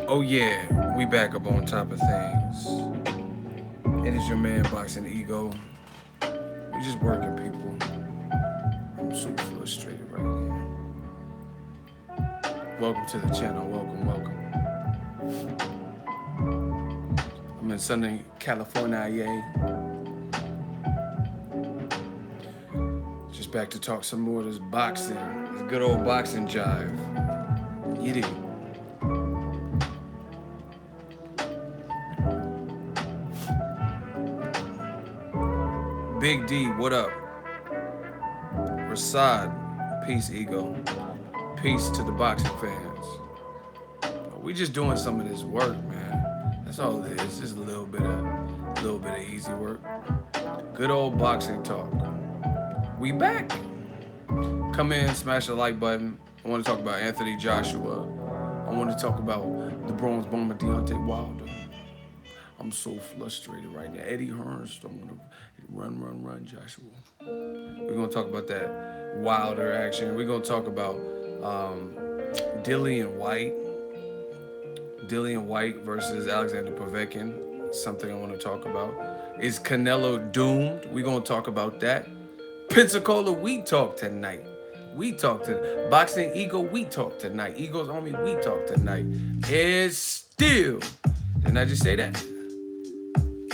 Oh yeah, we back up on top of things. It is your man Boxing Ego. We just working people. I'm so frustrated right now. Welcome to the channel. Welcome. I'm in sunny California. Just back to talk some more of this boxing. This good old boxing jive. Get it. Big D, what up? Rasad, peace, Ego. Peace to the boxing fans. We just doing some of this work, man. That's all it is. Just a little bit of easy work. Good old boxing talk. We back. Come in, smash the like button. I want to talk about Anthony Joshua. I want to talk about the bronze bomber Deontay Wilder. I'm so frustrated right now. Eddie Hearn, I want to run, Joshua. We're gonna talk about that Wilder action. We're gonna talk about Dillian White. Dillian White versus Alexander Povetkin. Something I want to talk about. Is Canelo doomed? We're gonna talk about that. Pensacola, we talk tonight. We talk to Boxing Ego, we talk tonight. Ego's Army, we talk tonight. Is still. Didn't I just say that?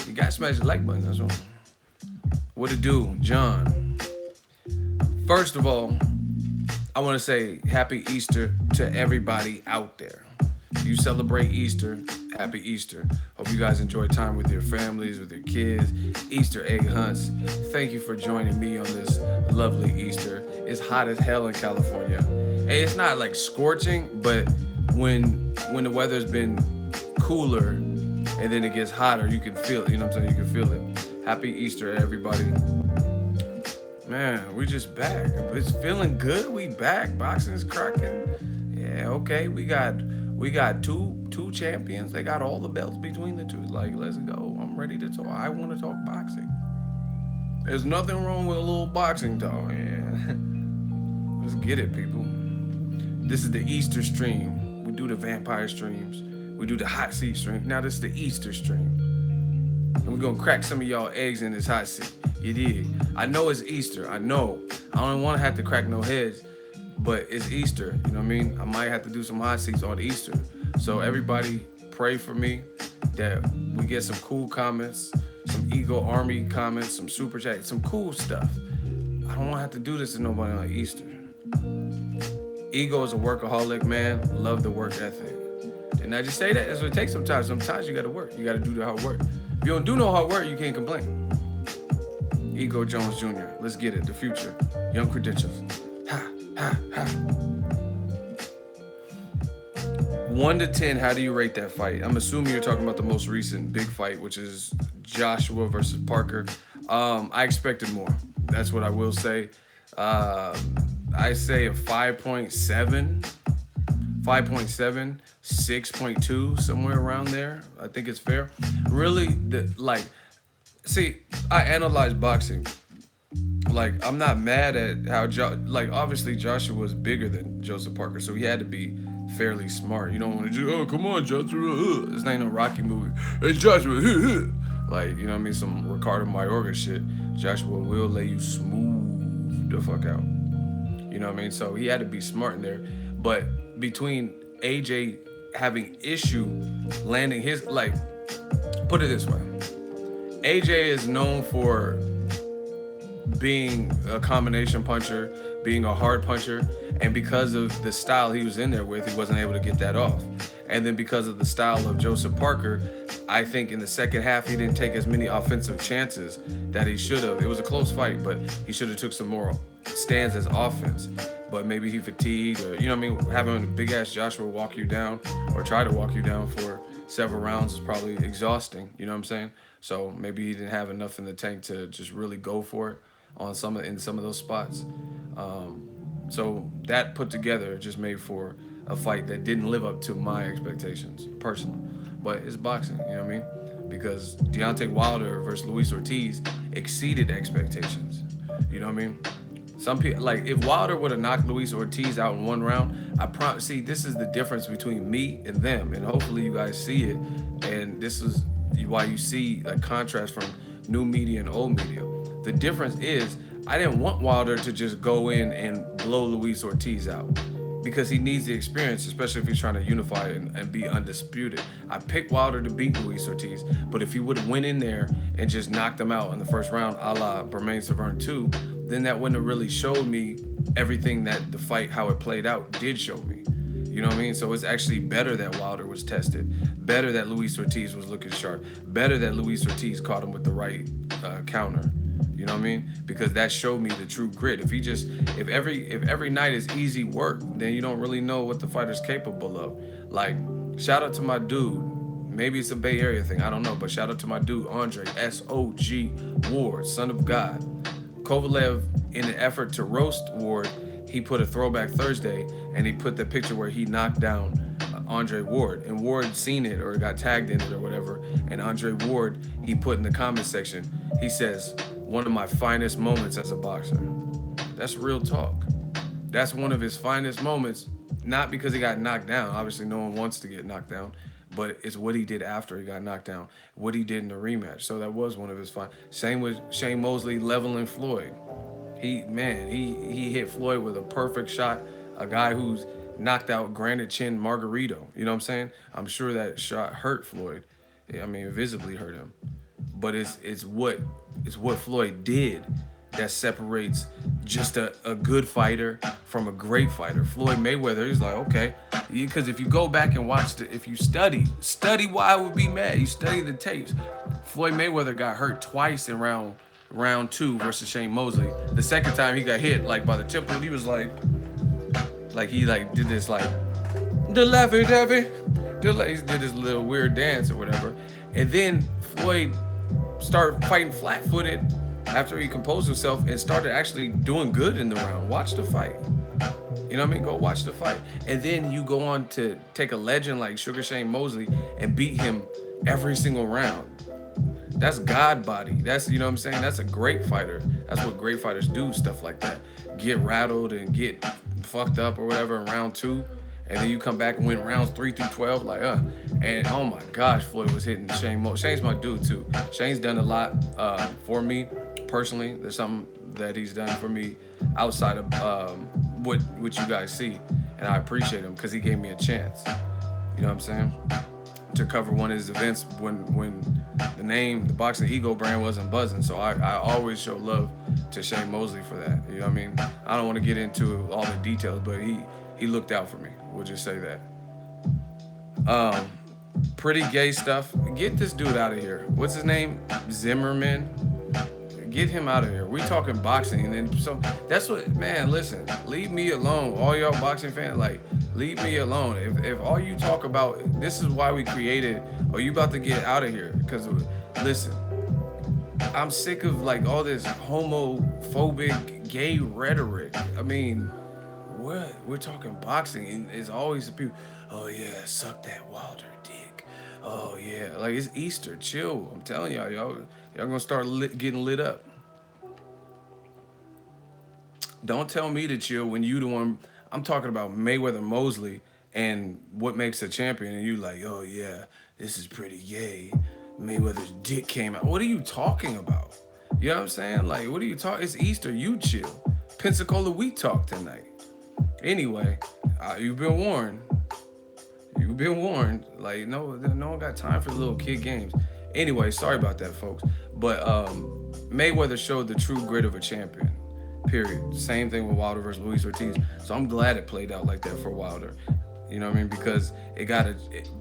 You gotta smash the like button, that's all. What to do, John? First of all, I want to say happy Easter to everybody out there. You celebrate Easter, happy Easter. Hope you guys enjoy time with your families, with your kids, Easter egg hunts. Thank you for joining me on this lovely Easter. It's hot as hell in California. Hey, it's not like scorching, but when the weather's been cooler and then it gets hotter, you can feel it. You know what I'm saying? You can feel it. Happy Easter, everybody. Man, we just back. It's feeling good. We back. Boxing's cracking. Yeah, okay. We got two champions. They got all the belts between the two. Like, let's go. I'm ready to talk. I want to talk boxing. There's nothing wrong with a little boxing talk. Yeah. Let's get it, people. This is the Easter stream. We do the vampire streams. We do the hot seat stream. Now this is the Easter stream. And we're gonna crack some of y'all eggs in this hot seat. You dig? I know it's Easter. I know. I don't want to have to crack no heads, but it's Easter. You know what I mean? I might have to do some hot seats on Easter. So everybody pray for me that we get some cool comments, some Ego Army comments, some super chat, some cool stuff. I don't want to have to do this to nobody on Easter. Ego is a workaholic, man. Love the work ethic. Didn't I just say that? That's what it takes sometimes. Sometimes you got to work. You got to do the hard work. If you don't do no hard work, you can't complain. Ego Jones Jr. Let's get it. The future. Young credentials. Ha, ha, ha. 1 to 10, how do you rate that fight? I'm assuming you're talking about the most recent big fight, which is Joshua versus Parker. I expected more. That's what I will say. I say a 5.7, 6.2, somewhere around there. I think it's fair. Really, see, I analyze boxing. Like, I'm not mad at how, obviously Joshua was bigger than Joseph Parker, so he had to be fairly smart. You don't want to do, oh, come on, Joshua. This ain't no Rocky movie. Hey, Joshua. Like, you know what I mean? Some Ricardo Mayorga shit. Joshua will lay you smooth the fuck out. You know what I mean? So he had to be smart in there. But between AJ having issue landing his, like, put it this way. AJ is known for being a combination puncher, being a hard puncher, and because of the style he was in there with, he wasn't able to get that off. And then because of the style of Joseph Parker, I think in the second half he didn't take as many offensive chances that he should have. It was a close fight, but he should have took some more stands as offense. But maybe he fatigued, or, you know what I mean, having a big ass Joshua walk you down or try to walk you down for several rounds is probably exhausting. You know what I'm saying? So maybe he didn't have enough in the tank to just really go for it on some of those spots. So that put together just made for a fight that didn't live up to my expectations personally. But it's boxing, you know what I mean? Because Deontay Wilder versus Luis Ortiz exceeded expectations. You know what I mean? Some people, like, if Wilder would have knocked Luis Ortiz out in one round, see, this is the difference between me and them, and hopefully you guys see it. And this is why you see a contrast from new media and old media. The difference is, I didn't want Wilder to just go in and blow Luis Ortiz out, because he needs the experience, especially if he's trying to unify and be undisputed. I picked Wilder to beat Luis Ortiz, but if he would have went in there and just knocked him out in the first round, a la Bermane-Severn 2, then that wouldn't have really showed me everything that the fight, how it played out, did show me. You know what I mean? So it's actually better that Wilder was tested, better that Luis Ortiz was looking sharp, better that Luis Ortiz caught him with the right counter. You know what I mean? Because that showed me the true grit. If every night is easy work, then you don't really know what the fighter's capable of. Like, shout out to my dude. Maybe it's a Bay Area thing, I don't know, but shout out to my dude, Andre, S.O.G. Ward, son of God. Kovalev, in an effort to roast Ward, he put a Throwback Thursday, and he put the picture where he knocked down Andre Ward, and Ward seen it or got tagged in it or whatever, and Andre Ward, he put in the comment section, he says, one of my finest moments as a boxer. That's real talk. That's one of his finest moments, not because he got knocked down. Obviously, no one wants to get knocked down, but it's what he did after he got knocked down, what he did in the rematch. So that was one of his fine. Same with Shane Mosley leveling Floyd. He hit Floyd with a perfect shot, a guy who's knocked out Granite Chin Margarito. You know what I'm saying? I'm sure that shot hurt Floyd. I mean, visibly hurt him. But it's what Floyd did that separates just a good fighter from a great fighter. Floyd Mayweather, he's like, okay, because if you go back and watch if you study why I would be mad, you study the tapes. Floyd Mayweather got hurt twice in round 2 versus Shane Mosley. The second time he got hit like by the temple, he was like he did this like the Laffy Daffy, he did this little weird dance or whatever, and then Floyd started fighting flat-footed after he composed himself and started actually doing good in the round. Watch the fight. You know what I mean? Go watch the fight. And then you go on to take a legend like Sugar Shane Mosley and beat him every single round. That's God body. That's, you know what I'm saying? That's a great fighter. That's what great fighters do, stuff like that. Get rattled and get fucked up or whatever in round 2. And then you come back and win rounds 3 through 12, like, And oh my gosh, Floyd was hitting Shane. Shane's my dude too. Shane's done a lot for me personally. There's something that he's done for me outside of what you guys see, and I appreciate him because he gave me a chance. You know what I'm saying? To cover one of his events when the Boxing Ego brand wasn't buzzing. So I always show love to Shane Mosley for that. You know what I mean? I don't want to get into all the details, but he looked out for me. We'll just say that. Pretty gay stuff. Get this dude out of here. What's his name? Zimmerman. Get him out of here. We talking boxing, and then so that's what, man. Listen, leave me alone. All y'all boxing fans, like, leave me alone. If all you talk about, this is why we created. Oh, you about to get out of here? Because listen, I'm sick of like all this homophobic, gay rhetoric. I mean, what? We're talking boxing, and it's always the people. Oh yeah, suck that Wilder dick. Oh yeah, like it's Easter. Chill. I'm telling y'all gonna start getting lit up. Don't tell me to chill when you the one. I'm talking about Mayweather Mosley and what makes a champion, and you like, oh yeah, this is pretty gay. Mayweather's dick came out. What are you talking about? You know what I'm saying? Like, what are you talking? It's Easter. You chill. Pensacola, we talk tonight. Anyway, you've been warned. You've been warned. Like, no one got time for little kid games. Anyway, sorry about that, folks. But Mayweather showed the true grit of a champion. Period. Same thing with Wilder versus Luis Ortiz. So I'm glad it played out like that for Wilder. You know what I mean? Because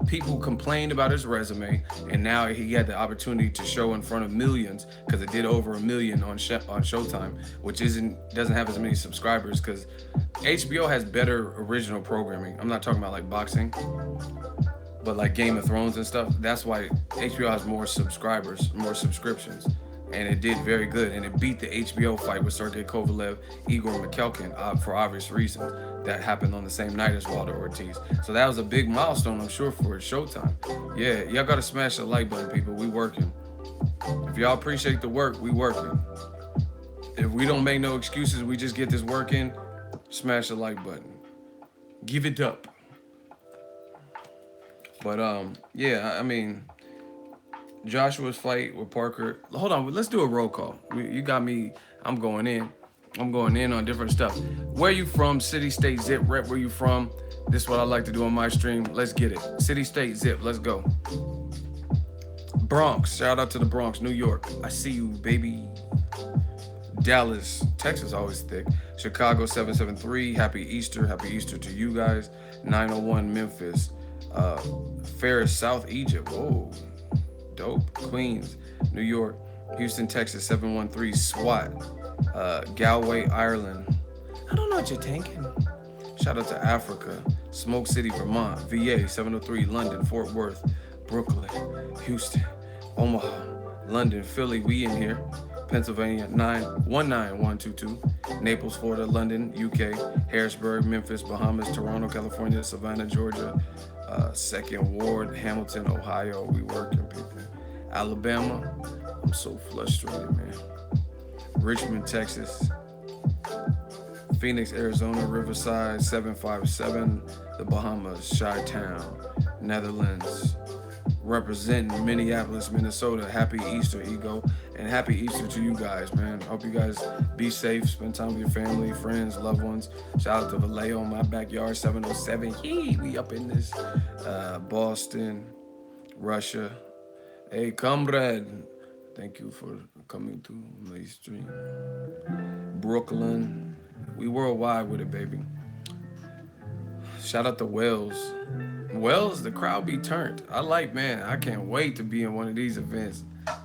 people complained about his resume, and now he had the opportunity to show in front of millions, because it did over 1 million on Showtime, which doesn't have as many subscribers, because HBO has better original programming. I'm not talking about like boxing, but like Game of Thrones and stuff. That's why HBO has more subscribers, more subscriptions. And it did very good, and it beat the HBO fight with Sergey Kovalev, Igor Mikhalkin, for obvious reasons. That happened on the same night as Wilder Ortiz. So that was a big milestone, I'm sure, for Showtime. Yeah, y'all gotta smash the like button, people. We working. If y'all appreciate the work, we working. If we don't make no excuses, we just get this work in, smash the like button. Give it up. But yeah, I mean, Joshua's fight with Parker. Hold on, let's do a roll call. You got me. I'm going in. I'm going in on different stuff. Where you from? City, state, zip, rep. Where you from? This is what I like to do on my stream. Let's get it. City, state, zip. Let's go. Bronx. Shout out to the Bronx, New York. I see you, baby. Dallas, Texas, always thick. Chicago 773. Happy Easter. Happy Easter to you guys. 901 Memphis. Ferris, South Egypt. Whoa. Dope. Queens, New York. Houston, Texas 713. SWAT. Galway, Ireland. I don't know what you're tanking. Shout out to Africa. Smoke City, Vermont. VA 703. London, Fort Worth, Brooklyn, Houston, Omaha, London, Philly. We in here. Pennsylvania 919122. Naples, Florida, London, UK, Harrisburg, Memphis, Bahamas, Toronto, California, Savannah, Georgia, Second Ward, Hamilton, Ohio. We working, people. Alabama. I'm so frustrated, man. Richmond, Texas. Phoenix, Arizona, Riverside 757, the Bahamas, Chi-Town, Netherlands, representing Minneapolis, Minnesota. Happy Easter, Ego, and happy Easter to you guys, man. Hope you guys be safe, spend time with your family, friends, loved ones. Shout out to Vallejo, my backyard, 707. Yee, we up in this. Boston, Russia. Hey, comrade, thank you for coming to my stream. Brooklyn. We worldwide with it, baby. Shout out to Wells. Wells, the crowd be turned. Man, I can't wait to be in one of these events.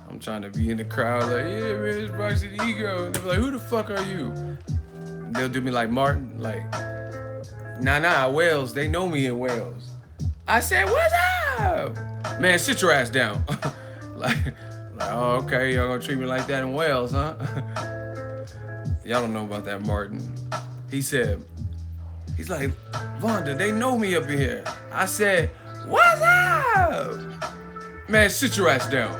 I'm trying to be in the crowd like, yeah, man, it's BOXINGEGO. And they're like, who the fuck are you? They'll do me like Martin, like, nah, Wells, they know me in Wells. I said, what's up? Man, sit your ass down. like, oh, okay, y'all gonna treat me like that in Wells, huh? Y'all don't know about that Martin. He's like, Vonda, they know me up here. I said, what's up? Man, sit your ass down.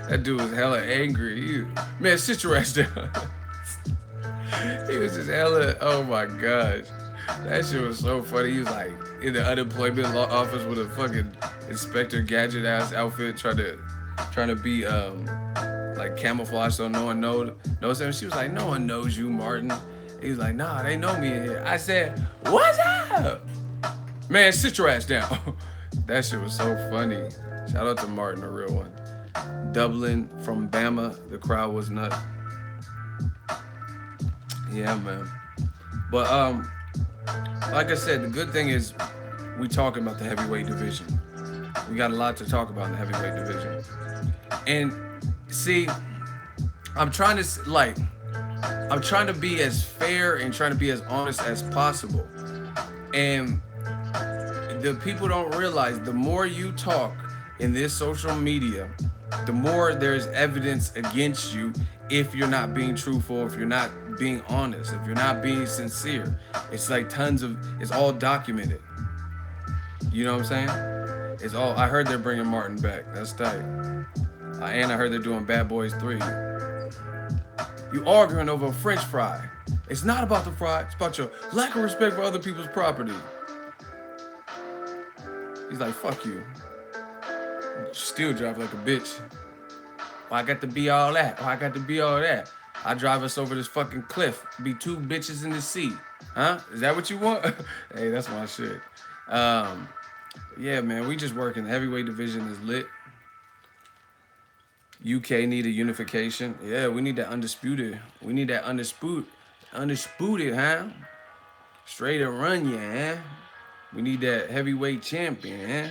That dude was hella angry. Man, sit your ass down. He was just hella, oh my gosh. That shit was so funny. He was like in the unemployment law office with a fucking Inspector Gadget ass outfit trying to be like camouflage so no one knows him. She was like, no one knows you, Martin. He was like, nah, they know me in here. I said, what's up? Man, sit your ass down. That shit was so funny. Shout out to Martin, a real one. Dublin from Bama, the crowd was nuts. Yeah, man. But like I said, the good thing is we talking about the heavyweight division. We got a lot to talk about in the heavyweight division. And see, I'm trying to be as fair and trying to be as honest as possible. And the people don't realize the more you talk in this social media, the more there's evidence against you if you're not being truthful, if you're not being honest, if you're not being sincere. It's like it's all documented. You know what I'm saying? I heard they're bringing Martin back. That's tight. And I heard they're doing Bad Boys 3. You arguing over a French fry. It's not about the fry, it's about your lack of respect for other people's property. He's like, fuck you. Still drive like a bitch. Why I got to be all that? Why I got to be all that? I drive us over this fucking cliff. Be two bitches in the sea. Huh? Is that what you want? Hey, that's my shit. Yeah, man, we just working. The heavyweight division is lit. UK need a unification. Yeah, we need that undisputed. We need that undisputed, huh? Straight and run, yeah. We need that heavyweight champion, huh?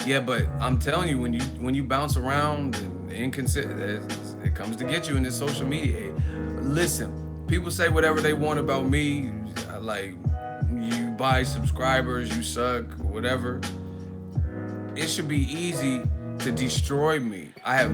Yeah, but I'm telling you, when you bounce around and inconsistent, it comes to get you in this social media. Listen, people say whatever they want about me, like you buy subscribers, you suck, whatever. It should be easy to destroy me. I have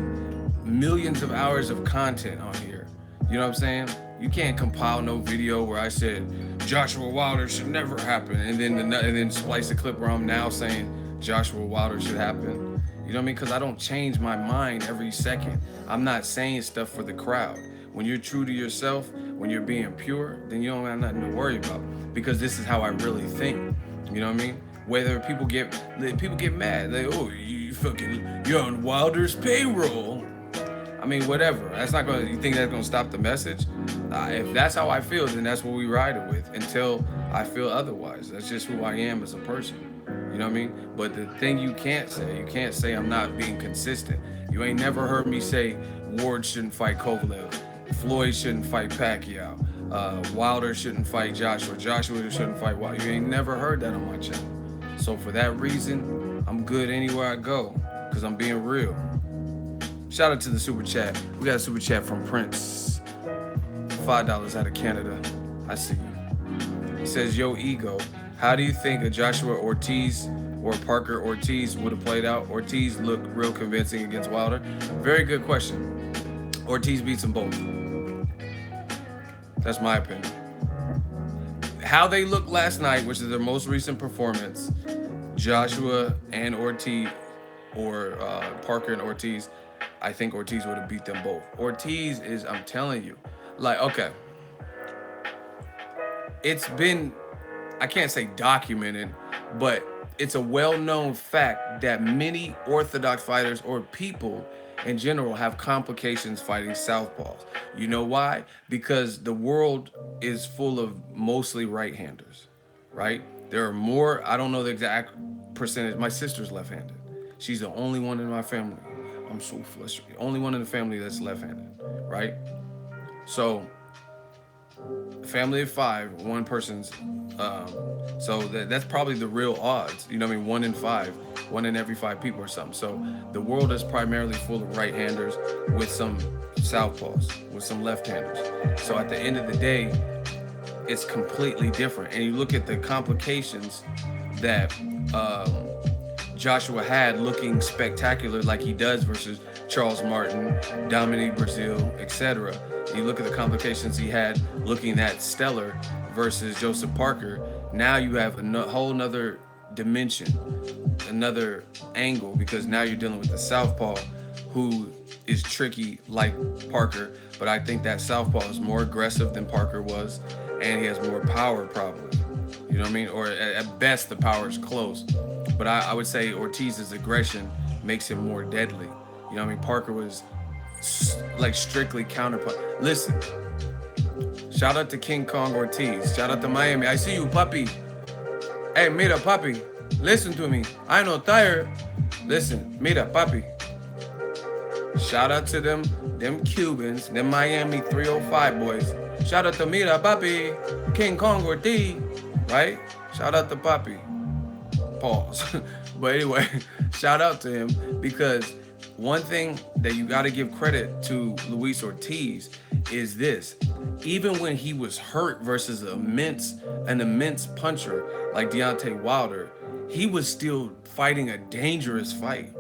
millions of hours of content on here. You know what I'm saying? You can't compile no video where I said Joshua Wilder should never happen, and then splice a clip where I'm now saying Joshua Wilder should happen. You know what I mean? Because I don't change my mind every second. I'm not saying stuff for the crowd. When you're true to yourself, when you're being pure, then you don't have nothing to worry about. Because this is how I really think. You know what I mean? Whether people get mad, like, oh, you're on Wilder's payroll. I mean, whatever. That's not gonna. You think that's gonna stop the message? If that's how I feel, then that's what we ride it with until I feel otherwise. That's just who I am as a person. You know what I mean? But the thing you can't say I'm not being consistent. You ain't never heard me say Ward shouldn't fight Kovalev, Floyd shouldn't fight Pacquiao, Wilder shouldn't fight Joshua, Joshua shouldn't fight Wilder. You ain't never heard that on my channel. So for that reason, I'm good anywhere I go because I'm being real. Shout out to the super chat. We got a super chat from Prince. $5 out of Canada. I see you. He says, yo, ego, how do you think a Joshua Ortiz or Parker Ortiz would have played out? Ortiz looked real convincing against Wilder. Very good question. Ortiz beats them both. That's my opinion. How they looked last night, which is their most recent performance, Joshua and Ortiz, or Parker and Ortiz, I think Ortiz would have beat them both. Ortiz is, I'm telling you, like, okay, it's been, I can't say documented, but it's a well-known fact that many orthodox fighters or people in general have complications fighting southpaws. You know why? Because the world is full of mostly right-handers, right? There are more, I don't know the exact percentage. My sister's left-handed. She's the only one in my family. I'm so frustrated. Only one in the family that's left-handed, right? So, family of 5, one person's, so that's probably the real odds. You know what I mean? 1 in 5, 1 in every 5 people or something. So the world is primarily full of right-handers with some southpaws, with some left-handers. So at the end of the day, it's completely different. And you look at the complications that Joshua had looking spectacular like he does versus Charles Martin, Dominique Brazil, etc. You look at the complications he had looking that stellar versus Joseph Parker. Now you have a whole nother dimension, another angle, because now you're dealing with the southpaw who is tricky like Parker, but I think that southpaw is more aggressive than Parker was, and he has more power probably. You know what I mean? Or at best, the power is close. But I would say Ortiz's aggression makes him more deadly. You know what I mean? Parker was like strictly counterpunch. Listen, shout out to King Kong Ortiz. Shout out to Miami. I see you, puppy. Hey, mira, puppy. Listen to me. I know tired. Listen, mira, puppy. Shout out to them Cubans, them Miami 305 boys. Shout out to mira, puppy. King Kong Ortiz, right? Shout out to puppy. Pause. But anyway, shout out to him, because one thing that you got to give credit to Luis Ortiz is this. Even when he was hurt versus an immense puncher like Deontay Wilder, he was still fighting a dangerous fight.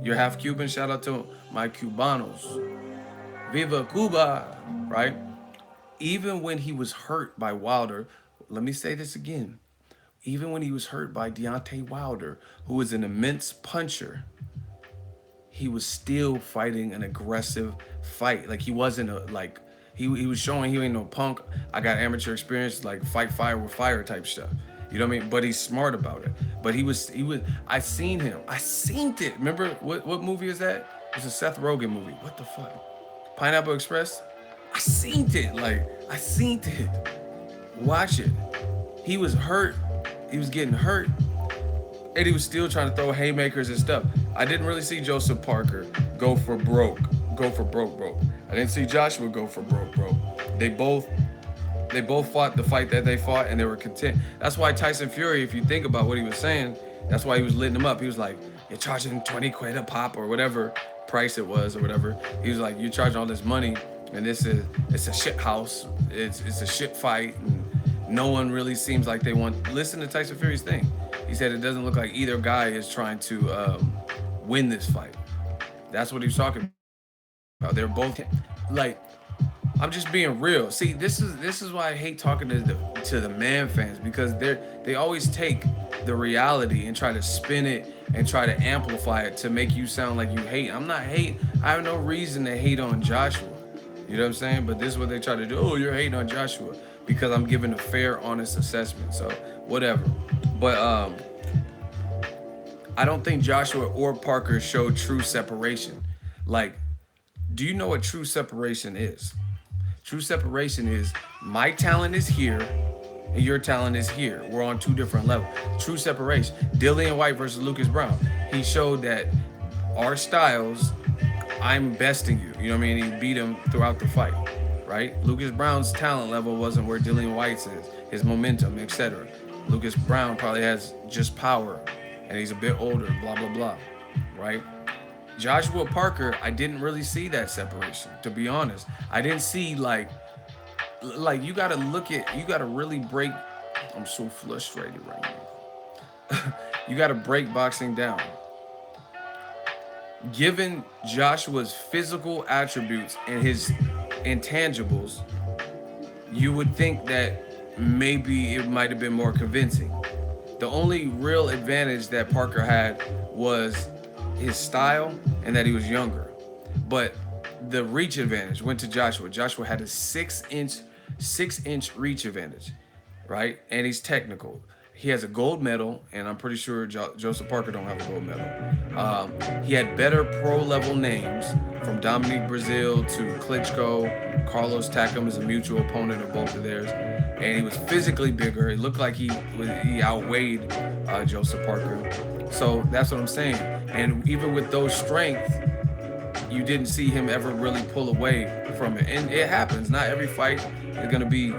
You're half Cuban. Shout out to my Cubanos. Viva Cuba, right? Even when he was hurt by Wilder, let me say this again. Even when he was hurt by Deontay Wilder, who is an immense puncher, he was still fighting an aggressive fight. Like, he wasn't he was showing he ain't no punk. I got amateur experience, like fight fire with fire type stuff. You know what I mean? But he's smart about it. But he was, I seen him. I seen it. Remember, what movie is that? It's a Seth Rogen movie. What the fuck? Pineapple Express? I seen it. Like, I seen it. Watch it. He was hurt. He was getting hurt, and he was still trying to throw haymakers and stuff. I didn't really see Joseph Parker go for broke. I didn't see Joshua go for broke. They both fought the fight that they fought, and they were content. That's why Tyson Fury, if you think about what he was saying, that's why he was litting them up. He was like, you're charging 20 quid a pop or whatever price it was or whatever. He was like, you're charging all this money, and it's a shit house. It's a shit fight. And no one really seems like they want. Listen to Tyson Fury's thing. He said it doesn't look like either guy is trying to win this fight. That's what he was talking about. They're both like, I'm just being real. See, this is why I hate talking to the man fans, because they always take the reality and try to spin it and try to amplify it to make you sound like you hate. I'm not hate. I have no reason to hate on Joshua. You know what I'm saying? But this is what they try to do. Oh, you're hating on Joshua because I'm giving a fair, honest assessment. So whatever. But I don't think Joshua or Parker showed true separation. Like, do you know what true separation is? True separation is my talent is here and your talent is here. We're on two different levels. True separation. Dillian White versus Lucas Brown. He showed that our styles, I'm besting you. You know what I mean? He beat him throughout the fight, right? Lucas Brown's talent level wasn't where Dillian White's is, his momentum, etc. Lucas Brown probably has just power and he's a bit older, blah, blah, blah, right? Joshua Parker, I didn't really see that separation, to be honest. I didn't see like you gotta look at, you gotta really break. I'm so frustrated right now. You gotta break boxing down. Given Joshua's physical attributes and his intangibles, you would think that maybe it might have been more convincing. The only real advantage that Parker had was his style and that he was younger. But the reach advantage went to Joshua. Joshua had a 6-inch reach advantage, right? And he's technical. He has a gold medal, and I'm pretty sure Joseph Parker don't have a gold medal. He had better pro level names, from Dominique Brazil to Klitschko. Carlos Takam is a mutual opponent of both of theirs, and he was physically bigger. It looked like he outweighed Joseph Parker. So that's what I'm saying. And even with those strengths, you didn't see him ever really pull away from it. And it happens. Not every fight is going to be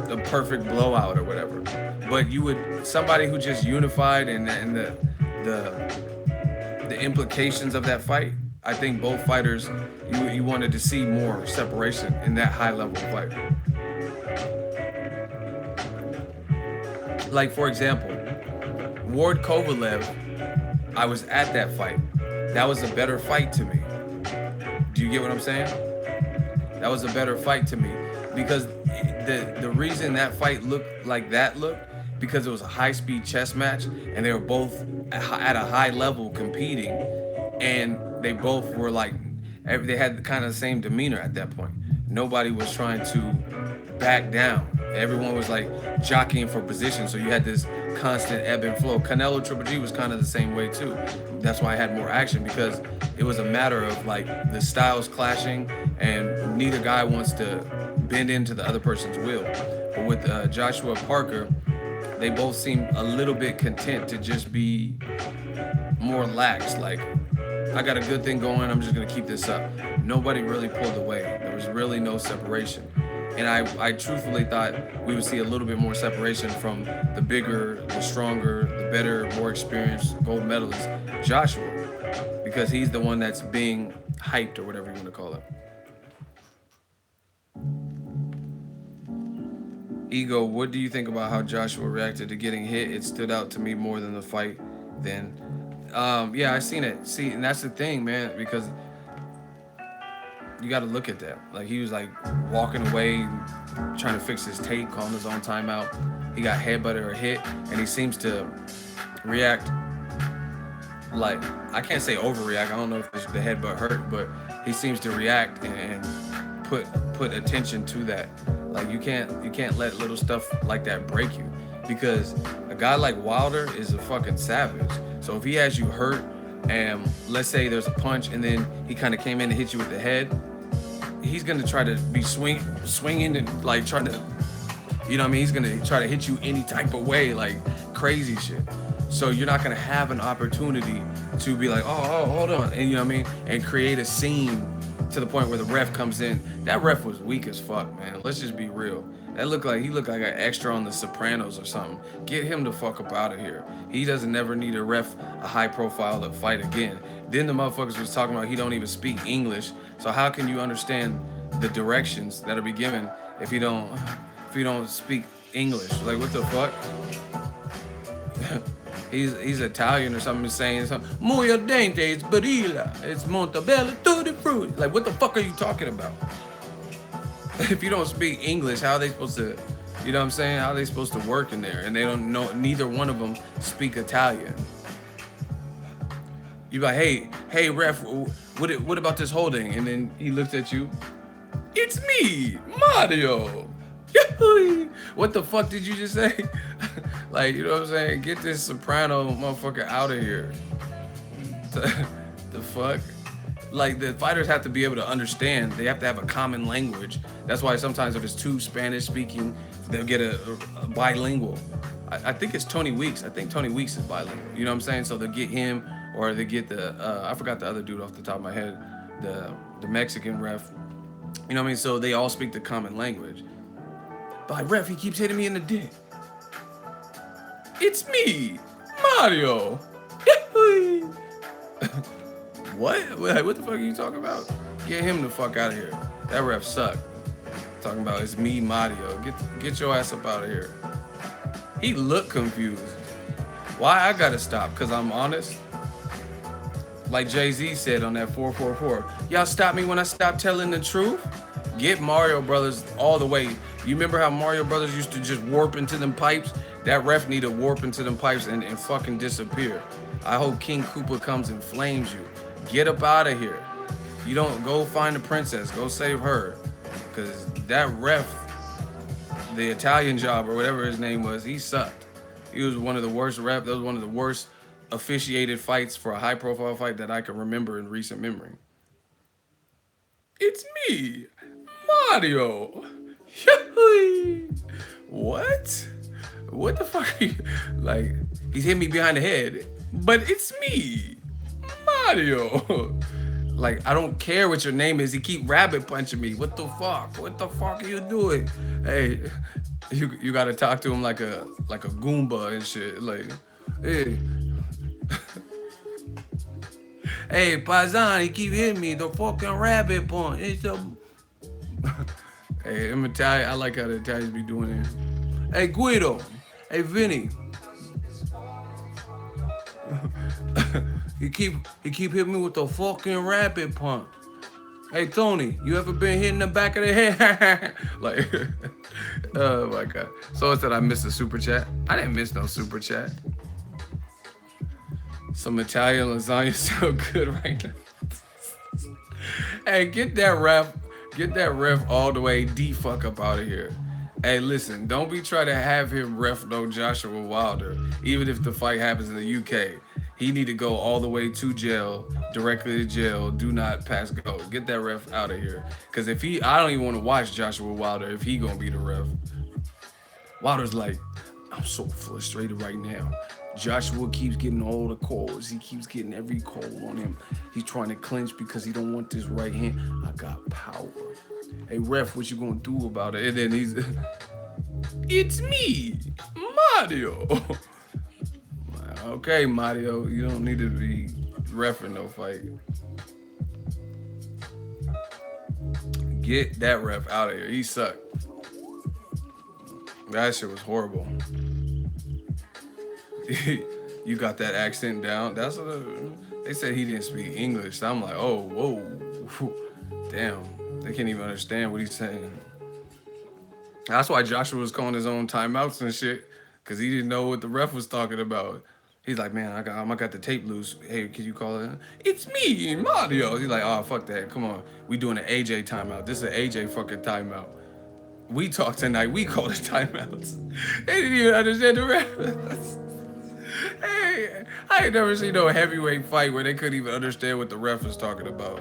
the perfect blowout or whatever. But you would, somebody who just unified and the implications of that fight, I think both fighters, you wanted to see more separation in that high level fight. Like, for example, Ward Kovalev, I was at that fight. That was a better fight to me. Do you get what I'm saying? That was a better fight to me because the reason that fight looked like that because it was a high-speed chess match and they were both at a high level competing, and they both were like, they had kind of the same demeanor at that point. Nobody was trying to back down. Everyone was like jockeying for position, so you had this constant ebb and flow. Canelo Triple G was kind of the same way too. That's why I had more action, because it was a matter of like the styles clashing and neither guy wants to bend into the other person's will. But with Joshua Parker, they both seemed a little bit content to just be more lax. Like, I got a good thing going, I'm just gonna keep this up. Nobody really pulled away. There was really no separation. And I truthfully thought we would see a little bit more separation from the bigger, the stronger, the better, more experienced gold medalist, Joshua, because he's the one that's being hyped, or whatever you want to call it. Ego, what do you think about how Joshua reacted to getting hit? It stood out to me more than the fight then. Yeah, I seen it. See, and that's the thing, man, because you got to look at that. Like, he was like walking away, trying to fix his tape, calling his own timeout. He got headbutted or hit, and he seems to react like, I can't say overreact. I don't know if the headbutt hurt, but he seems to react and put attention to that. Like, you can't let little stuff like that break you, because a guy like Wilder is a fucking savage. So if he has you hurt, and let's say there's a punch and then he kind of came in and hit you with the head, he's going to try to be swinging and like trying to, you know what I mean? He's going to try to hit you any type of way, like crazy shit. So you're not going to have an opportunity to be like, oh, hold on. And you know what I mean? And create a scene to the point where the ref comes in. That ref was weak as fuck, man. Let's just be real. He looked like an extra on The Sopranos or something. Get him the fuck up out of here. He doesn't never need a ref, a high profile to fight again. Then the motherfuckers was talking about he don't even speak English. So how can you understand the directions that'll be given if you don't speak English? Like, what the fuck? He's Italian or something, saying something. Muy dente, it's barilla, it's Montebello tutti frutti. Like, what the fuck are you talking about? If you don't speak English, how are they supposed to, you know what I'm saying? How are they supposed to work in there? And they don't know, neither one of them speak Italian. You like, hey, ref, what about this holding? And then he looks at you. It's me, Mario. What the fuck did you just say? Like, you know what I'm saying? Get this soprano motherfucker out of here. The fuck? Like, the fighters have to be able to understand. They have to have a common language. That's why sometimes if it's two Spanish speaking, they'll get a bilingual. I think it's Tony Weeks. I think Tony Weeks is bilingual. You know what I'm saying? So they'll get him, or they get the I forgot the other dude off the top of my head, the Mexican ref. You know what I mean? So they all speak the common language. But like, ref, he keeps hitting me in the dick. It's me, Mario. What? What the fuck are you talking about? Get him the fuck out of here. That ref sucked. Talking about it's me, Mario. Get your ass up out of here. He looked confused. Why I gotta stop? Cause I'm honest. Like Jay-Z said on that 444. Y'all stop me when I stop telling the truth? Get Mario Brothers all the way. You remember how Mario Brothers used to just warp into them pipes? That ref need to warp into them pipes and fucking disappear. I hope King Koopa comes and flames you. Get up out of here. You don't go find the princess. Go save her. Cause that ref, the Italian job or whatever his name was, he sucked. He was one of the worst ref. That was one of the worst officiated fights for a high profile fight that I can remember in recent memory. It's me, Mario. What? What the fuck are you? Like, he's hit me behind the head, but it's me, Mario. Like, I don't care what your name is. He keep rabbit punching me. What the fuck? What the fuck are you doing? Hey, you gotta talk to him like a Goomba and shit. Like, hey. Hey, Paisan, he keep hitting me. The fucking rabbit punch. It's a... Hey, I'm Italian. I like how the Italians be doing it. Hey, Guido. Hey, Vinny. He keep hitting me with the fucking rabbit punch. Hey, Tony, you ever been hit in the back of the head? Like, oh my God. So I said I missed a super chat. I didn't miss no super chat. Some Italian lasagna so good right now. Hey, get that ref all the way fuck up out of here. Hey, listen, don't be trying to have him ref no Joshua Wilder, even if the fight happens in the UK. He need to go all the way to jail, directly to jail. Do not pass go. Get that ref out of here. Cause if I don't even want to watch Joshua Wilder if he gonna be the ref. Wilder's like, I'm so frustrated right now. Joshua keeps getting all the calls. He keeps getting every call on him. He's trying to clinch because he don't want this right hand. I got power. Hey, ref, what you gonna do about it? And then he's, it's me, Mario. Okay, Mario, you don't need to be reffing no fight. Get that ref out of here. He sucked. That shit was horrible. You got that accent down. That's what they said. He didn't speak English. So I'm like, oh, whoa, damn. They can't even understand what he's saying. That's why Joshua was calling his own timeouts and shit, because he didn't know what the ref was talking about. He's like, man, I got the tape loose. Hey, can you call it? It's me, Mario. He's like, oh, fuck that. Come on. We doing an AJ timeout. This is an AJ fucking timeout. We talk tonight. We call it timeouts. They didn't even understand the ref. Hey, I ain't never seen no heavyweight fight where they couldn't even understand what the ref was talking about.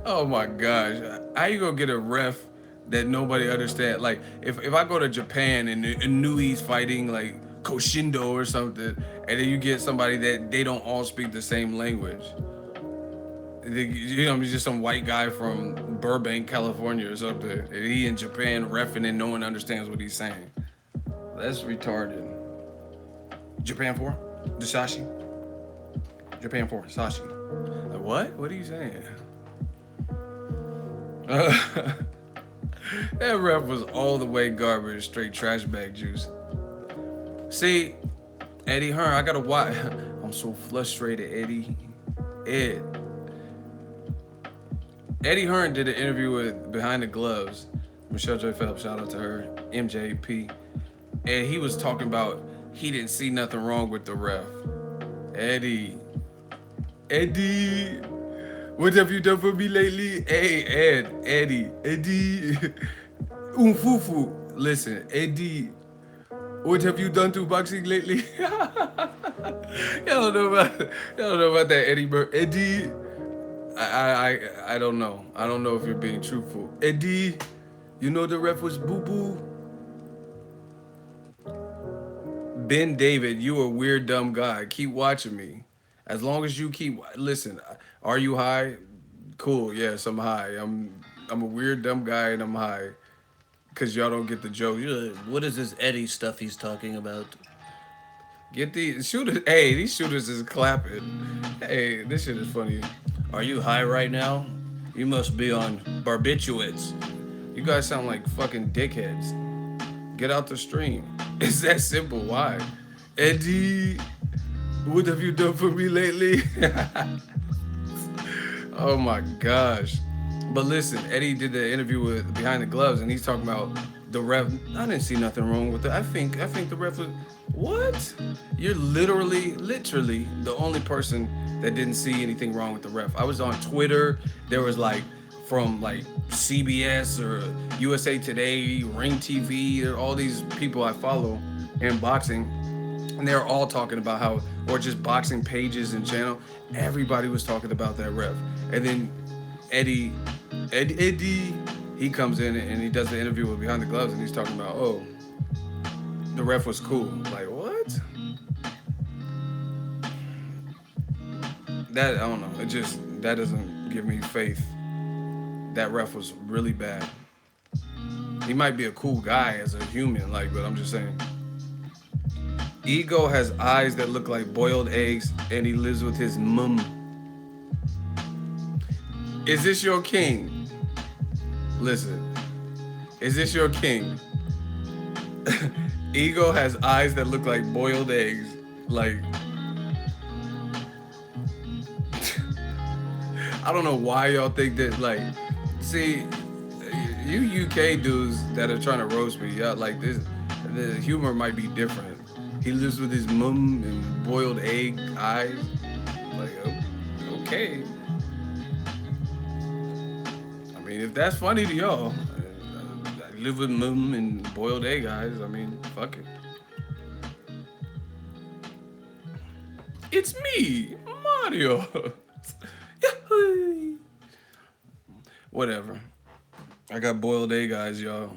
Oh my gosh. How you gonna get a ref that nobody understands? Like, if I go to Japan and Inui's fighting like Koshindo or something, and then you get somebody that they don't all speak the same language. You know, he's just some white guy from Burbank, California or something. And he in Japan reffing and no one understands what he's saying. That's retarded. Japan 4? Disashi? Japan 4, Sashi. Like, what? What are you saying? That ref was all the way garbage, straight trash bag juice. See, Eddie Hearn, I gotta watch. I'm so frustrated, Eddie. Ed. Eddie Hearn did an interview with Behind the Gloves. Michelle J. Phelps, shout out to her, MJP. And he was talking about he didn't see nothing wrong with the ref. Eddie, Eddie, what have you done for me lately? Hey, Eddie. Umfufu. Listen, Eddie, what have you done to boxing lately? Y'all don't know about that Eddie Eddie. I don't know. I don't know if you're being truthful. Eddie, you know the ref was boo boo. Ben David, you a weird dumb guy. Keep watching me. As long as you keep listen, are you high? Cool, yes, I'm high. I'm a weird dumb guy and I'm high. Cause y'all don't get the joke. What is this Eddie stuff he's talking about? Get these shooters. Hey, these shooters is clapping. Hey, this shit is funny. Are you high right now? You must be on barbiturates. You guys sound like fucking dickheads. Get out the stream. It's that simple. Why? Eddie, what have you done for me lately? Oh my gosh. But listen, Eddie did the interview with Behind the Gloves, and he's talking about the ref. I didn't see nothing wrong with it. I think the ref was. What? You're literally the only person that didn't see anything wrong with the ref. I was on Twitter. There was like from like CBS or USA Today, Ring TV, all these people I follow in boxing, and they're all talking about how, or just boxing pages and channel. Everybody was talking about that ref, and then Eddie, he comes in and he does the interview with Behind the Gloves, and he's talking about, oh, the ref was cool. Like what? That I don't know. It just that doesn't give me faith. That ref was really bad. He might be a cool guy as a human, like, but I'm just saying. Ego has eyes that look like boiled eggs, and he lives with his mum. Is this your king? Listen, is this your king? Ego has eyes that look like boiled eggs. Like, I don't know why y'all think that. Like, see, you UK dudes that are trying to roast me, y'all like this. The humor might be different. He lives with his mum and boiled egg eyes. Like, okay. I mean, if that's funny to y'all, I live with mum and boiled egg eyes. I mean, fuck it. It's me, Mario. Whatever. I got boiled egg eyes, y'all.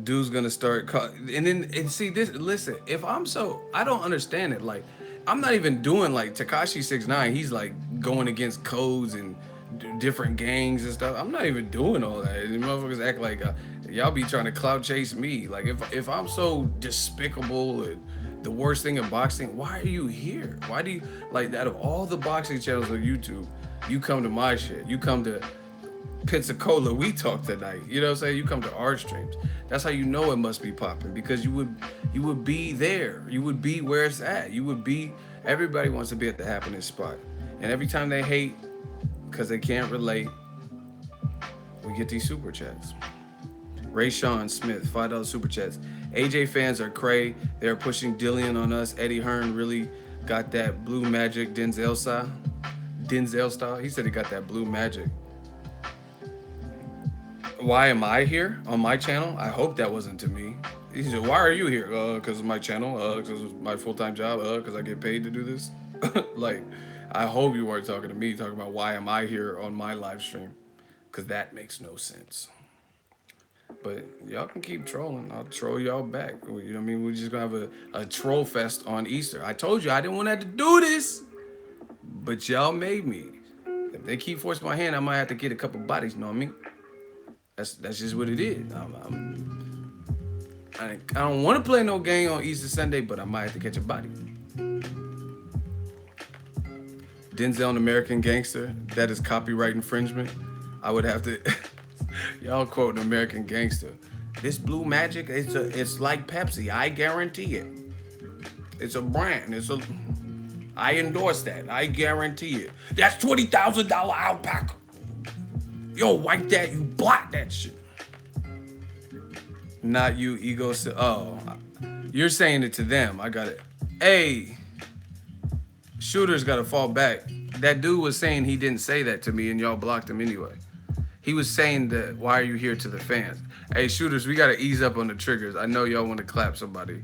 Dude's gonna start and then and see this. Listen, if I'm so, I don't understand it. Like, I'm not even doing like Takashi 6ix9ine. He's like going against codes and different gangs and stuff. I'm not even doing all that. And motherfuckers act like y'all be trying to clout chase me. Like, if I'm so despicable and the worst thing in boxing, why are you here? Why do you like out of all the boxing channels on YouTube, you come to my shit? You come to Pensacola, we talk tonight. You know what I'm saying? You come to our streams. That's how you know it must be popping, because you would be there. You would be where it's at. You would be. Everybody wants to be at the happening spot, and every time they hate because they can't relate, we get these super chats. Ray Sean Smith, $5 super chats. AJ fans are cray. They're pushing Dillian on us. Eddie Hearn really got that blue magic. Denzel style. He said he got that blue magic. Why am I here on my channel? I hope that wasn't to me. He said, why are you here? Because of my channel. Because of my full-time job. Because I get paid to do this. Like, I hope you weren't talking to me, talking about why am I here on my live stream. Because that makes no sense. But y'all can keep trolling. I'll troll y'all back. You know what I mean? We're just going to have a troll fest on Easter. I told you I didn't want to have to do this. But y'all made me. If they keep forcing my hand, I might have to get a couple bodies, you know what I mean? That's just what it is. I don't want to play no game on Easter Sunday, but I might have to catch a body. Denzel, an American Gangster. That is copyright infringement. I would have to. Y'all quote an American Gangster. This blue magic, it's like Pepsi. I guarantee it. It's a brand. I endorse that. I guarantee it. That's $20,000 alpaca. Yo, wipe that. You block that shit. Not you, ego. Oh, you're saying it to them. I got it. Hey, Shooter's got to fall back. That dude was saying he didn't say that to me, and y'all blocked him anyway. He was saying that, why are you here to the fans? Hey, Shooters, we got to ease up on the triggers. I know y'all want to clap somebody,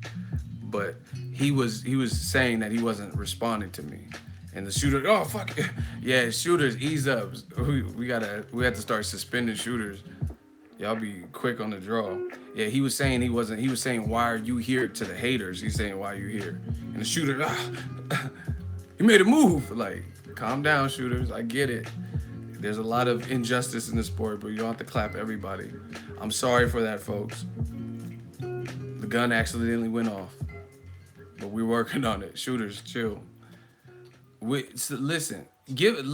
but he was saying that he wasn't responding to me. And the shooter, oh fuck, yeah, Shooters, ease up. We have to start suspending Shooters. Y'all be quick on the draw. Yeah, he was saying he wasn't. He was saying, why are you here to the haters? He's saying, why are you here? And the shooter, he made a move. Like, calm down, Shooters. I get it. There's a lot of injustice in the sport, but you don't have to clap everybody. I'm sorry for that, folks. The gun accidentally went off, but we're working on it. Shooters, chill. Listen, give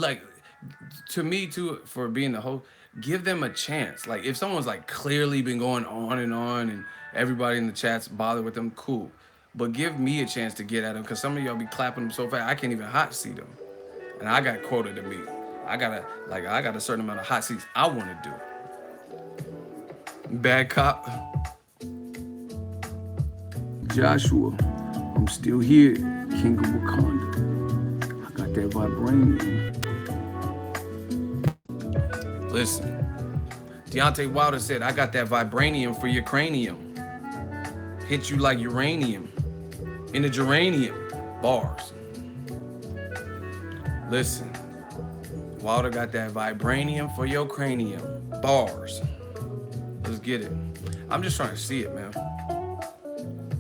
to me too, for being the host. Give them a chance. Like, if someone's like clearly been going on and everybody in the chat's bothered with them, cool. But give me a chance to get at them, because some of y'all be clapping them so fast I can't even hot seat them, and I got quota to meet. I got a certain amount of hot seats I want to do. Bad cop. Joshua, I'm still here, King of Wakanda. I got that vibranium. Listen, Deontay Wilder said, I got that vibranium for your cranium. Hit you like uranium in a geranium. Bars. Listen, Wilder got that vibranium for your cranium. Bars. Let's get it. I'm just trying to see it, man.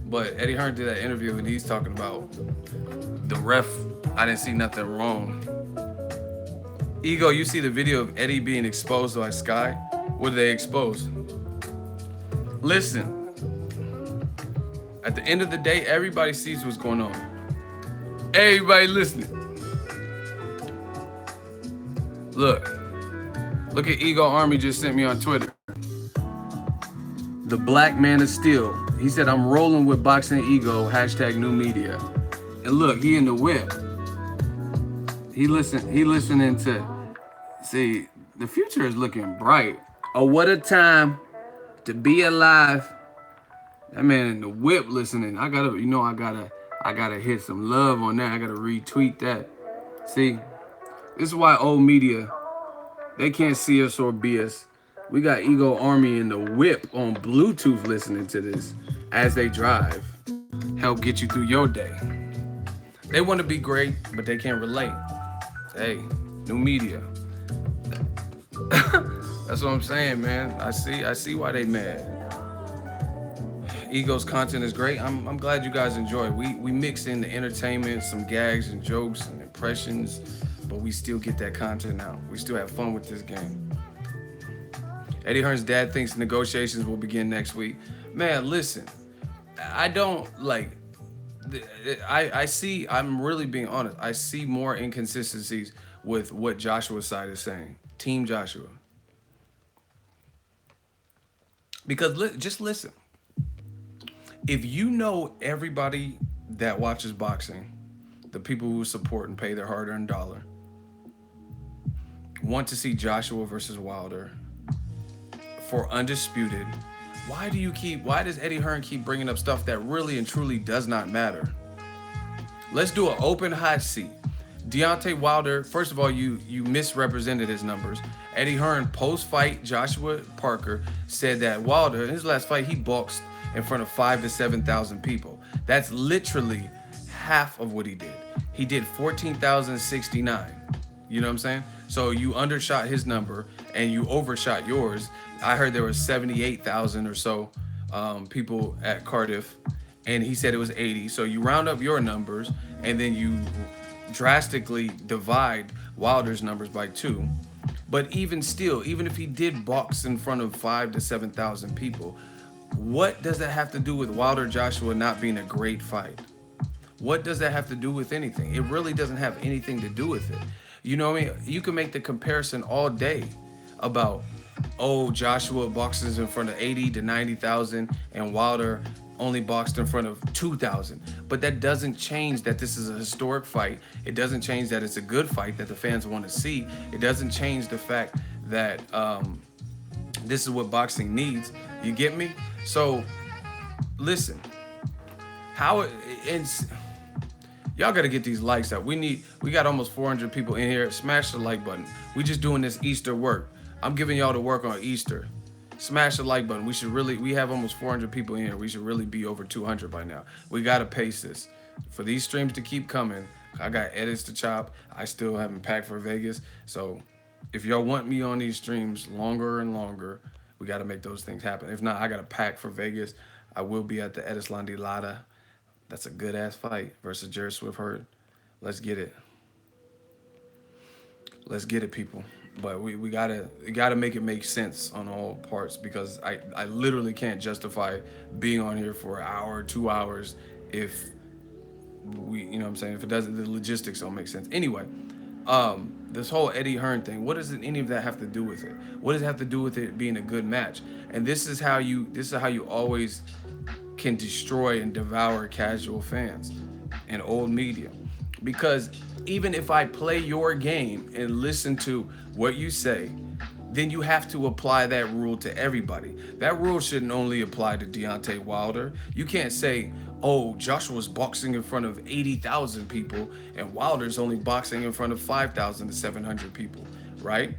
But Eddie Hearn did that interview and he's talking about the ref. I didn't see nothing wrong. Ego, you see the video of Eddie being exposed by Sky? What did they expose? Listen. At the end of the day, everybody sees what's going on. Everybody listening. Look at Ego Army just sent me on Twitter. The Black Man of Steel. He said, I'm rolling with Boxing Ego, #new media. And look, he in the whip. He listening to, see, the future is looking bright. Oh, what a time to be alive. That man in the whip listening. I gotta hit some love on that. I gotta retweet that. See, this is why old media, they can't see us or be us. We got Ego Army in the whip on Bluetooth listening to this as they drive. Help get you through your day. They want to be great, but they can't relate. Hey, new media. That's what I'm saying, man. I see why they mad. Ego's content is great. I'm glad you guys enjoy it. We mix in the entertainment, some gags and jokes and impressions, but we still get that content out. We still have fun with this game. Eddie Hearn's dad thinks negotiations will begin next week. Man, listen, I don't like. I'm really being honest. I see more inconsistencies with what Joshua's side is saying. Team Joshua. Because just listen. If you know everybody that watches boxing, the people who support and pay their hard-earned dollar, want to see Joshua versus Wilder for undisputed, why does Eddie Hearn keep bringing up stuff that really and truly does not matter? Let's do an open hot seat. Deontay Wilder, first of all, you misrepresented his numbers. Eddie Hearn, post-fight, Joshua Parker said that Wilder, in his last fight, he boxed in front of 5,000 to 7,000 people. That's literally half of what he did. He did 14,069. You know what I'm saying? So you undershot his number and you overshot yours. I heard there was 78,000 or so people at Cardiff, and he said it was 80. So you round up your numbers and then you drastically divide Wilder's numbers by 2. But even still, even if he did box in front of 5,000 to 7,000 people, what does that have to do with Wilder Joshua not being a great fight? What does that have to do with anything? It really doesn't have anything to do with it. You know what I mean? You can make the comparison all day about, oh, Joshua boxes in front of 80 to 90,000 and Wilder only boxed in front of 2,000. But that doesn't change that this is a historic fight. It doesn't change that it's a good fight that the fans want to see. It doesn't change the fact that this is what boxing needs. You get me? So, listen, how it, it's y'all got to get these likes up. We got almost 400 people in here. Smash the like button. We just doing this Easter work. I'm giving y'all the work on Easter. Smash the like button. We have almost 400 people in here. We should really be over 200 by now. We got to pace this. For these streams to keep coming, I got edits to chop. I still haven't packed for Vegas. So if y'all want me on these streams longer and longer, we got to make those things happen. If not, I got to pack for Vegas. I will be at the Edislandi Lada. That's a good ass fight versus Jared Swift Hearn. Let's get it. Let's get it, people. But we gotta make it make sense on all parts, because I literally can't justify being on here for an hour, 2 hours if you know what I'm saying, if it doesn't, the logistics don't make sense. Anyway, this whole Eddie Hearn thing, what does any of that have to do with it? What does it have to do with it being a good match? And this is how you always can destroy and devour casual fans and old media. Because even if I play your game and listen to what you say, then you have to apply that rule to everybody. That rule shouldn't only apply to Deontay Wilder. You can't say, oh, Joshua's boxing in front of 80,000 people and Wilder's only boxing in front of 5,000 to 700 people, right?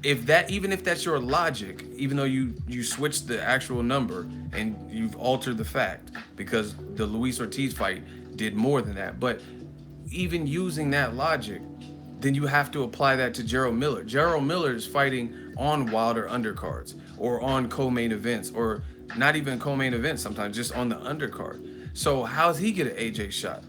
Even if that's your logic, even though you switched the actual number and you've altered the fact, because the Luis Ortiz fight did more than that, but even using that logic, then you have to apply that to Gerald Miller. Gerald Miller is fighting on Wilder undercards or on co-main events, or not even co-main events sometimes, just on the undercard. So how's he get an AJ shot?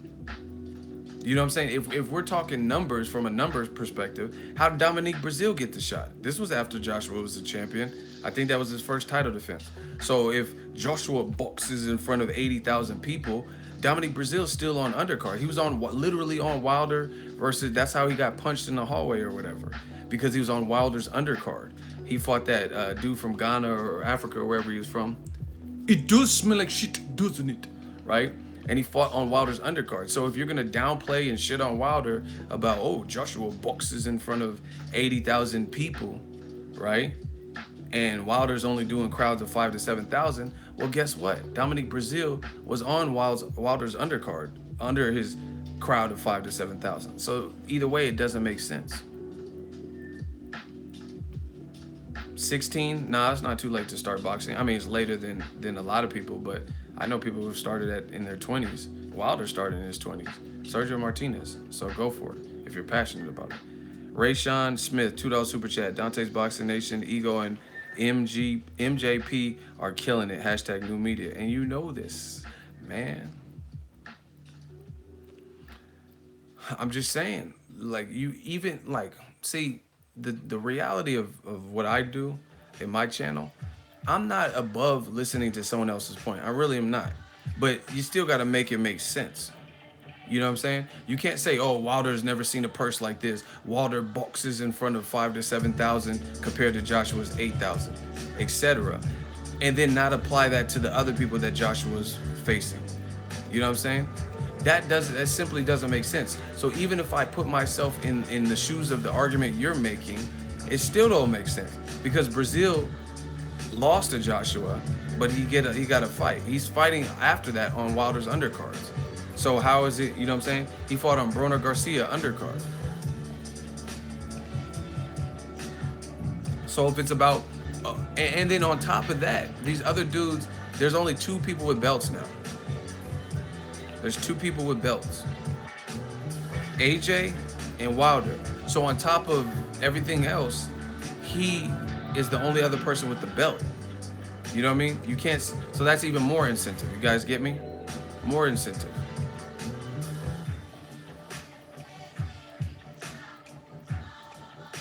You know what I'm saying? If we're talking numbers from a numbers perspective, how did Dominique Breazeale get the shot? This was after Joshua was the champion. I think that was his first title defense. So if Joshua boxes in front of 80,000 people, Dominique Breazeale's still on undercard. He was on literally on Wilder versus, that's how he got punched in the hallway or whatever, because he was on Wilder's undercard. He fought that dude from Ghana or Africa or wherever he was from. It does smell like shit, doesn't it? Right? And he fought on Wilder's undercard. So if you're gonna downplay and shit on Wilder about, oh, Joshua boxes in front of 80,000 people, right? And Wilder's only doing crowds of 5,000 to 7,000. Well, guess what? Dominique Breazeale was on Wilder's undercard, under his crowd of 5,000 to 7,000. So either way, it doesn't make sense. 16? Nah, it's not too late to start boxing. I mean, it's later than a lot of people, but I know people who've started in their 20s. Wilder started in his 20s. Sergio Martinez. So go for it if you're passionate about it. Rayshawn Smith, $2 super chat. Dante's Boxing Nation, Ego, and MJP are killing it. Hashtag new media. And you know this, man. I'm just saying, like, you even, like, see, the reality of what I do in my channel, I'm not above listening to someone else's point. I really am not. But you still got to make it make sense. You know what I'm saying? You can't say, oh, Wilder's never seen a purse like this. Wilder boxes in front of 5,000 to 7,000 compared to Joshua's 8,000, etc. And then not apply that to the other people that Joshua's facing. You know what I'm saying? That simply doesn't make sense. So even if I put myself in the shoes of the argument you're making, it still don't make sense, because Breazeale lost to Joshua, but he got a fight. He's fighting after that on Wilder's undercards. So how is it, you know what I'm saying? He fought on Broner Garcia undercard. So if it's about, and then on top of that, these other dudes, there's only 2 people with belts now. There's 2 people with belts. AJ and Wilder. So on top of everything else, he is the only other person with the belt. You know what I mean? You can't, so that's even more incentive. You guys get me? More incentive.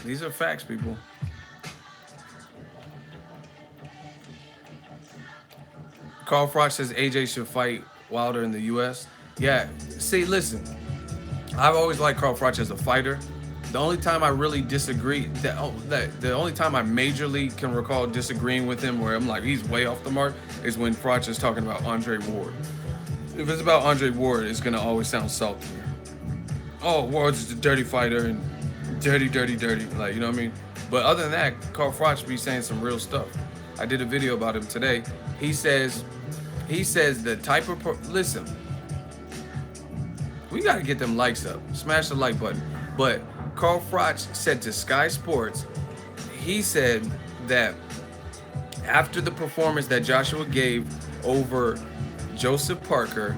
These are facts, people. Carl Froch says AJ should fight Wilder in the U.S. Yeah, see, listen, I've always liked Carl Froch as a fighter. The only time I really disagree, the only time I majorly can recall disagreeing with him, where I'm like he's way off the mark, is when Froch is talking about Andre Ward. If it's about Andre Ward, it's gonna always sound salty. Oh, Ward's just a dirty fighter and dirty, dirty, dirty. Like, you know what I mean? But other than that, Carl Froch be saying some real stuff. I did a video about him today. He says the type of listen. We gotta get them likes up. Smash the like button. But Carl Froch said to Sky Sports, he said that after the performance that Joshua gave over Joseph Parker,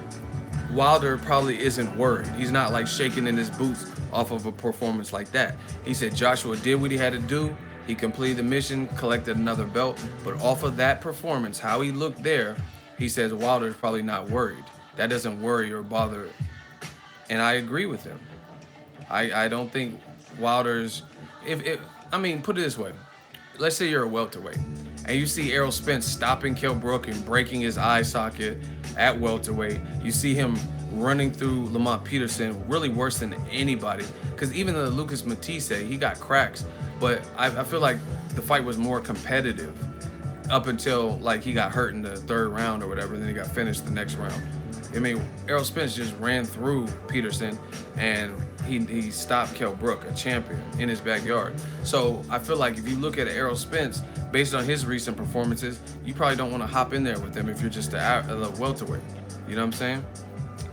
Wilder probably isn't worried. He's not like shaking in his boots off of a performance like that. He said Joshua did what he had to do. He completed the mission, collected another belt. But off of that performance, how he looked there, he says Wilder's probably not worried. That doesn't worry or bother. And I agree with him. I don't think Wilder's... I mean, put it this way. Let's say you're a welterweight and you see Errol Spence stopping Kell Brook and breaking his eye socket at welterweight. You see him running through Lamont Peterson really worse than anybody. Because even though Lucas Matisse, he got cracks. But I feel like the fight was more competitive up until like he got hurt in the third round or whatever, and then he got finished the next round. I mean, Errol Spence just ran through Peterson and he stopped Kell Brook, a champion, in his backyard. So I feel like if you look at Errol Spence, based on his recent performances, you probably don't want to hop in there with him if you're just a welterweight. You know what I'm saying?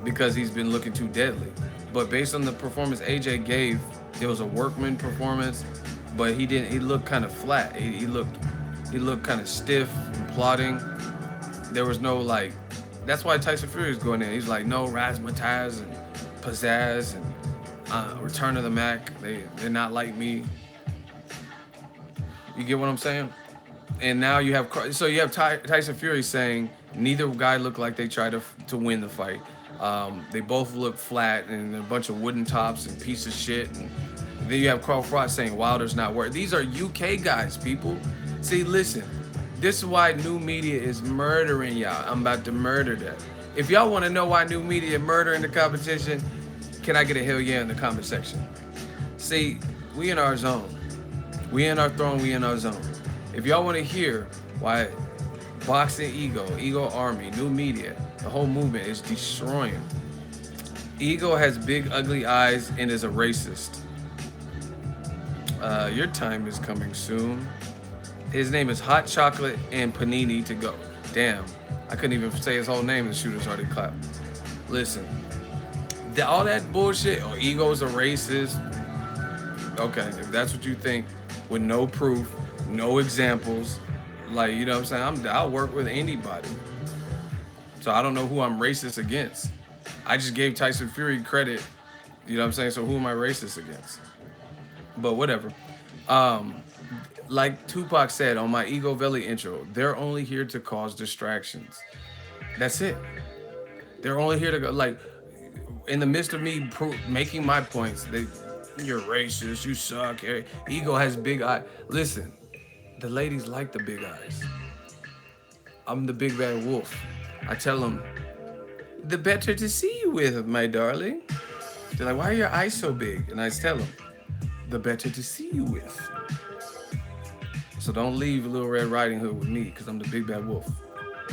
Because he's been looking too deadly. But based on the performance AJ gave, it was a workman performance, but he looked kind of flat. He looked kind of stiff and plodding. There was no like, that's why Tyson Fury is going in. He's like, no razzmatazz and pizzazz and Return of the Mac. They're not like me. You get what I'm saying? And now you have Tyson Fury saying neither guy looked like they tried to win the fight. They both look flat and a bunch of wooden tops and piece of shit. And then you have Carl Froch saying Wilder's not worried. These are UK guys, people. See, listen. This is why new media is murdering y'all. I'm about to murder that. If y'all want to know why new media murdering the competition, can I get a hell yeah in the comment section? See, we in our zone. We in our throne, we in our zone. If y'all want to hear why Boxing Ego Army, new media, the whole movement is destroying. Ego has big ugly eyes and is a racist. Your time is coming soon. His name is Hot Chocolate and Panini to go. Damn, I couldn't even say his whole name. The shooters already clapped. Listen, all that bullshit. Oh, Ego's a racist. Okay, if that's what you think, with no proof, no examples, like, you know what I'm saying? I'll work with anybody. So I don't know who I'm racist against. I just gave Tyson Fury credit. You know what I'm saying? So who am I racist against? But whatever. Like Tupac said on my Ego Valley intro, they're only here to cause distractions. That's it. They're only here to go, like, in the midst of me making my points, you're racist, you suck. Ego has big eyes. Listen, the ladies like the big eyes. I'm the big bad wolf. I tell them, the better to see you with, my darling. They're like, why are your eyes so big? And I tell them, the better to see you with. So don't leave Little Red Riding Hood with me, because I'm the big bad wolf.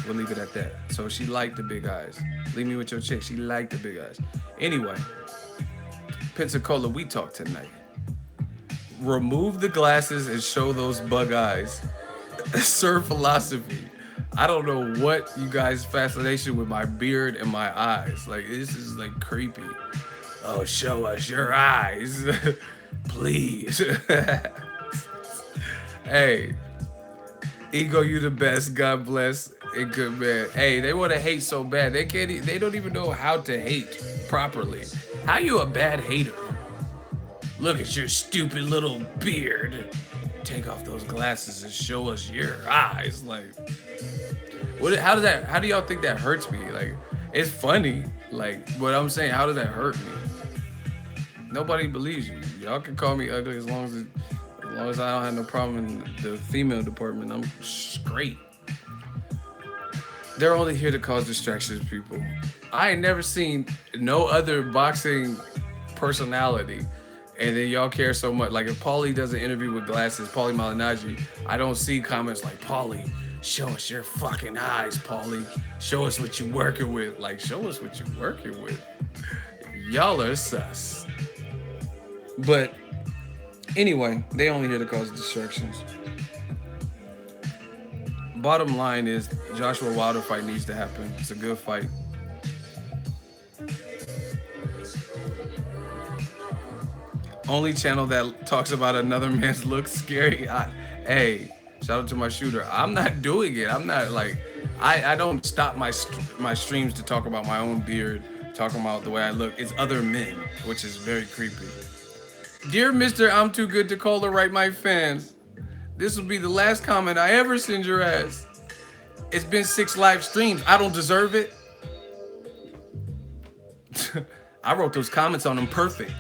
We'll leave it at that. So she liked the big eyes. Leave me with your chick. She liked the big eyes. Anyway, Pensacola, we talk tonight. Remove the glasses and show those bug eyes. Sir Philosophy. I don't know what you guys' fascination with my beard and my eyes. Like, this is like creepy. Oh, show us your eyes. Please. Hey, Ego, you the best. God bless. And good man. Hey, they want to hate so bad. They don't even know how to hate properly. How you a bad hater? Look at your stupid little beard. Take off those glasses and show us your eyes. Like, what? How do y'all think that hurts me? Like, it's funny. Like, what I'm saying, how does that hurt me? Nobody believes you. Y'all can call me ugly as long as I don't have no problem in the female department. I'm straight. They're only here to cause distractions, people. I ain't never seen no other boxing personality And then y'all care so much. Like if Paulie does an interview with glasses, Paulie Malignaggi, I don't see comments like, Paulie, show us your fucking eyes, Paulie. Show us what you're working with. Like, show us what you're working with. Y'all are sus. But anyway, they only here to cause distractions. Bottom line is Joshua Wilder fight needs to happen. It's a good fight. Only channel that talks about another man's looks scary. Hey, shout out to my shooter. I'm not doing it. I'm not like, I don't stop my streams to talk about my own beard, talking about the way I look. It's other men, which is very creepy. Dear Mr. I'm Too Good to Cola, write my fans. This will be the last comment I ever send your ass. It's been 6 live streams. I don't deserve it. I wrote those comments on them perfect.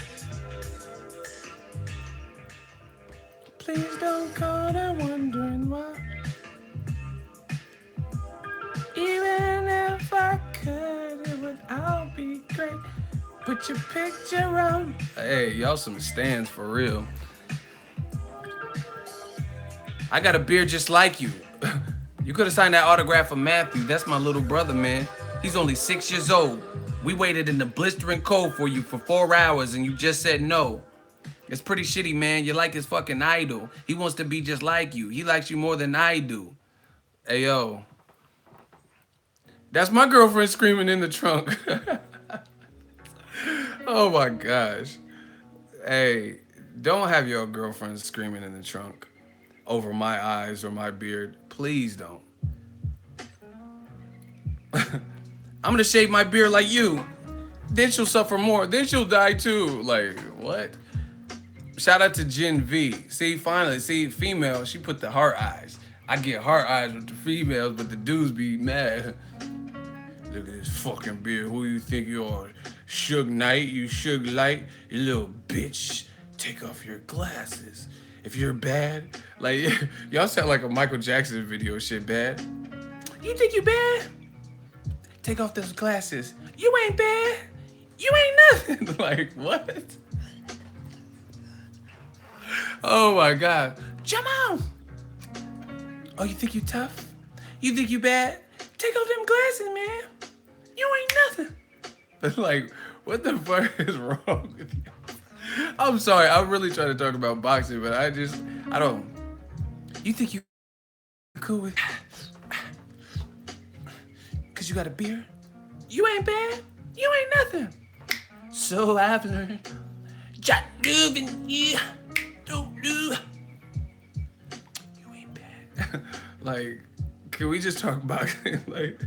Please don't call them wondering why. Even if I could, it would all be great. Put your picture on. Hey, y'all some stands for real. I got a beard just like you. You could have signed that autograph for Matthew. That's my little brother, man. He's only 6 years old. We waited in the blistering cold for you for 4 hours and you just said no. It's pretty shitty, man. You're like his fucking idol. He wants to be just like you. He likes you more than I do. Hey, yo. That's my girlfriend screaming in the trunk. Oh, my gosh. Hey, don't have your girlfriend screaming in the trunk over my eyes or my beard. Please don't. I'm going to shave my beard like you. Then she'll suffer more. Then she'll die too. Like, what? Shout out to Gen V. See, finally, female, she put the heart eyes. I get heart eyes with the females, but the dudes be mad. Look at this fucking beard. Who you think you are? Suge Knight? You Suge Light? You little bitch. Take off your glasses. If you're bad, like, y'all sound like a Michael Jackson video shit bad. You think you bad? Take off those glasses. You ain't bad. You ain't nothing. Like, what? Oh my God. Jump on. Oh, you think you tough? You think you bad? Take off them glasses, man. You ain't nothing. Like, what the fuck is wrong with you? I'm sorry. I'm really trying to talk about boxing, but I don't. You think you cool with? Cause you got a beard? You ain't bad. You ain't nothing. So I've learned. Just moving you. Don't do. You ain't bad. Like, can we just talk boxing? Like,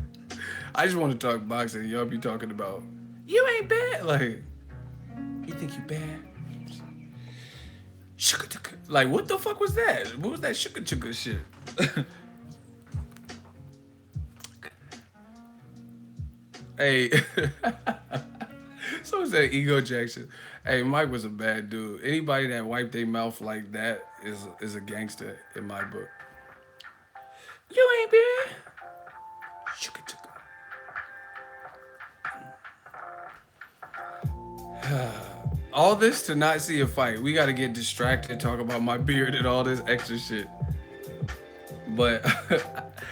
I just want to talk boxing. Y'all be talking about you ain't bad. Like, you think you bad? Like, what the fuck was that? What was that sugar chugga shit? Hey, someone said Ego Jackson. Hey, Mike was a bad dude. Anybody that wiped their mouth like that is a gangster in my book. You ain't bad. Sugar chugga. All this to not see a fight. We got to get distracted, talk about my beard and all this extra shit. But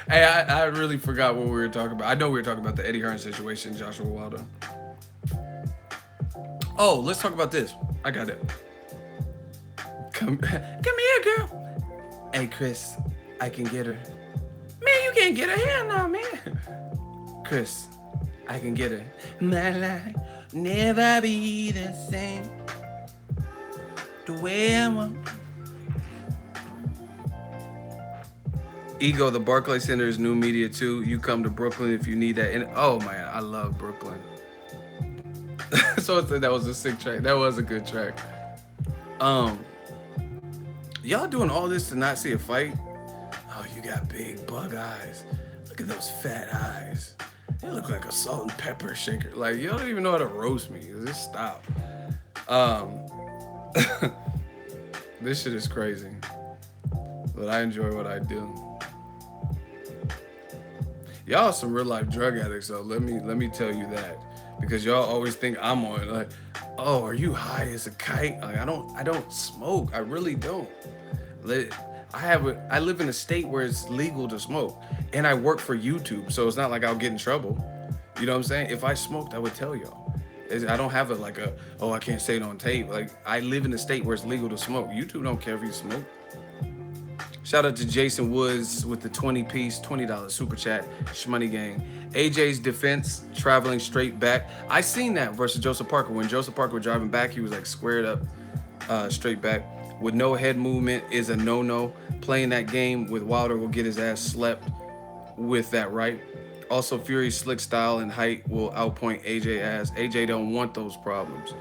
hey, I really forgot what we were talking about. I know we were talking about the Eddie Hearn situation, Joshua Wilder. Oh, let's talk about this. I got it. Come here, girl. Hey, Chris, I can get her. Man, you can't get her. Hell no, man. Chris, I can get her. My life never be the same. The way I want. Ego, the Barclays Center is new media too. You come to Brooklyn if you need that. And oh man, I love Brooklyn. So that was a sick track. That was a good track. Y'all doing all this to not see a fight? Oh, you got big bug eyes. Look at those fat eyes. They look like a salt and pepper shaker. Like, you don't even know how to roast me. Just stop. This shit is crazy. But I enjoy what I do. Y'all are some real life drug addicts though. Let me tell you that. Because y'all always think I'm on like Oh, are you high as a kite? Like, I don't smoke. I really don't. Li- I live in a state where it's legal to smoke, and I work for YouTube, so it's not like I'll get in trouble. You know what I'm saying? If I smoked, I would tell y'all. I don't have oh, I can't say it on tape. Like, I live in a state where it's legal to smoke. YouTube don't care if you smoke. Shout out to Jason Woods with the 20-piece, $20 super chat, Shmoney Gang. AJ's defense, traveling straight back. I seen that versus Joseph Parker. When Joseph Parker was driving back, he was like squared up, straight back. With no head movement is a no-no. Playing that game with Wilder will get his ass slept with that right. Also, Fury's slick style and height will outpoint AJ ass. AJ don't want those problems.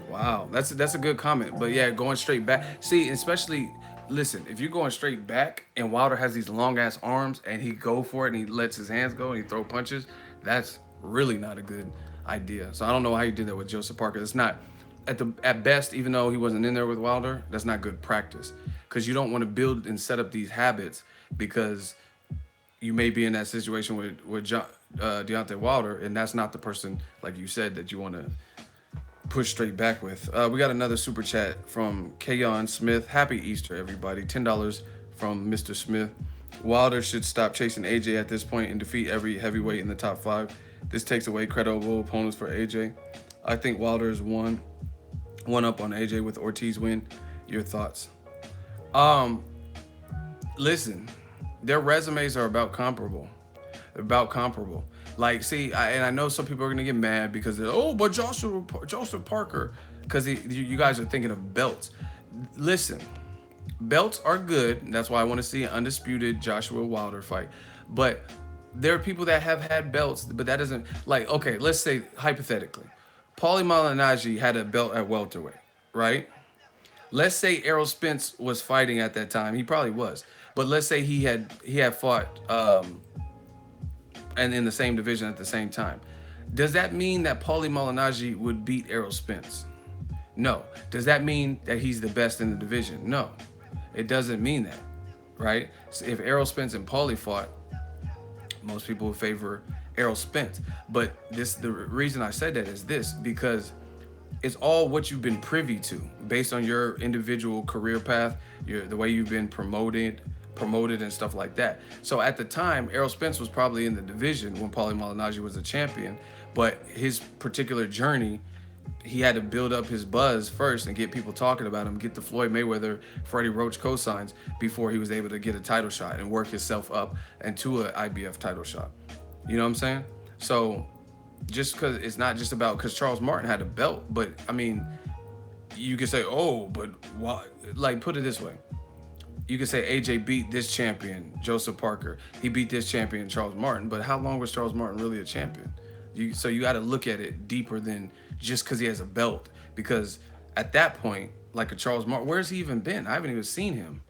Wow, that's a good comment. But yeah, going straight back. See, especially listen, if you're going straight back and Wilder has these long ass arms and he go for it and he lets his hands go and he throw punches, that's really not a good idea. So I don't know how you did that with Joseph Parker. It's not at best, even though he wasn't in there with Wilder, that's not good practice because you don't want to build and set up these habits because you may be in that situation with Deontay Wilder, and that's not the person, like you said, that you want to push straight back with. We got another super chat from Kayon Smith. Happy Easter, everybody. $10 from Mr. Smith. Wilder should stop chasing AJ at this point and defeat every heavyweight in the top 5. This takes away credible opponents for AJ. I think Wilder is one up on AJ with Ortiz win. Your thoughts? Um, Listen, their resumes are about comparable. They're about comparable. Like, see, and I know some people are gonna get mad because they're, oh, but Joseph Parker, because you guys are thinking of belts. Listen, belts are good. That's why I want to see an undisputed Joshua Wilder fight. But there are people that have had belts, but that doesn't like. Okay, let's say hypothetically, Paulie Malignaggi had a belt at welterweight, right? Let's say Errol Spence was fighting at that time. He probably was. But let's say he had fought and in the same division at the same time. Does that mean that Paulie Malignaggi would beat Errol Spence? No. Does that mean that he's the best in the division? No. It doesn't mean that, right? So if Errol Spence and Paulie fought, most people would favor Errol Spence. But the reason I said that is this, because it's all what you've been privy to based on your individual career path, the way you've been promoted and stuff like that. So at the time, Errol Spence was probably in the division when Paulie Malignaggi was a champion, but his particular journey, he had to build up his buzz first and get people talking about him, get the Floyd Mayweather, Freddie Roach cosigns before he was able to get a title shot and work himself up into an IBF title shot. You know what I'm saying? So just because it's not just about because Charles Martin had a belt, but I mean, you could say, oh, but why? Like, put it this way. You could say AJ beat this champion, Joseph Parker. He beat this champion, Charles Martin. But how long was Charles Martin really a champion? So you got to look at it deeper than just because he has a belt. Because at that point, like a Charles Martin, where's he even been? I haven't even seen him.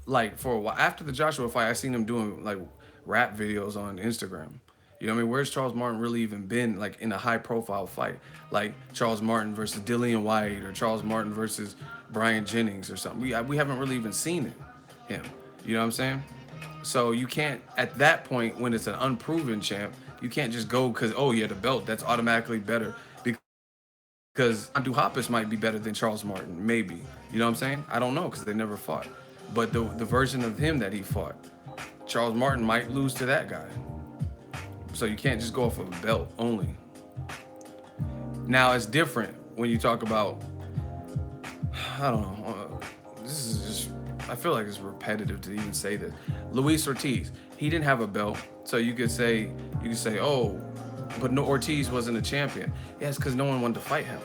Like, for a while. After the Joshua fight, I seen him doing, like, rap videos on Instagram. You know what I mean? Where's Charles Martin really even been, like, in a high-profile fight? Like Charles Martin versus Dillian White or Charles Martin versus Brian Jennings or something. We haven't really even seen him. You know what I'm saying? So you can't, at that point, when it's an unproven champ, you can't just go because, oh, yeah, the belt, that's automatically better. Because Andu Hoppus might be better than Charles Martin, maybe. You know what I'm saying? I don't know because they never fought. But the version of him that he fought, Charles Martin might lose to that guy. So you can't just go off of a belt only. Now, it's different when you talk about, I don't know, this is just, I feel like it's repetitive to even say this. Luis Ortiz, he didn't have a belt, so you could say, oh, but no, Ortiz wasn't a champion. Yeah, it's because no one wanted to fight him,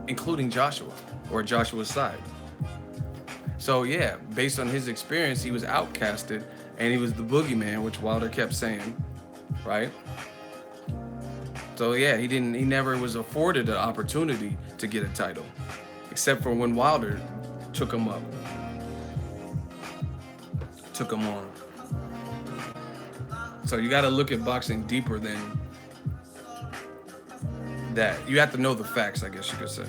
including Joshua, or Joshua's side. So yeah, based on his experience, he was outcasted, and he was the boogeyman, which Wilder kept saying, right? So yeah, he never was afforded an opportunity to get a title, except for when Wilder took him on. So you got to look at boxing deeper than that. You have to know the facts, I guess you could say.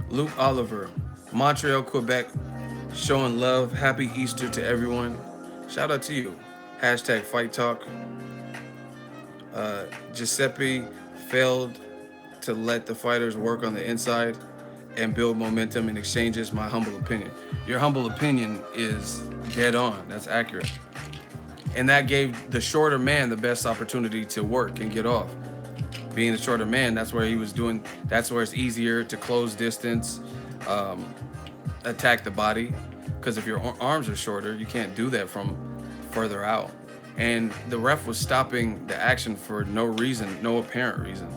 Luke Oliver, Montreal, Quebec, showing love. Happy Easter to everyone. Shout out to you. Hashtag Fight Talk. Giuseppe failed to let the fighters work on the inside and build momentum in exchanges. My humble opinion. Your humble opinion is dead on. That's accurate. And that gave the shorter man the best opportunity to work and get off. Being the shorter man, that's where he was doing. That's where it's easier to close distance, attack the body. Because if your arms are shorter, you can't do that from further out. And the ref was stopping the action for no reason, no apparent reason.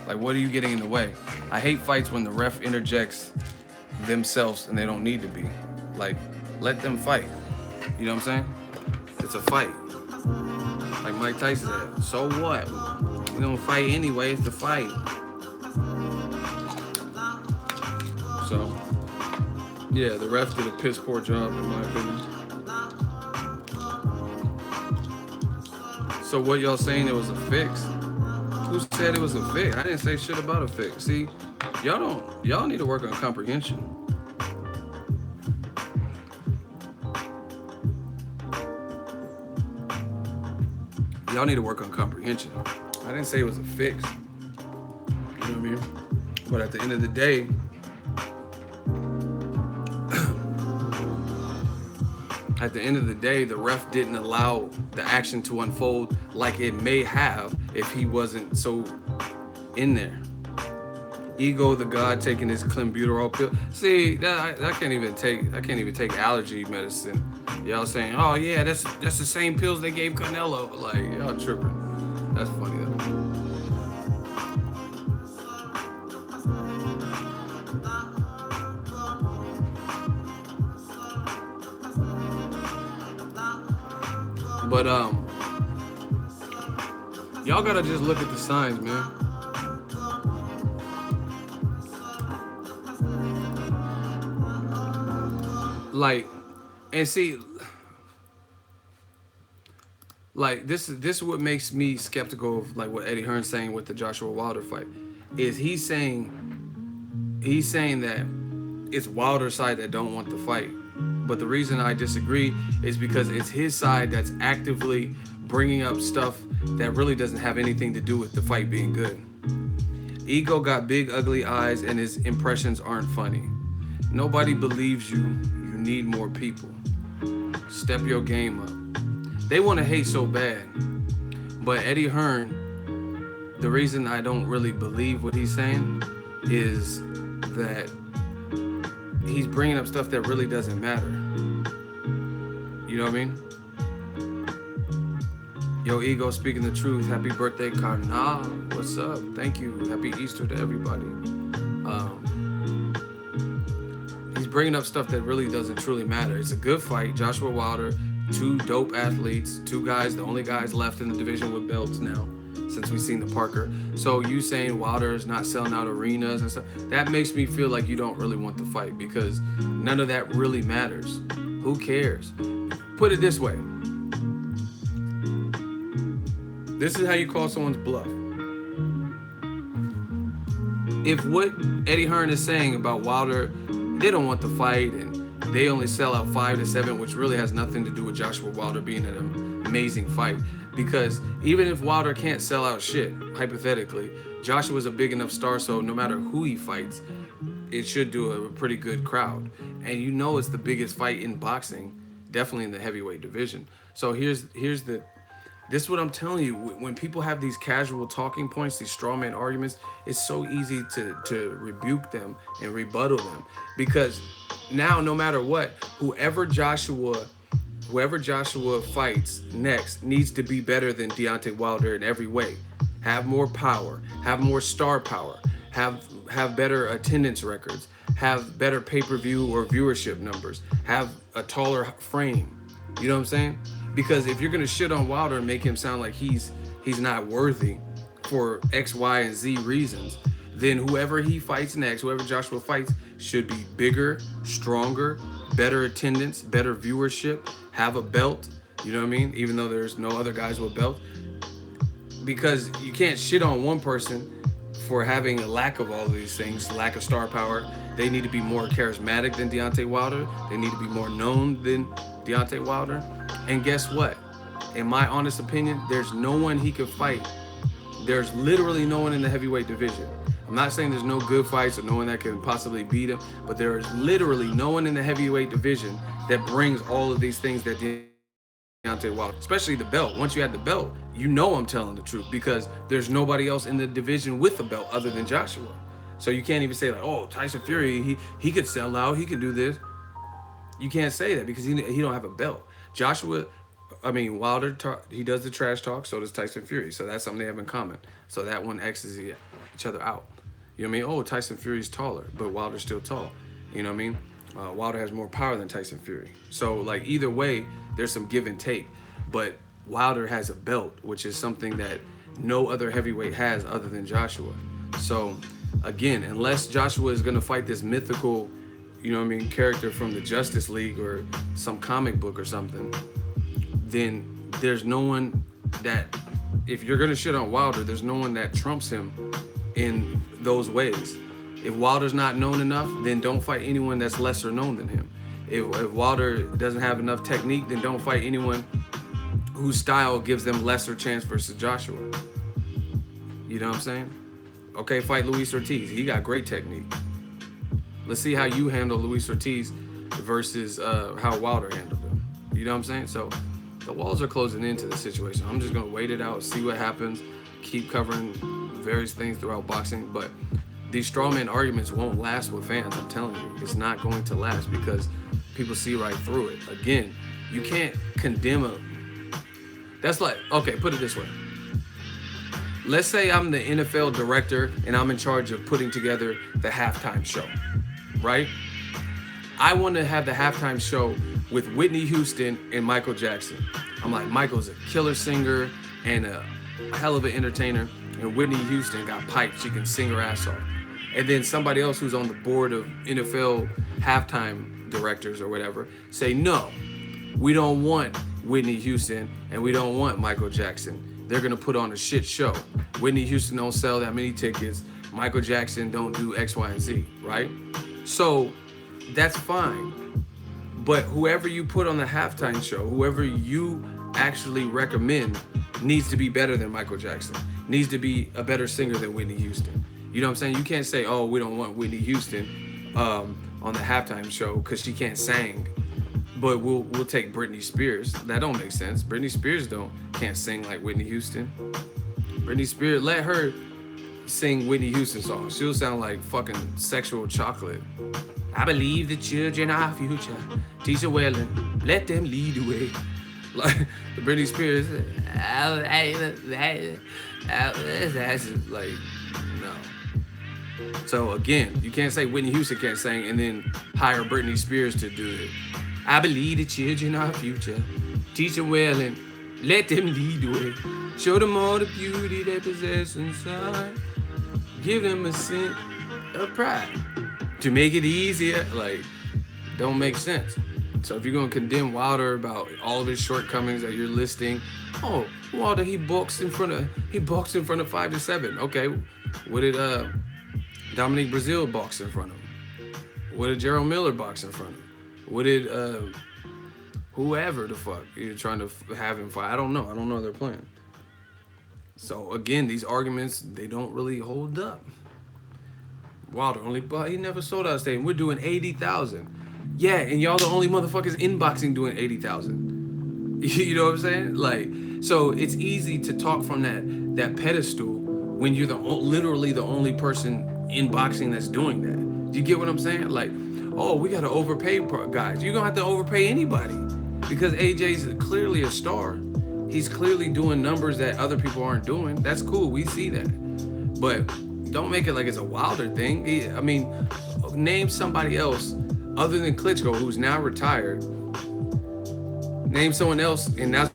Like, what are you getting in the way? I hate fights when the ref interjects themselves and they don't need to be. Like, let them fight. You know what I'm saying? It's a fight. Like Mike Tyson said, so what? We're gonna fight anyway, it's the fight. So, yeah, the ref did a piss poor job in my opinion. So what y'all saying, it was a fix? Who said it was a fix? I didn't say shit about a fix. See, y'all need to work on comprehension. Y'all need to work on comprehension. I didn't say it was a fix. You know what I mean? But at the end of the day, the ref didn't allow the action to unfold like it may have if he wasn't so in there. Ego, the god, taking his clenbuterol pill. See, I can't even take allergy medicine. Y'all saying, oh yeah, that's the same pills they gave Canelo. Like, y'all tripping. That's funny though. But y'all gotta just look at the signs, man. Like, and see, like this is what makes me skeptical of like what Eddie Hearn's saying with the Joshua Wilder fight. Is he's saying that it's Wilder's side that don't want the fight. But the reason I disagree is because it's his side that's actively bringing up stuff that really doesn't have anything to do with the fight being good. Ego got big ugly eyes and his impressions aren't funny. Nobody believes you. You need more people. Step your game up. They want to hate so bad. But Eddie Hearn, the reason I don't really believe what he's saying is that he's bringing up stuff that really doesn't matter. You know what I mean? Yo, Ego, speaking the truth. Happy birthday, Karnal. What's up? Thank you. Happy Easter to everybody. He's bringing up stuff that really doesn't truly matter. It's a good fight. Joshua Wilder, two dope athletes, two guys, the only guys left in the division with belts now, since we've seen the Parker. So you saying Wilder's not selling out arenas and stuff, that makes me feel like you don't really want the fight because none of that really matters. Who cares? Put it this way. This is how you call someone's bluff. If what Eddie Hearn is saying about Wilder, they don't want the fight and they only sell out 5 to 7, which really has nothing to do with Joshua Wilder being an amazing fight. Because even if Wilder can't sell out shit, hypothetically, Joshua's a big enough star, so no matter who he fights, it should do a pretty good crowd. And you know it's the biggest fight in boxing, definitely in the heavyweight division. So this is what I'm telling you. When people have these casual talking points, these straw man arguments, it's so easy to rebuke them and rebuttal them. Because now, no matter what, whoever Joshua fights next needs to be better than Deontay Wilder in every way. Have more power, have more star power, have better attendance records, have better pay-per-view or viewership numbers, have a taller frame. You know what I'm saying? Because if you're gonna shit on Wilder and make him sound like he's not worthy for X, Y, and Z reasons, then whoever he fights next, whoever Joshua fights, should be bigger, stronger, better attendance, better viewership, have a belt, you know what I mean? Even though there's no other guys with belts. Because you can't shit on one person for having a lack of all of these things, lack of star power. They need to be more charismatic than Deontay Wilder. They need to be more known than Deontay Wilder. And guess what? In my honest opinion, there's no one he could fight There's literally no one in the heavyweight division. I'm not saying there's no good fights or no one that can possibly beat him, but there is literally no one in the heavyweight division that brings all of these things that Deontay Wilder, especially the belt. Once you had the belt, you know I'm telling the truth because there's nobody else in the division with a belt other than Joshua. So you can't even say like, oh, Tyson Fury, he could sell out, he could do this. You can't say that because he don't have a belt. Wilder, he does the trash talk, so does Tyson Fury. So that's something they have in common. So that one X's each other out. You know what I mean? Oh, Tyson Fury's taller, but Wilder's still tall. You know what I mean? Wilder has more power than Tyson Fury. So like either way, there's some give and take. But Wilder has a belt, which is something that no other heavyweight has other than Joshua. So again, unless Joshua is gonna fight this mythical, you know what I mean, character from the Justice League or some comic book or something, then there's no one that, if you're gonna shit on Wilder, there's no one that trumps him in those ways. If Wilder's not known enough, then don't fight anyone that's lesser known than him. If Wilder doesn't have enough technique, then don't fight anyone whose style gives them lesser chance versus Joshua. You know what I'm saying? Okay, fight Luis Ortiz. He got great technique. Let's see how you handle Luis Ortiz versus how Wilder handled him. You know what I'm saying? So the walls are closing into the situation. I'm just gonna wait it out, see what happens, keep covering various things throughout boxing. But these strawman arguments won't last with fans. I'm telling you, it's not going to last because people see right through it. Again, you can't condemn a. That's like, okay, put it this way. Let's say I'm the NFL director and I'm in charge of putting together the halftime show, right? I want to have the halftime show with Whitney Houston and Michael Jackson. I'm like, Michael's a killer singer and a hell of an entertainer, and Whitney Houston got piped. She can sing her ass off. And then somebody else who's on the board of NFL halftime directors or whatever say, no, we don't want Whitney Houston and we don't want Michael Jackson. They're gonna put on a shit show. Whitney Houston don't sell that many tickets. Michael Jackson don't do X, Y, and Z, right? So that's fine. But whoever you put on the halftime show, whoever you actually recommend needs to be better than Michael Jackson, needs to be a better singer than Whitney Houston. You know what I'm saying? You can't say, oh, we don't want Whitney Houston on the halftime show because she can't sing. But we'll take Britney Spears. That don't make sense. Britney Spears can't sing like Whitney Houston. Britney Spears, let her sing Whitney Houston songs. She'll sound like fucking Sexual Chocolate. I believe the children are our future. Teach her well and let them lead the way. Like Britney Spears, that's like, no. So again, you can't say Whitney Houston can't sing and then hire Britney Spears to do it. I believe the children are our future. Teach them well and let them lead the way. Show them all the beauty they possess inside. Give them a sense of pride. To make it easier, like, don't make sense. So if you're gonna condemn Wilder about all of his shortcomings that you're listing, oh, Wilder, he boxed in front of 5-7. Okay, what did Dominic Breazeale box in front of him? What did Gerald Miller box in front of him? What did whoever the fuck you're trying to have him fight? I don't know their plan. So again, these arguments, they don't really hold up. Wilder he never sold out a stadium. We're doing 80,000. Yeah, and y'all the only motherfuckers in boxing doing 80,000. You know what I'm saying? Like, so it's easy to talk from that pedestal when you're literally the only person in boxing that's doing that. Do you get what I'm saying? Like, oh, we gotta overpay guys. You're gonna have to overpay anybody because AJ's clearly a star. He's clearly doing numbers that other people aren't doing. That's cool. We see that. But don't make it like it's a Wilder thing. I mean, name somebody else other than Klitschko, who's now retired. Name someone else, and that's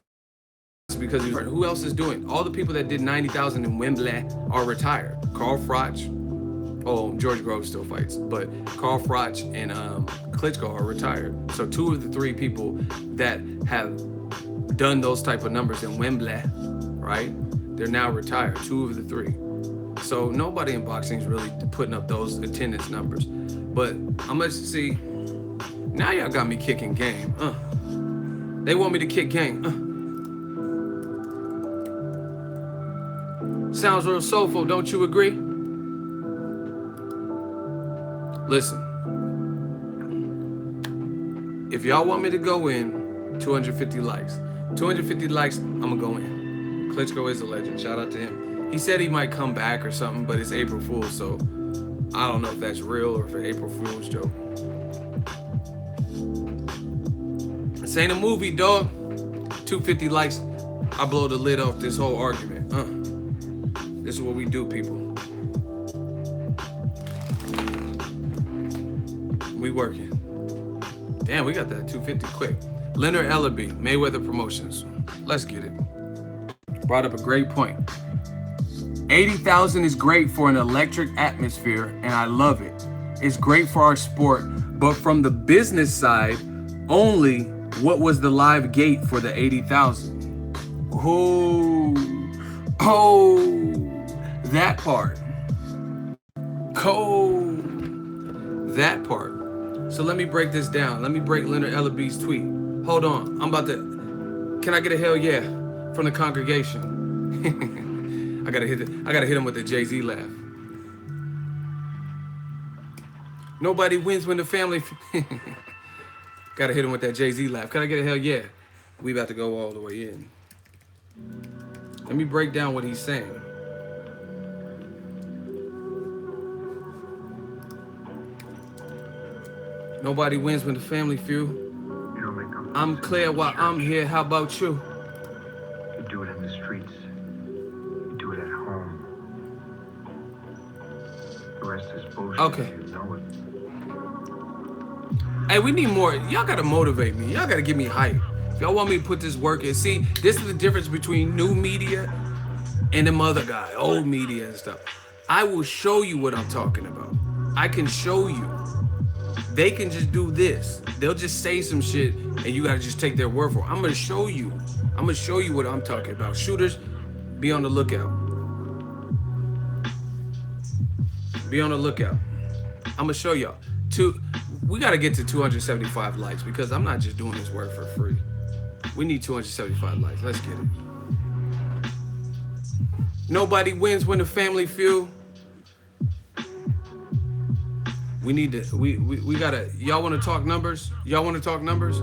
because who else is doing? All the people that did 90,000 in Wembley are retired. Carl Froch. Oh, George Groves still fights, but Carl Froch and Klitschko are retired. So 2 of the 3 people that have done those type of numbers in Wembley, right? They're now retired. 2 of the 3. So nobody in boxing is really putting up those attendance numbers. But I'm gonna see. Now y'all got me kicking game. They want me to kick game. Sounds real soulful, don't you agree? Listen, if y'all want me to go in, 250 likes. 250 likes, I'm gonna go in. Klitschko is a legend. Shout out to him. He said he might come back or something, but it's April Fool's, so I don't know if that's real or if it's April Fool's joke. This ain't a movie, dog. 250 likes, I blow the lid off this whole argument. This is what we do, people. We working. Damn, we got that 250 quick. Leonard Ellaby, Mayweather Promotions. Let's get it. Brought up a great point. 80,000 is great for an electric atmosphere, and I love it. It's great for our sport, but from the business side, only what was the live gate for the 80,000? Oh, that part. That part. So let me break this down. Let me break Leonard Ellaby's tweet. Hold on. I'm about to. Can I get a hell yeah from the congregation? I gotta hit him with the Jay-Z laugh. Nobody wins when the family. Gotta hit him with that Jay-Z laugh. Can I get a hell yeah? We about to go all the way in. Let me break down what he's saying. Nobody wins when the family feud. I'm clear while I'm here. How about you? You do it in the streets. You do it at home. The rest is bullshit. Okay. You know it. Hey, we need more. Y'all gotta motivate me. Y'all gotta give me hype. If y'all want me to put this work in, see, this is the difference between new media and them other guy, old media and stuff. I will show you what I'm talking about. I can show you. They can just do this. They'll just say some shit and you gotta just take their word for it. I'm gonna show you. I'm gonna show you what I'm talking about. Shooters, be on the lookout. Be on the lookout. I'm gonna show y'all. We gotta get to 275 likes because I'm not just doing this work for free. We need 275 likes. Let's get it. Nobody wins when the family feud. We need to, we gotta, y'all wanna talk numbers? Y'all wanna talk numbers?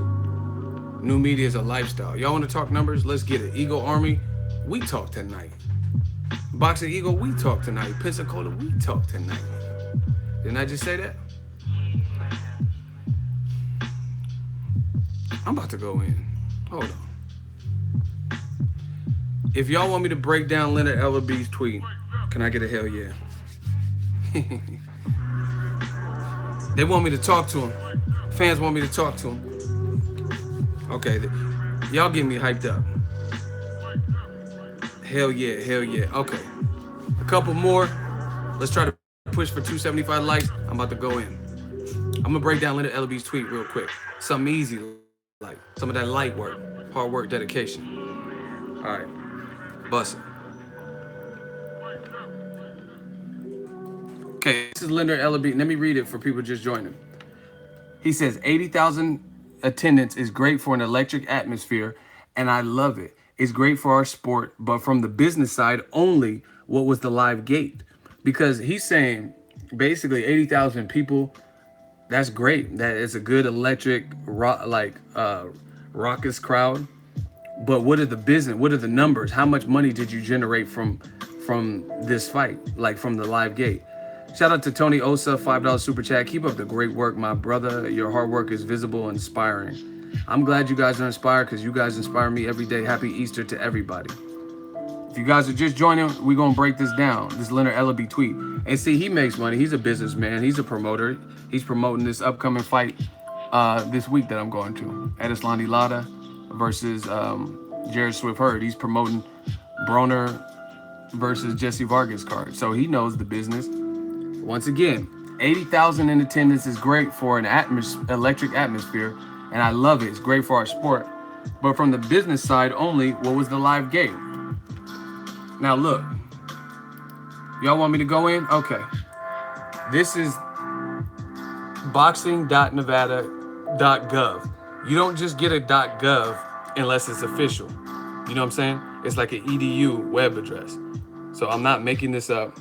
New media is a lifestyle. Y'all wanna talk numbers? Let's get it. Eagle Army, we talk tonight. Boxing Eagle, we talk tonight. Pensacola, we talk tonight. Didn't I just say that? I'm about to go in. Hold on. If y'all want me to break down Leonard Ellaby's tweet, can I get a hell yeah? They want me to talk to him. Fans want me to talk to him. Okay, y'all get me hyped up. Hell yeah, hell yeah. Okay, a couple more. Let's try to push for 275 likes. I'm about to go in. I'm gonna break down Leonard Ellaby's tweet real quick. Something easy, like some of that light work, hard work, dedication. All right, bust it. Okay, this is Leonard Ellaby. Let me read it for people just joining. He says, 80,000 attendance is great for an electric atmosphere, and I love it. It's great for our sport, but from the business side only, what was the live gate? Because he's saying, basically, 80,000 people, that's great. That is a good electric, raucous crowd. But what are the business? What are the numbers? How much money did you generate from this fight, like from the live gate? Shout out to Tony Osa, $5 super chat. Keep up the great work, my brother. Your hard work is visible and inspiring. I'm glad you guys are inspired because you guys inspire me every day. Happy Easter to everybody. If you guys are just joining, we're going to break this down. This Leonard Ellaby tweet. And see, he makes money. He's a businessman. He's a promoter. He's promoting this upcoming fight this week that I'm going to. Edeslandi Lara versus Jared Swift Heard. He's promoting Broner versus Jesse Vargas card. So he knows the business. Once again, 80,000 in attendance is great for an electric atmosphere, and I love it. It's great for our sport. But from the business side only, what was the live gate? Now look, y'all want me to go in? Okay. This is boxing.nevada.gov. You don't just get a .gov unless it's official. You know what I'm saying? It's like an EDU web address. So I'm not making this up.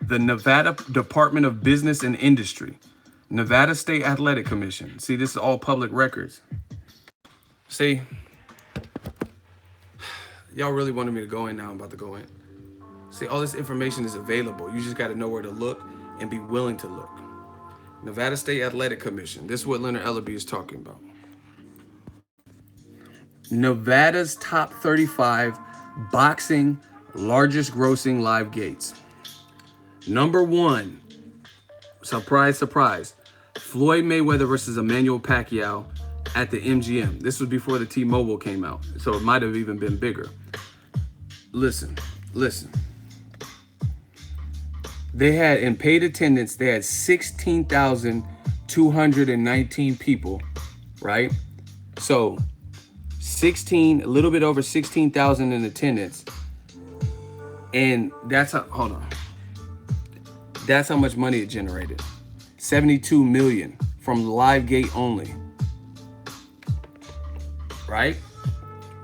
The Nevada Department of Business and Industry, Nevada State Athletic Commission. See, this is all public records. See, y'all really wanted me to go in now. I'm about to go in. See, all this information is available. You just got to know where to look and be willing to look. Nevada State Athletic Commission. This is what Leonard Ellaby is talking about. Nevada's top 35 boxing largest grossing live gates. Number 1, surprise, surprise, Floyd Mayweather versus Emmanuel Pacquiao at the MGM. This was before the T-Mobile came out, so it might have even been bigger. Listen. They had, in paid attendance, they had 16,219 people, right? So a little bit over 16,000 in attendance. And that's hold on. That's how much money it generated. 72 million from live gate only. Right?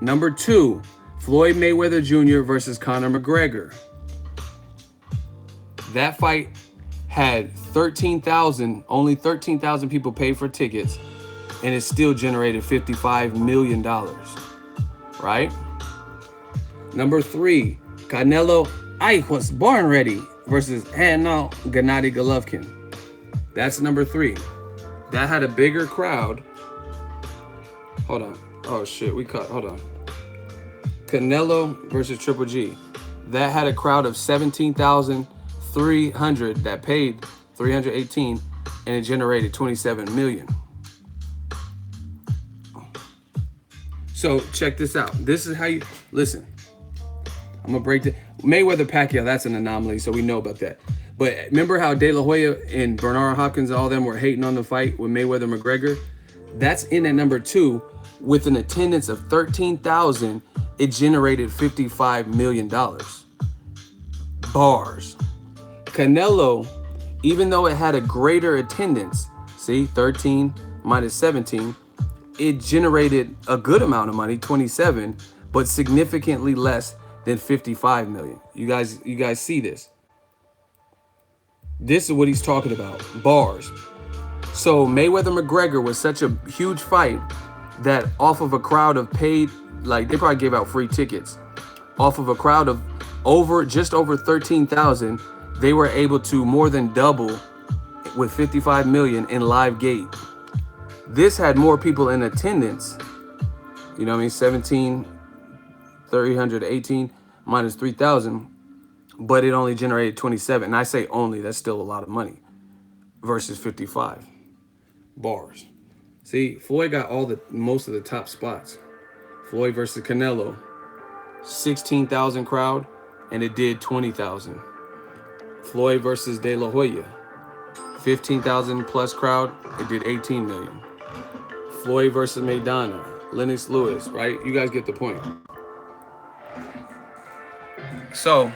Number 2, Floyd Mayweather Jr. versus Conor McGregor. That fight had only 13,000 people paid for tickets, and it still generated $55 million. Right? Number 3, Canelo was born ready versus Gennady Golovkin. That's number 3. That had a bigger crowd. Hold on. Oh shit, hold on. Canelo versus Triple G. That had a crowd of 17,300 that paid 318, and it generated 27 million. So check this out. This is how you listen. I'm gonna break the Mayweather Pacquiao. That's an anomaly, so we know about that. But remember how De La Hoya and Bernard Hopkins, all them were hating on the fight with Mayweather McGregor? That's in at number 2 with an attendance of 13,000. It generated $55 million. Bars. Canelo, even though it had a greater attendance, see, 13 minus 17, it generated a good amount of money, 27, but significantly less than 55 million. You guys see this? This is what he's talking about. Bars. So Mayweather McGregor was such a huge fight that off of a crowd of paid, like they probably gave out free tickets, off of a crowd of just over 13,000, they were able to more than double with 55 million in live gate. This had more people in attendance. You know what I mean? 17,318 minus 3,000, but it only generated 27. And I say only, that's still a lot of money versus 55 bars. See, Floyd got most of the top spots. Floyd versus Canelo, 16,000 crowd, and it did 20,000. Floyd versus De La Hoya, 15,000 plus crowd, it did 18 million. Floyd versus Maidana, Lennox Lewis, right? You guys get the point. So,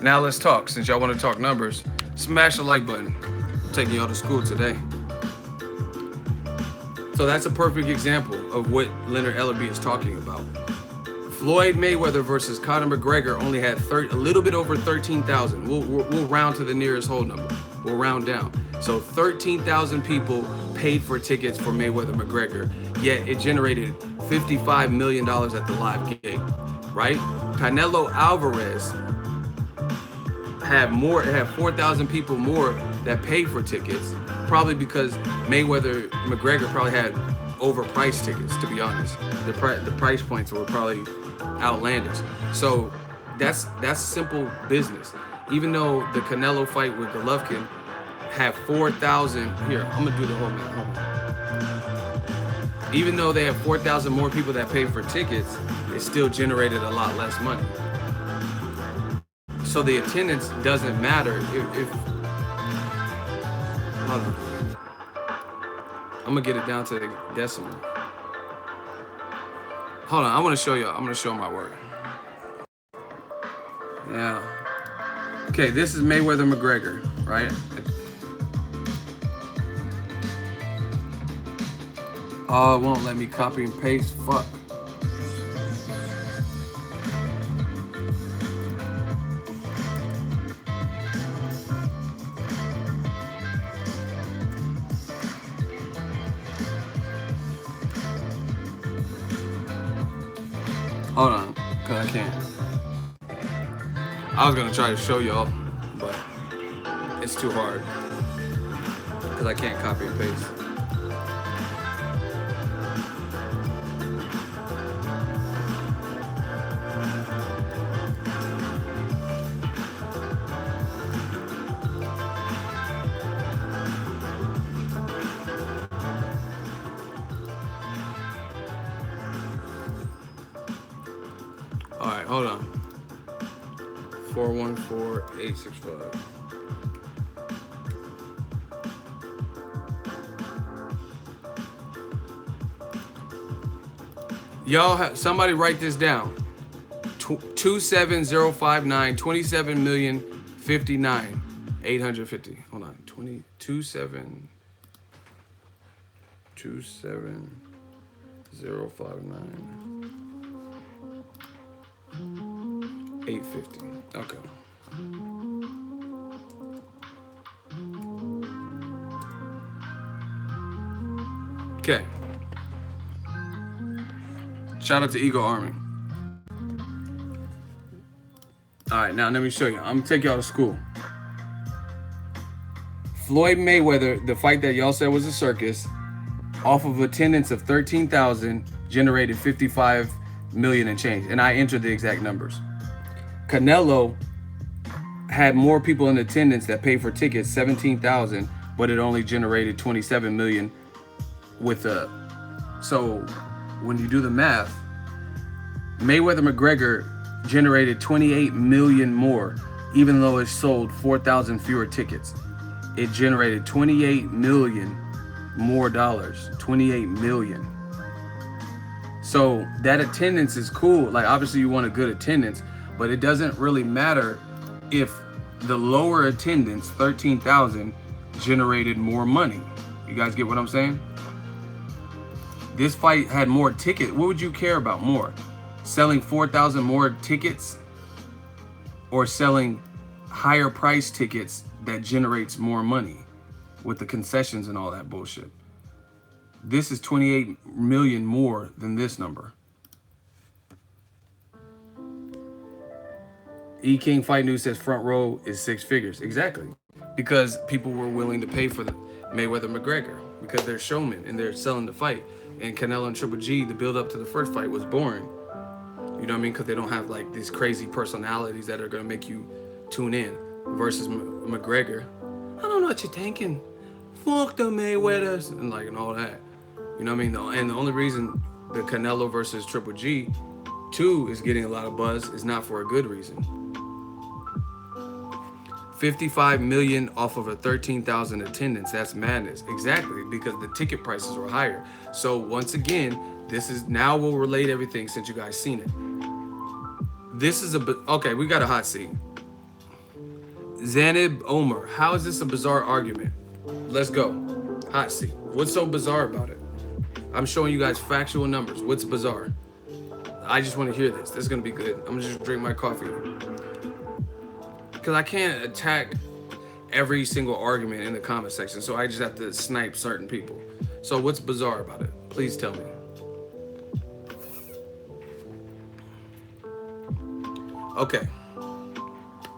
now let's talk. Since y'all want to talk numbers, smash the like button. I'm taking y'all to school today. So that's a perfect example of what Leonard Ellaby is talking about. Floyd Mayweather versus Conor McGregor only had a little bit over 13,000. We'll round to the nearest whole number. We'll round down. So 13,000 people paid for tickets for Mayweather McGregor, yet it generated $55 million at the live gate, right? Canelo Alvarez had 4,000 people more that paid for tickets, probably because Mayweather McGregor probably had overpriced tickets, to be honest. The price points were probably outlandish. So that's simple business. Even though the Canelo fight with Golovkin had 4,000, here, I'm gonna do the whole man. Hold on. Even though they have 4,000 more people that paid for tickets, it still generated a lot less money. So the attendance doesn't matter if hold on. I'm gonna get it down to the decimal. Hold on, I wanna show y'all. I'm gonna show my work. Yeah. Okay, this is Mayweather McGregor, right? Oh, it won't let me copy and paste. Fuck. Hold on, cause I can't. I was gonna try to show y'all, but it's too hard. Cause I can't copy and paste. All right, hold on. 414-865. Y'all, somebody write this down. 27059, 27,059,850. Hold on, 27 850. Okay. Okay. Shout out to Eagle Army. All right, now let me show you. I'm gonna take y'all to school. Floyd Mayweather, the fight that y'all said was a circus, off of attendance of 13,000, generated 55 million and change. And I entered the exact numbers. Canelo had more people in attendance that paid for tickets, 17,000, but it only generated 27 million with a. So when you do the math, Mayweather McGregor generated 28 million more, even though it sold 4,000 fewer tickets. It generated 28 million more dollars, 28 million. So that attendance is cool. Like, obviously you want a good attendance, but it doesn't really matter if the lower attendance, 13,000, generated more money. You guys get what I'm saying? This fight had more tickets. What would you care about more? Selling 4,000 more tickets or selling higher price tickets that generates more money with the concessions and all that bullshit? This is 28 million more than this number. E King Fight News says front row is 6 figures. Exactly. Because people were willing to pay for the Mayweather McGregor because they're showmen and they're selling the fight. And Canelo and Triple G, the build up to the first fight was boring. You know what I mean? Because they don't have like these crazy personalities that are going to make you tune in. Versus McGregor. I don't know what you're thinking. Fuck the Mayweathers and like and all that. You know what I mean? And the only reason the Canelo versus Triple G 2 is getting a lot of buzz is not for a good reason. 55 million off of a 13,000 attendance. That's madness. Exactly, because the ticket prices were higher. So once again, this is now we'll relate everything since you guys seen it. This is okay, we got a hot seat. Zanib Omer, how is this a bizarre argument? Let's go. Hot seat. What's so bizarre about it? I'm showing you guys factual numbers. What's bizarre? I just want to hear this. This is going to be good. I'm going to just drink my coffee. Because I can't attack every single argument in the comment section, so I just have to snipe certain people. So what's bizarre about it? Please tell me. Okay.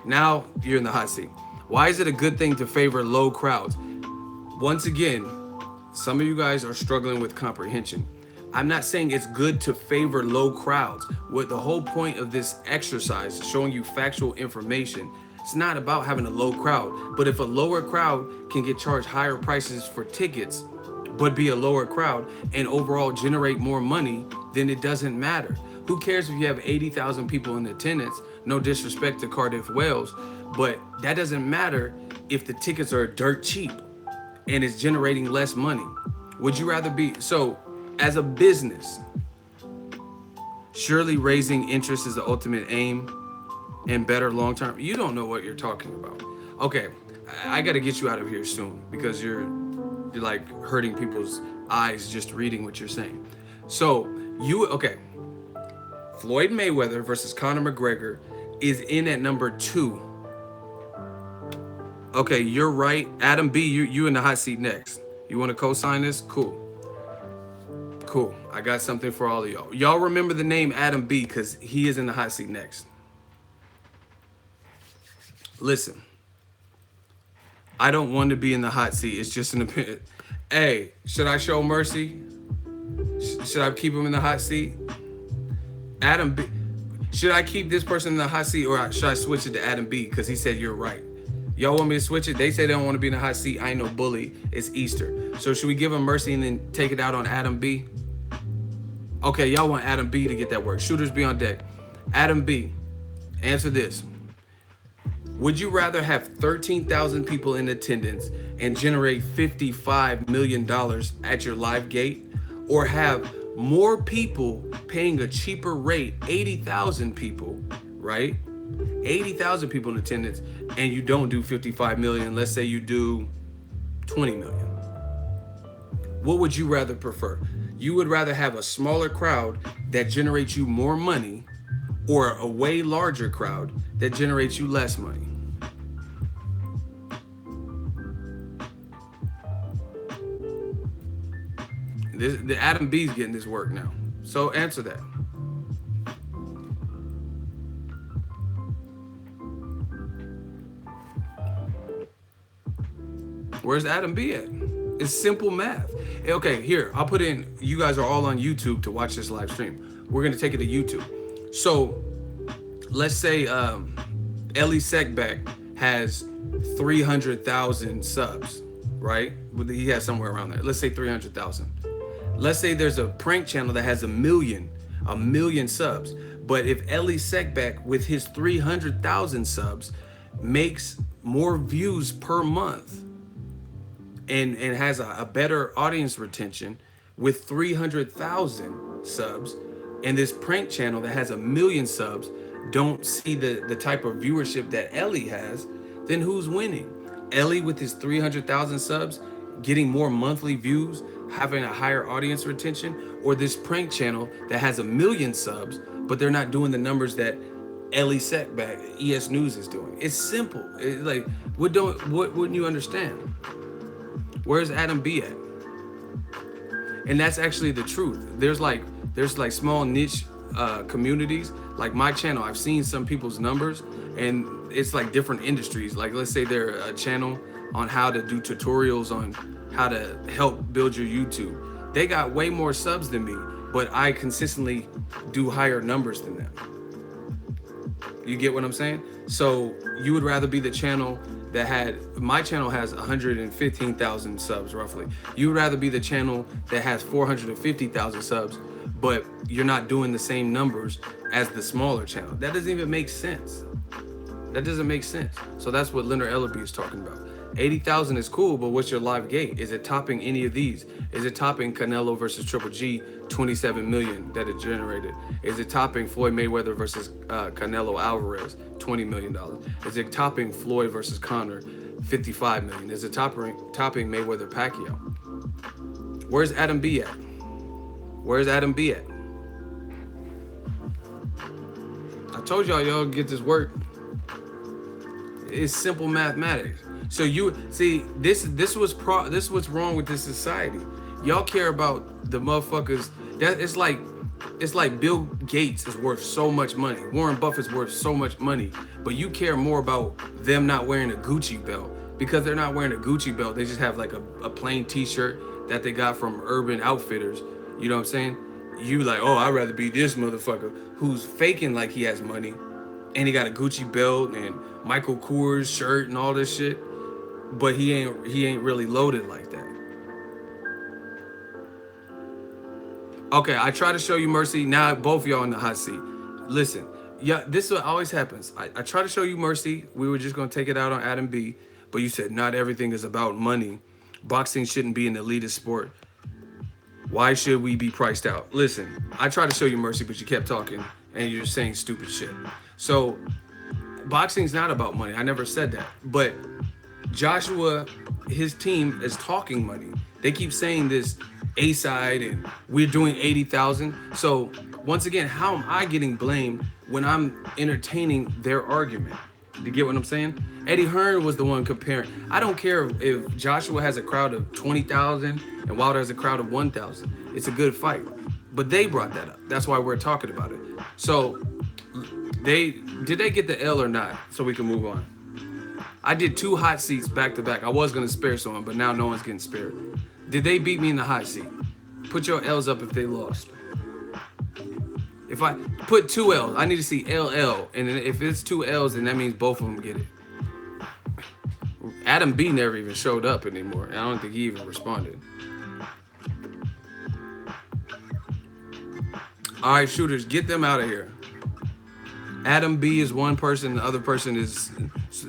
Now you're in the hot seat. Why is it a good thing to favor low crowds? Once again, some of you guys are struggling with comprehension. I'm not saying it's good to favor low crowds. What the whole point of this exercise is showing you factual information. It's not about having a low crowd, but if a lower crowd can get charged higher prices for tickets, but be a lower crowd and overall generate more money, then it doesn't matter. Who cares if you have 80,000 people in attendance? No disrespect to Cardiff, Wales, but that doesn't matter if the tickets are dirt cheap and it's generating less money. Would you rather be, so as a business, surely raising interest is the ultimate aim and better long-term. You don't know what you're talking about. Okay, I gotta get you out of here soon because you're like hurting people's eyes just reading what you're saying. So okay. Floyd Mayweather versus Conor McGregor is in at number 2. Okay, you're right. Adam B, you in the hot seat next. You want to co-sign this? Cool. Cool. I got something for all of y'all. Y'all remember the name Adam B because he is in the hot seat next. Listen, I don't want to be in the hot seat. It's just an opinion. Hey, should I show mercy? Should I keep him in the hot seat? Adam B. Should I keep this person in the hot seat or should I switch it to Adam B? Because he said you're right. Y'all want me to switch it? They say they don't want to be in the hot seat. I ain't no bully. It's Easter. So should we give him mercy and then take it out on Adam B? Okay, y'all want Adam B to get that work. Shooters be on deck. Adam B, answer this. Would you rather have 13,000 people in attendance and generate $55 million at your live gate, or have more people paying a cheaper rate, 80,000 people, right? 80,000 people in attendance, and you don't do 55 million. Let's say you do 20 million. What would you rather prefer? You would rather have a smaller crowd that generates you more money, or a way larger crowd that generates you less money? The Adam B's getting this work now. So answer that. Where's Adam B at? It's simple math. Okay, here, I'll put in, you guys are all on YouTube to watch this live stream. We're gonna take it to YouTube. So let's say Ellie Seckback has 300,000 subs, right? He has somewhere around there. Let's say 300,000. Let's say there's a prank channel that has a million subs. But if Ellie Seckback with his 300,000 subs makes more views per month and has a better audience retention with 300,000 subs, and this prank channel that has 1 million subs don't see the type of viewership that Ellie has, then who's winning? Ellie with his 300,000 subs getting more monthly views, having a higher audience retention, or this prank channel that has 1 million subs, but they're not doing the numbers that Ellie Seckback, ES News is doing? It's simple. It's like, what wouldn't you understand? Where's Adam B at? And that's actually the truth. There's like small niche communities. Like my channel, I've seen some people's numbers, and it's like different industries. Like let's say they're a channel on how to do tutorials on how to help build your YouTube. They got way more subs than me, but I consistently do higher numbers than them. You get what I'm saying? So you would rather be the channel that my channel has 115,000 subs roughly. You would rather be the channel that has 450,000 subs, but you're not doing the same numbers as the smaller channel. That doesn't even make sense. That doesn't make sense. So that's what Leonard Ellaby is talking about. 80,000 is cool, but what's your live gate? Is it topping any of these? Is it topping Canelo versus Triple G, 27 million that it generated? Is it topping Floyd Mayweather versus Canelo Alvarez, $20 million? Is it topping Floyd versus Conor, 55 million? Is it topping Mayweather Pacquiao? Where's Adam B at? Where's Adam B at? I told y'all get this work. It's simple mathematics. So you see, this what's wrong with this society. Y'all care about the motherfuckers that it's like Bill Gates is worth so much money, Warren Buffett's worth so much money, but you care more about them not wearing a Gucci belt. Because they're not wearing a Gucci belt, they just have like a plain t-shirt that they got from Urban Outfitters. You know what I'm saying? You like, oh, I'd rather be this motherfucker who's faking like he has money and he got a Gucci belt and Michael Kors shirt and all this shit, but he ain't really loaded like that. Okay, I try to show you mercy. Now both y'all in the hot seat. Listen, yeah, this is what always happens. I try to show you mercy. We were just gonna take it out on Adam B, but you said not everything is about money. Boxing shouldn't be an elitist sport. Why should we be priced out? Listen, I tried to show you mercy, but you kept talking and you're saying stupid shit. So boxing's not about money. I never said that. But Joshua, his team is talking money. They keep saying this A-side and we're doing 80,000. So once again, how am I getting blamed when I'm entertaining their argument? You get what I'm saying? Eddie Hearn was the one comparing. I don't care if Joshua has a crowd of 20,000 and Wilder has a crowd of 1,000. It's a good fight. But they brought that up. That's why we're talking about it. So did they get the L or not? So we can move on. I did 2 hot seats back to back. I was gonna spare someone, but now no one's getting spared. Did they beat me in the hot seat? Put your L's up if they lost. If I put 2 L's, I need to see LL. And if it's 2 L's, then that means both of them get it. Adam B never even showed up anymore. I don't think he even responded. All right, shooters, get them out of here. Adam B is one person, the other person is,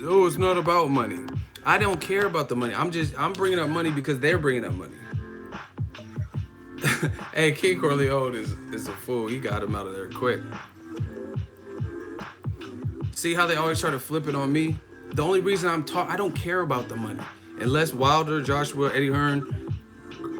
oh, it's not about money. I don't care about the money. I'm bringing up money because they're bringing up money. Hey, King Corleone is a fool. He got him out of there quick. See how they always try to flip it on me? The only reason I don't care about the money. Unless Wilder, Joshua, Eddie Hearn,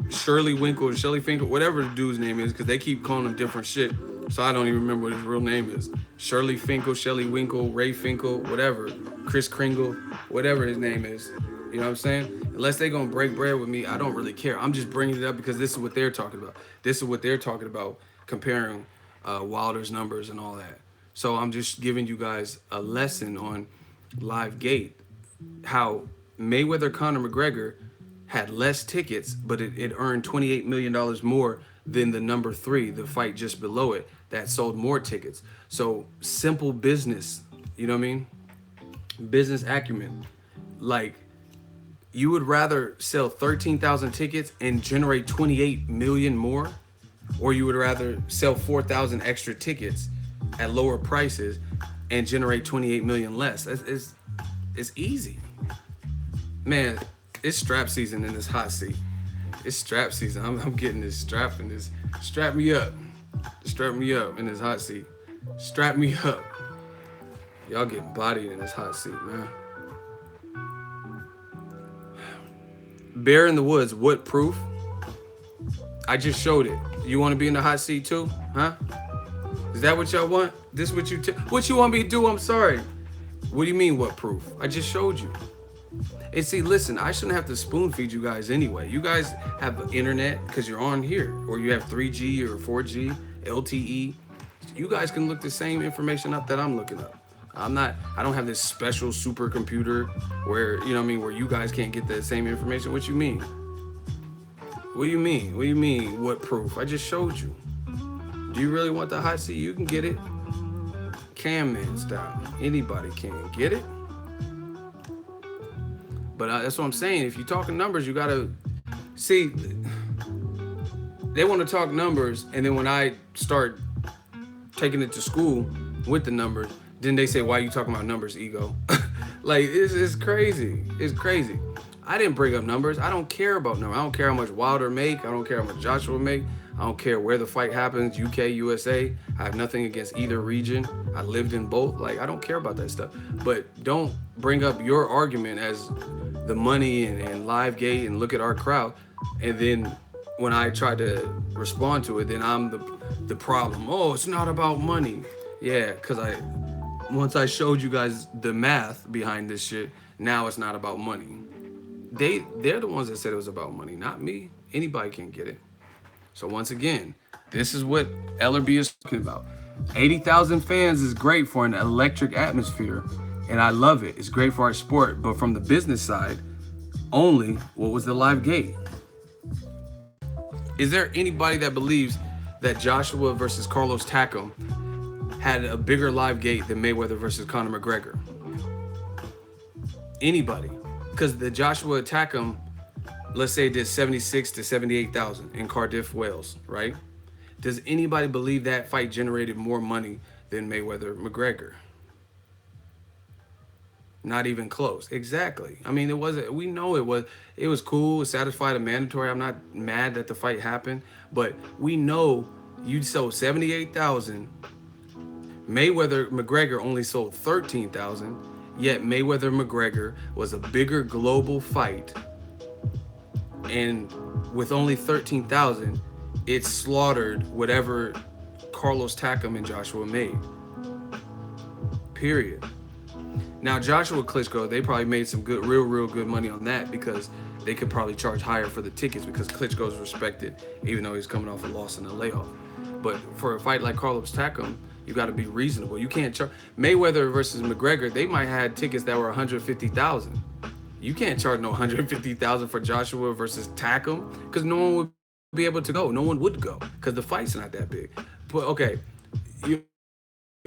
Shirley Winkle, Shelly Finkel, whatever the dude's name is, because they keep calling him different shit. So I don't even remember what his real name is. Shirley Finkel, Shelly Winkle, Ray Finkel, whatever. Chris Kringle, whatever his name is. You know what I'm saying? Unless they're going to break bread with me, I don't really care. I'm just bringing it up because this is what they're talking about. This is what they're talking about, comparing Wilder's numbers and all that. So I'm just giving you guys a lesson on Live Gate, how Mayweather Conor McGregor had less tickets, but it earned $28 million more than the number 3, the fight just below it, that sold more tickets. So simple business, you know what I mean? Business acumen. Like, you would rather sell 13,000 tickets and generate 28 million more, or you would rather sell 4,000 extra tickets at lower prices and generate 28 million less. It's easy. Man, it's strap season in this hot seat. It's strap season. I'm getting this strap in this. Strap me up. Strap me up in this hot seat. Strap me up. Y'all getting bodied in this hot seat, man. Bear in the Woods, what proof? I just showed it. You want to be in the hot seat too? Huh? Is that what y'all want? This what you want me to do? I'm sorry. What do you mean, what proof? I just showed you. And see, listen, I shouldn't have to spoon feed you guys anyway. You guys have the internet because you're on here, or you have 3G or 4G, LTE. You guys can look the same information up that I'm looking up. I don't have this special supercomputer where, you know what I mean, where you guys can't get the same information. What you mean? What do you mean? What do you mean, what proof? I just showed you. Do you really want the hot seat? You can get it. Cam Man style. Anybody can get it. But that's what I'm saying. If you're talking numbers, you gotta see. They want to talk numbers, and then when I start taking it to school with the numbers, then they say, "Why are you talking about numbers, ego?" Like it's crazy. It's crazy. I didn't bring up numbers. I don't care about numbers. I don't care how much Wilder make. I don't care how much Joshua make. I don't care where the fight happens, UK, USA. I have nothing against either region. I lived in both. Like, I don't care about that stuff. But don't bring up your argument as the money and Live Gate and look at our crowd. And then when I try to respond to it, then I'm the problem. Oh, it's not about money. Yeah, because once I showed you guys the math behind this shit, now it's not about money. They're the ones that said it was about money, not me. Anybody can get it. So once again, this is what Ellerby is talking about. 80,000 fans is great for an electric atmosphere, and I love it. It's great for our sport, but from the business side, only what was the Live Gate? Is there anybody that believes that Joshua versus Carlos Takam had a bigger Live Gate than Mayweather versus Conor McGregor? Anybody? Because the Joshua Takam, let's say, did 76 to 78,000 in Cardiff, Wales, right? Does anybody believe that fight generated more money than Mayweather McGregor? Not even close. Exactly. I mean, we know it was cool. It satisfied a mandatory. I'm not mad that the fight happened, but we know you sold 78,000. Mayweather McGregor only sold 13,000, yet Mayweather McGregor was a bigger global fight. And with only 13,000, it slaughtered whatever Carlos Takam and Joshua made. Period. Now Joshua Klitschko, they probably made some good, real good money on that because they could probably charge higher for the tickets because Klitschko's respected, even though he's coming off a loss and a layoff. But for a fight like Carlos Takam, you got to be reasonable. You can't charge Mayweather versus McGregor. They might have had tickets that were 150,000. You can't charge no 150,000 for Joshua versus Takam because no one would be able to go. No one would go because the fight's not that big. But okay, you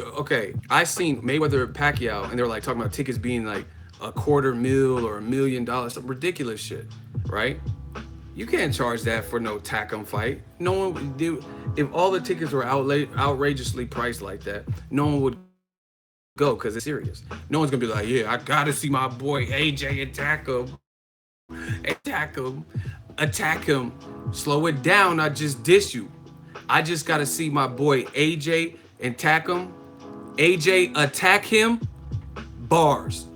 okay, I seen Mayweather Pacquiao, and they were like talking about tickets being like $250,000 or $1 million, some ridiculous shit, right? You can't charge that for no Takam fight. No one would do. If all the tickets were outrageously priced like that, no one would go because it's serious. No one's gonna be like, yeah, I gotta see my boy AJ attack him. Slow it down. I just diss you. I just gotta see my boy AJ attack him. AJ attack him. Bars.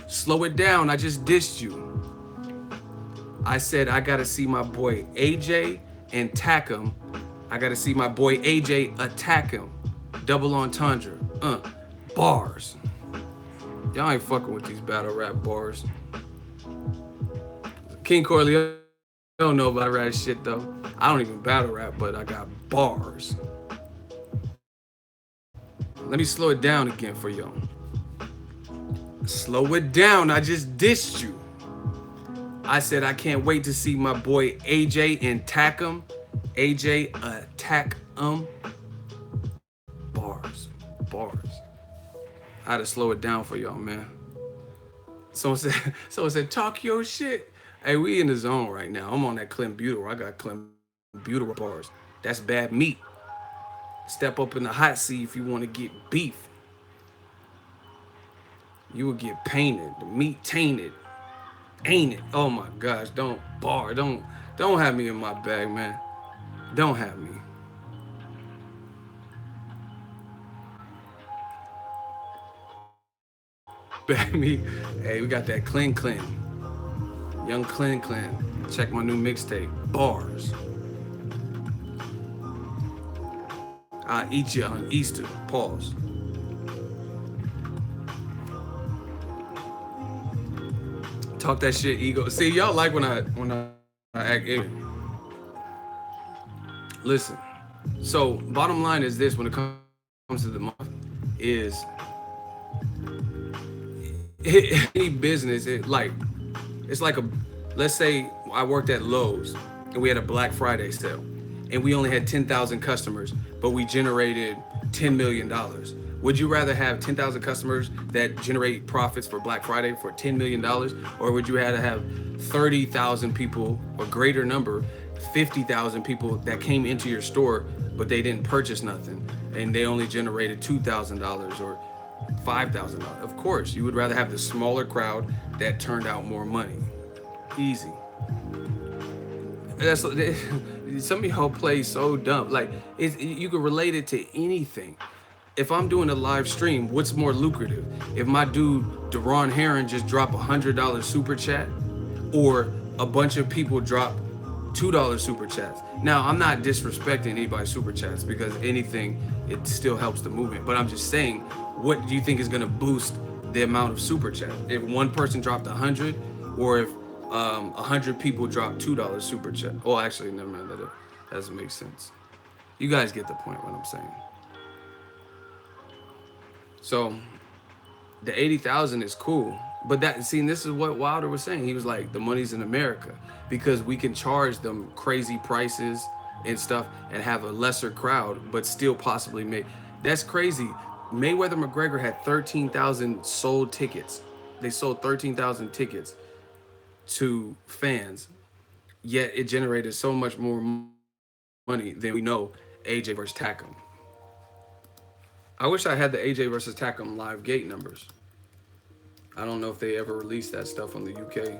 Slow it down. I just dissed you. I said I gotta see my boy AJ and tack him. I gotta see my boy AJ attack him. Double entendre. Bars. Y'all ain't fucking with these battle rap bars. King Corleone don't know about rap shit though. I don't even battle rap, but I got bars. Let me slow it down again for y'all. Slow it down. I just dissed you. I said I can't wait to see my boy AJ and attack him. AJ attack him. Bars. I had to slow it down for y'all, man. Someone said, talk your shit. Hey, we in the zone right now. I'm on that Clenbuterol. I got Clenbuterol bars. That's bad meat. Step up in the hot seat if you want to get beef. You will get painted. The meat tainted. Ain't it? Oh my gosh, don't have me in my bag, man. Don't have me. Bag me. Hey, we got that Clean. Young Clean. Check my new mixtape. Bars. I'll eat you on Easter. Pause. Talk that shit, ego. See, y'all like when I act ignorant. Listen. So, bottom line is this: when it comes to the month, is any business. It's like let's say I worked at Lowe's and we had a Black Friday sale, and we only had 10,000 customers, but we generated $10 million. Would you rather have 10,000 customers that generate profits for Black Friday for $10 million? Or would you rather have 30,000 people, or greater number, 50,000 people that came into your store, but they didn't purchase nothing and they only generated $2,000 or $5,000? Of course, you would rather have the smaller crowd that turned out more money. Easy. That's some of y'all play so dumb. Like you can relate it to anything. If I'm doing a live stream, what's more lucrative? If my dude Deron Hearn just drop $100 super chat, or a bunch of people drop $2 super chats. Now, I'm not disrespecting anybody's super chats because anything, it still helps the movement. But I'm just saying, what do you think is gonna boost the amount of super chat? If one person dropped 100, or if 100 people drop $2 super chat? Oh, actually, never mind. That doesn't make sense. You guys get the point what I'm saying. So the 80,000 is cool, but this is what Wilder was saying. He was like, the money's in America because we can charge them crazy prices and stuff and have a lesser crowd, but still possibly make. That's crazy. Mayweather McGregor had 13,000 sold tickets. They sold 13,000 tickets to fans, yet it generated so much more money than we know AJ versus Takam. I wish I had the AJ versus Takam live gate numbers. I don't know if they ever released that stuff on the UK.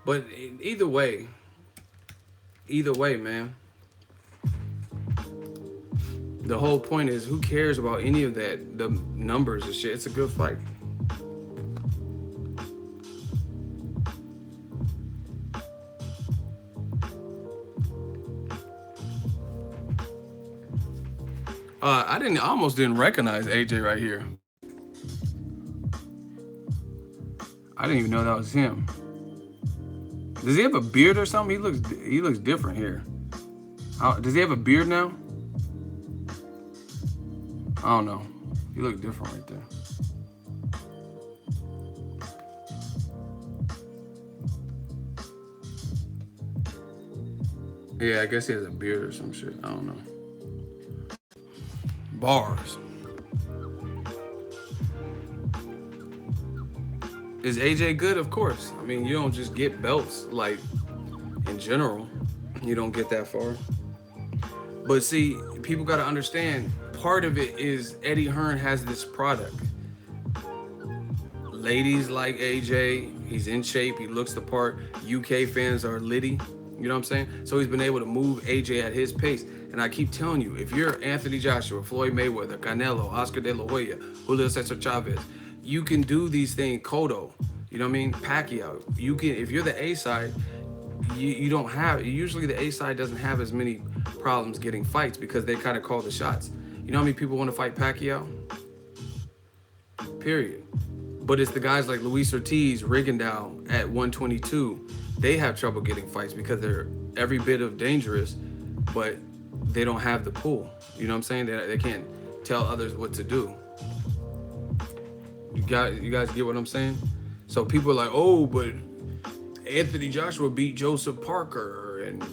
But either way, man. The whole point is, who cares about any of that, the numbers and shit. It's a good fight. I almost didn't recognize AJ right here. I didn't even know that was him. Does he have a beard or something? He looks different here. Does he have a beard now? I don't know. He looked different right there. Yeah, I guess he has a beard or some shit. I don't know. Bars. Is AJ good? Of course. I mean, you don't just get belts, like, in general. You don't get that far. But see, people got to understand, part of it is Eddie Hearn has this product. Ladies like AJ. He's in shape. He looks the part. UK fans are litty. You know what I'm saying? So he's been able to move AJ at his pace. And I keep telling you, if you're Anthony Joshua, Floyd Mayweather, Canelo, Oscar De La Hoya, Julio Cesar Chavez, you can do these things. Cotto, you know what I mean? Pacquiao. You can, if you're the A side, you don't have, usually the A side doesn't have as many problems getting fights because they kind of call the shots. You know how many people want to fight Pacquiao? Period. But it's the guys like Luis Ortiz, Rigondeaux at 122. They have trouble getting fights because they're every bit of dangerous, but they don't have the pull. You know what I'm saying? They can't tell others what to do. You guys get what I'm saying? So people are like, oh, but Anthony Joshua beat Joseph Parker. And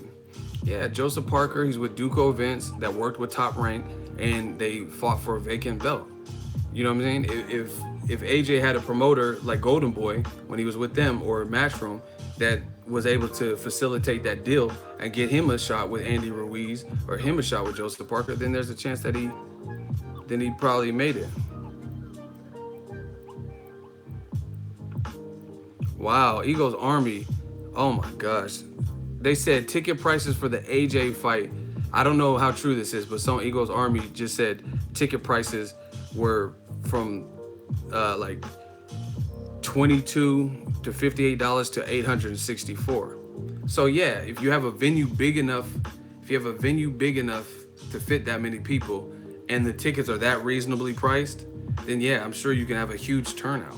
yeah, Joseph Parker, he's with Duco Events that worked with Top Rank, and they fought for a vacant belt. You know what I'm saying? If AJ had a promoter like Golden Boy when he was with them, or Matchroom, that was able to facilitate that deal and get him a shot with Andy Ruiz or him a shot with Joseph Parker, then there's a chance that he probably made it. Wow, Eagles Army. Oh my gosh. They said ticket prices for the AJ fight. I don't know how true this is, but some Eagles Army just said ticket prices were from like $22 to $58 to $864. So yeah, if you have a venue big enough, to fit that many people, and the tickets are that reasonably priced, then yeah, I'm sure you can have a huge turnout.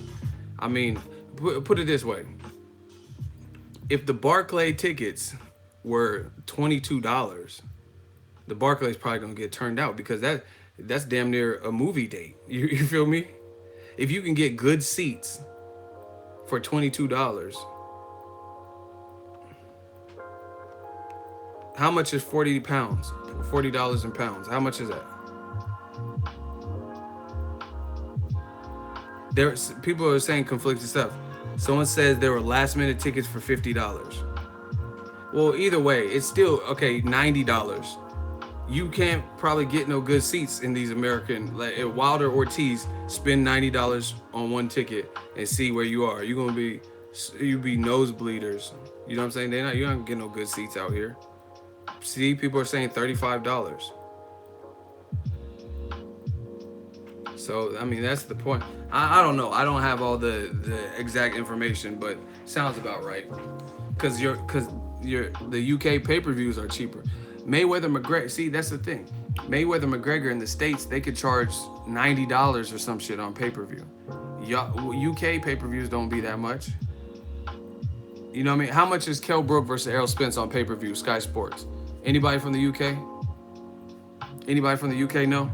I mean, put it this way: if the Barclay tickets were $22, the Barclay's probably gonna get turned out because that's damn near a movie date. You feel me? If you can get good seats for $22, how much is 40 pounds? $40 in pounds. How much is that? There's people are saying conflicting stuff. Someone says there were last minute tickets for $50. Well, either way, it's still okay. $90. You can't probably get no good seats in these American, like if Wilder Ortiz spend $90 on one ticket and see where you are. You be nosebleeders. You know what I'm saying? You're not gonna get no good seats out here. See, people are saying $35. So I mean, that's the point. I don't know. I don't have all the exact information, but sounds about right. Cause the UK pay-per-views are cheaper. Mayweather McGregor, see, that's the thing. Mayweather McGregor in the States, they could charge $90 or some shit on pay-per-view. UK pay-per-views don't be that much. You know what I mean? How much is Kell Brook versus Errol Spence on pay-per-view, Sky Sports? Anybody from the UK? Anybody from the UK know?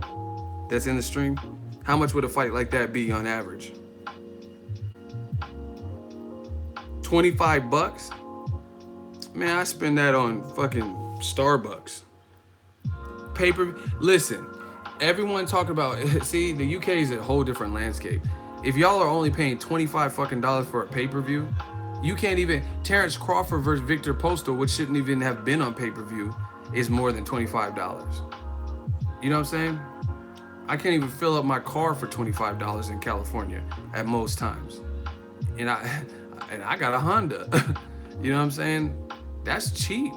That's in the stream? How much would a fight like that be on average? $25? Man, I spend that on fucking Starbucks. Listen, everyone talk about, see, the UK is a whole different landscape. If y'all are only paying $25 fucking dollars for a pay-per-view, you can't even, Terrence Crawford versus Victor Postal, which shouldn't even have been on pay-per-view, is more than $25. You know what I'm saying? I can't even fill up my car for $25 in California at most times. And I got a Honda. You know what I'm saying? That's cheap.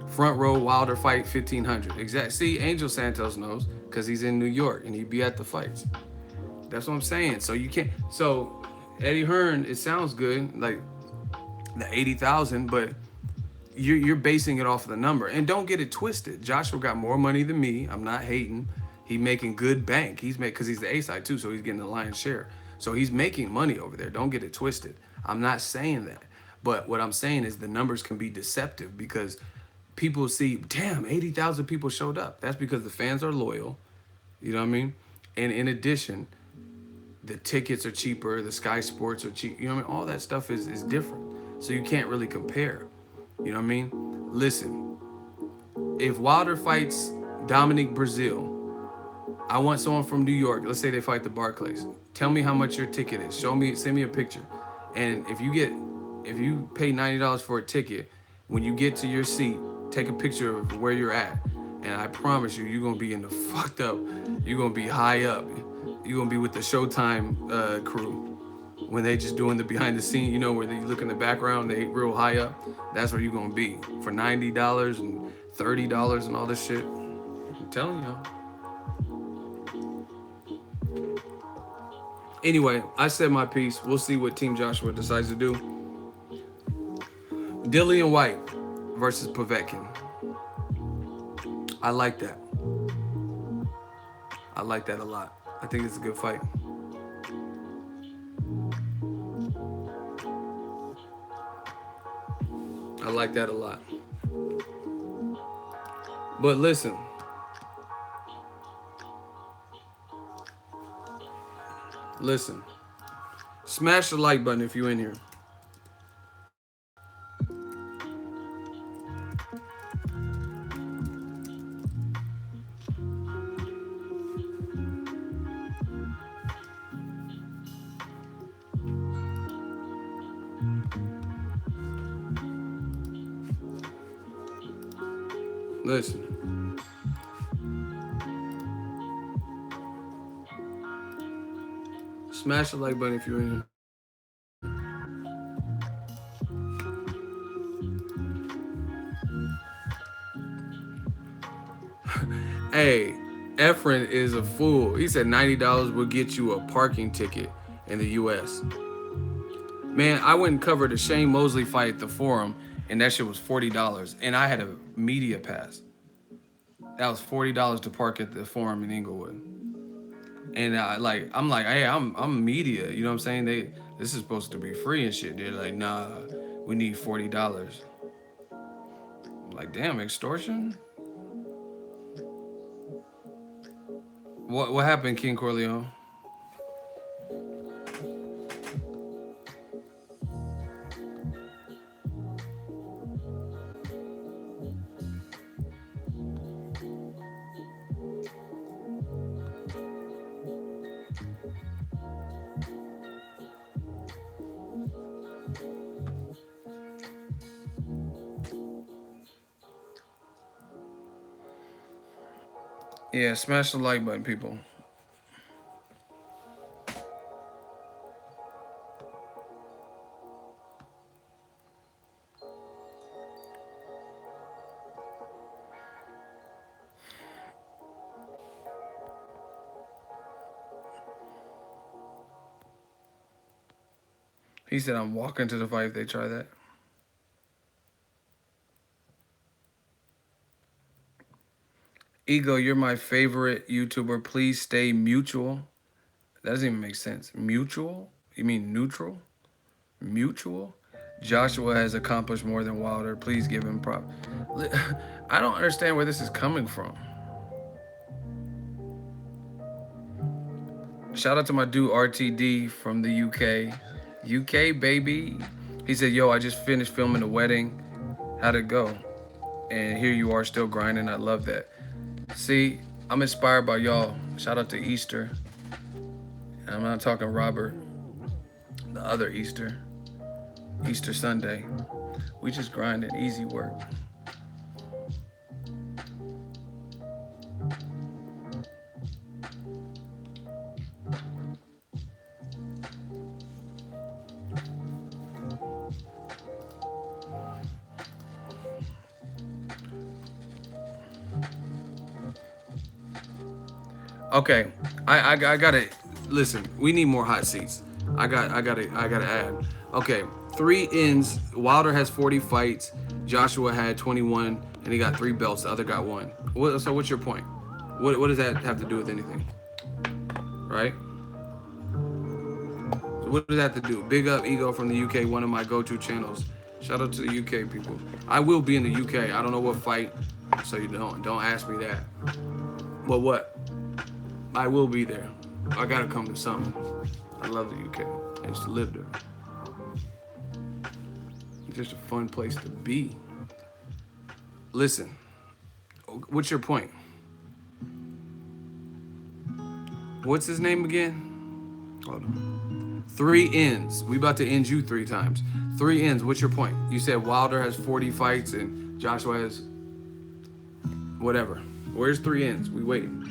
Front row Wilder fight, $1,500. Exactly. See, Angel Santos knows because he's in New York and he'd be at the fights. That's what I'm saying. So you can't. So Eddie Hearn, it sounds good, like the 80,000, but you're basing it off of the number. And don't get it twisted. Joshua got more money than me. I'm not hating. He's making good bank. Because he's the A side too, so he's getting the lion's share. So he's making money over there. Don't get it twisted. I'm not saying that. But what I'm saying is the numbers can be deceptive because people see, damn, 80,000 people showed up. That's because the fans are loyal. You know what I mean? And in addition, the tickets are cheaper, the Sky Sports are cheap. You know what I mean? All that stuff is different. So you can't really compare. You know what I mean? Listen, if Wilder fights Dominic Brazil, I want someone from New York. Let's say they fight the Barclays. Tell me how much your ticket is. Show me, send me a picture. And if you pay $90 for a ticket, when you get to your seat, take a picture of where you're at. And I promise you, you're gonna be in the fucked up. You're gonna be high up. You're gonna be with the Showtime crew when they just doing the behind the scene. You know where they look in the background, they real high up. That's where you're gonna be for $90 and $30 and all this shit. I'm telling you. Anyway, I said my piece. We'll see what Team Joshua decides to do. Dillian White versus Povetkin. I like that. I like that a lot. I think it's a good fight. I like that a lot. But listen. Listen. Smash the like button if you're in here. Listen. Smash the like button if you're in here. Hey, Efren is a fool. He said $90 will get you a parking ticket in the U.S. Man, I went and covered a Shane Mosley fight at the Forum, and that shit was $40. And I had a media pass. That was $40 to park at the Forum in Inglewood. And I'm like, hey, I'm media. You know what I'm saying? This is supposed to be free and shit. They're like, nah, we need $40. I'm like, damn, extortion? What happened, King Corleone? Yeah, smash the like button, people. He said, I'm walking to the fight if they try that. Ego, you're my favorite YouTuber. Please stay mutual. That doesn't even make sense. Mutual? You mean neutral? Mutual? Joshua has accomplished more than Wilder. Please give him props. I don't understand where this is coming from. Shout out to my dude RTD from the UK. UK, baby. He said, yo, I just finished filming the wedding. How'd it go? And here you are still grinding. I love that. See, I'm inspired by y'all. Shout out to Easter. And I'm not talking Robert. The other Easter. Easter Sunday. We just grinding. Easy work. Okay, I gotta listen. We need more hot seats. I gotta add. Okay, 3 ends. Wilder has 40 fights. Joshua had 21, and he got 3 belts. The other got 1. So what's your point? What does that have to do with anything? Right? What does that have to do? Big up Ego from the UK, one of my go-to channels. Shout out to the UK people. I will be in the UK. I don't know what fight, so you don't ask me that. But what? I will be there. I gotta come to something. I love the UK. I used to live there. It's just a fun place to be. Listen, what's your point? What's his name again? Hold on. 3 ends. We about to end you 3 times. 3 ends. What's your point? You said Wilder has 40 fights and Joshua has whatever. Where's 3 ends? We waiting.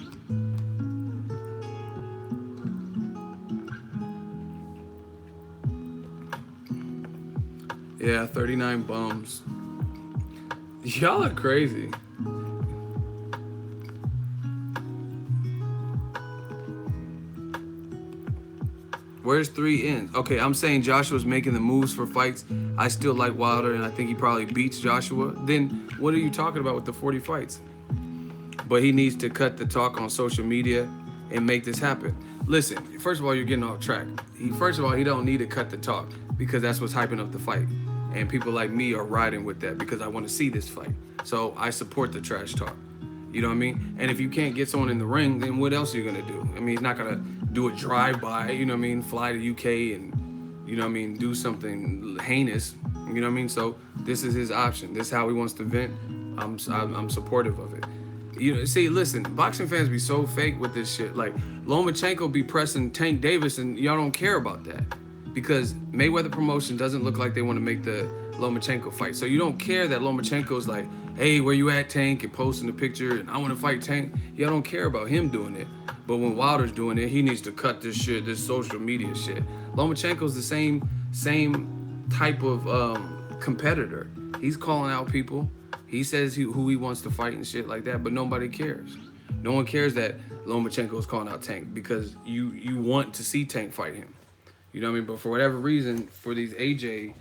Yeah, 39 bums. Y'all are crazy. Where's 3 ends? Okay, I'm saying Joshua's making the moves for fights. I still like Wilder, and I think he probably beats Joshua. Then what are you talking about with the 40 fights? But he needs to cut the talk on social media and make this happen. Listen, first of all, you're getting off track. First of all, he don't need to cut the talk because that's what's hyping up the fight. And people like me are riding with that because I want to see this fight. So I support the trash talk. You know what I mean? And if you can't get someone in the ring, then what else are you going to do? I mean, he's not going to do a drive-by, you know what I mean, fly to UK and, you know what I mean, do something heinous. You know what I mean? So this is his option. This is how he wants to vent. I'm supportive of it. You know, see, listen, boxing fans be so fake with this shit. Like, Lomachenko be pressing Tank Davis, and y'all don't care about that because Mayweather promotion doesn't look like they want to make the Lomachenko fight. So you don't care that Lomachenko's like, hey, where you at, Tank, and posting the picture, and I want to fight Tank. Y'all don't care about him doing it. But when Wilder's doing it, he needs to cut this shit, this social media shit. Lomachenko's the same type of competitor. He's calling out people. He says who he wants to fight and shit like that, but nobody cares. No one cares that Lomachenko is calling out Tank because you want to see Tank fight him. You know what I mean? But for whatever reason, for these AJ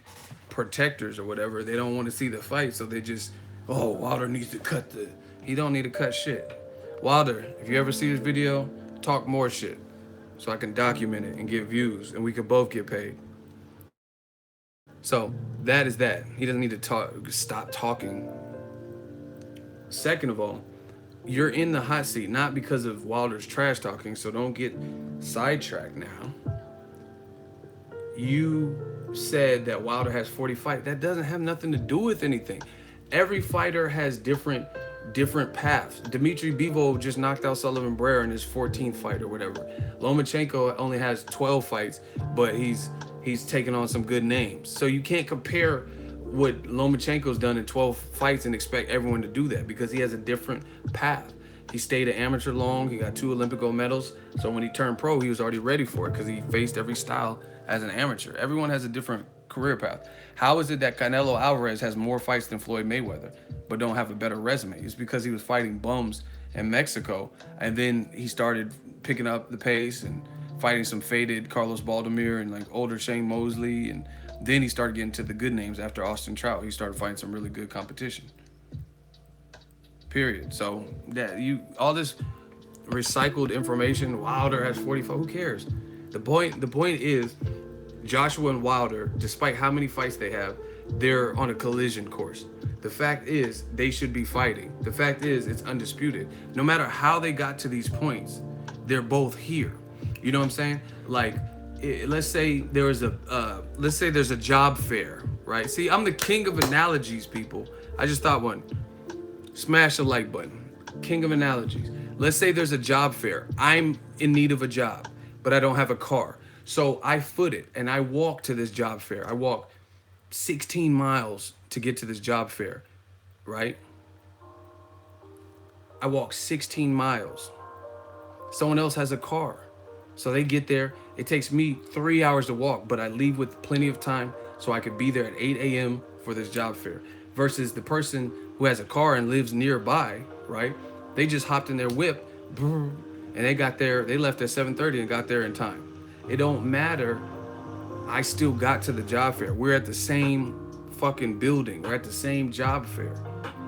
protectors or whatever, they don't want to see the fight, so they just, oh, Wilder needs to cut the... He don't need to cut shit. Wilder, if you ever see this video, talk more shit so I can document it and get views and we can both get paid. So that is that. He doesn't need to stop talking. Second of all, you're in the hot seat, not because of Wilder's trash talking, so don't get sidetracked now. You said that Wilder has 40 fights. That doesn't have nothing to do with anything. Every fighter has different paths. Dimitri Bivol just knocked out Sullivan Barrera in his 14th fight or whatever. Lomachenko only has 12 fights, but he's taken on some good names. So you can't compare what Lomachenko's done in 12 fights and expect everyone to do that because he has a different path. He stayed an amateur long. He got 2 Olympic gold medals. So when he turned pro, he was already ready for it because he faced every style as an amateur. Everyone has a different career path. How is it that Canelo Alvarez has more fights than Floyd Mayweather but don't have a better resume? It's because he was fighting bums in Mexico, and then he started picking up the pace and fighting some faded Carlos Baldomir and like older Shane Mosley, and then he started getting to the good names after Austin Trout. He started fighting some really good competition. Period. So that all this recycled information, Wilder has 45, who cares? The point is Joshua and Wilder, despite how many fights they have, they're on a collision course. The fact is, they should be fighting. The fact is, it's undisputed. No matter how they got to these points, they're both here. You know what I'm saying? Like, let's say there's a job fair, right? See, I'm the king of analogies, people. I just thought one. Smash the like button. King of analogies. Let's say there's a job fair. I'm in need of a job, but I don't have a car. So I foot it and I walk to this job fair. I walk 16 miles to get to this job fair, right? I walk 16 miles. Someone else has a car. So they get there. It takes me 3 hours to walk, but I leave with plenty of time so I could be there at 8 a.m. for this job fair. Versus the person who has a car and lives nearby, right? They just hopped in their whip and they left at 7:30 and got there in time. It don't matter. I still got to the job fair. We're at the same fucking building. We're at the same job fair.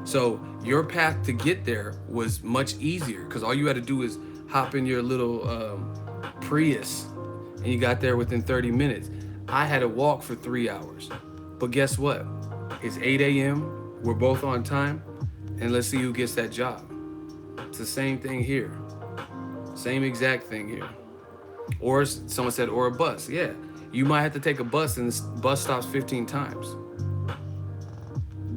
So your path to get there was much easier because all you had to do is hop in your little Prius and you got there within 30 minutes. I had to walk for 3 hours. But guess what? It's 8 a.m. We're both on time, and let's see who gets that job. It's the same thing here. Same exact thing here. Or someone said, or a bus. Yeah, you might have to take a bus, and the bus stops 15 times.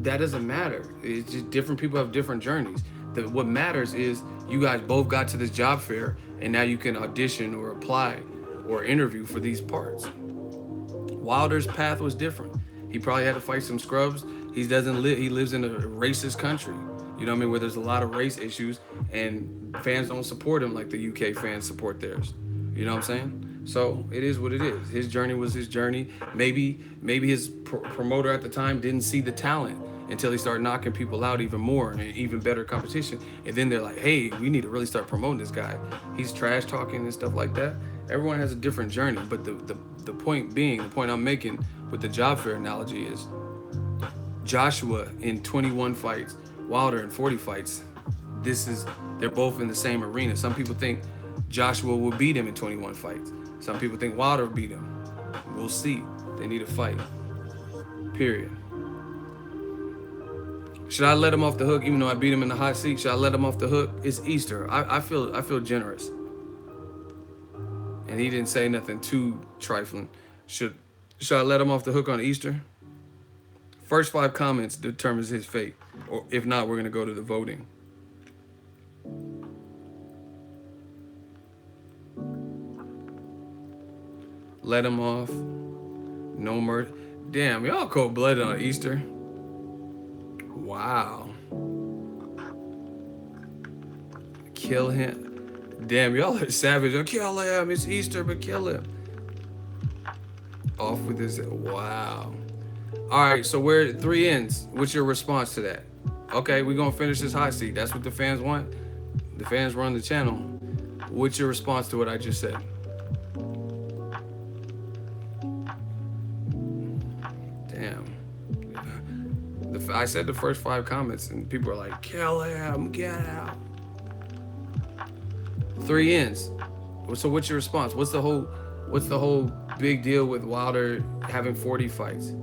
That doesn't matter. It's just different people have different journeys. What matters is you guys both got to this job fair, and now you can audition or apply or interview for these parts. Wilder's path was different. He probably had to fight some scrubs. He lives in a racist country. You know what I mean? Where there's a lot of race issues, and fans don't support him like the UK fans support theirs. You know what I'm saying? So it is what it is. His journey was his journey. Maybe his promoter at the time didn't see the talent until he started knocking people out even more and even better competition. And then they're like, hey, we need to really start promoting this guy. He's trash talking and stuff like that. Everyone has a different journey. But the point being, the point I'm making with the job fair analogy is Joshua in 21 fights, Wilder in 40 fights. They're both in the same arena. Some people think Joshua will beat him in 21 fights. Some people think Wilder will beat him. We'll see. They need a fight. Period. Should I let him off the hook even though I beat him in the hot seat? Should I let him off the hook? It's Easter. I feel generous. And he didn't say nothing too trifling. Should I let him off the hook on Easter? First 5 comments determines his fate. Or if not, we're going to go to the voting. Let him off. No murder. Damn, y'all cold-blooded on Easter. Wow. Kill him. Damn, y'all are savage. Oh, kill him. It's Easter, but kill him. Off with this. Wow. All right, so we're at 3 ends. What's your response to that? Okay, we're going to finish this hot seat. That's what the fans want. The fans run the channel. What's your response to what I just said? Damn. I said the first 5 comments, and people are like, kill him, get out. 3 ends. So what's your response? What's the whole big deal with Wilder having 40 fights?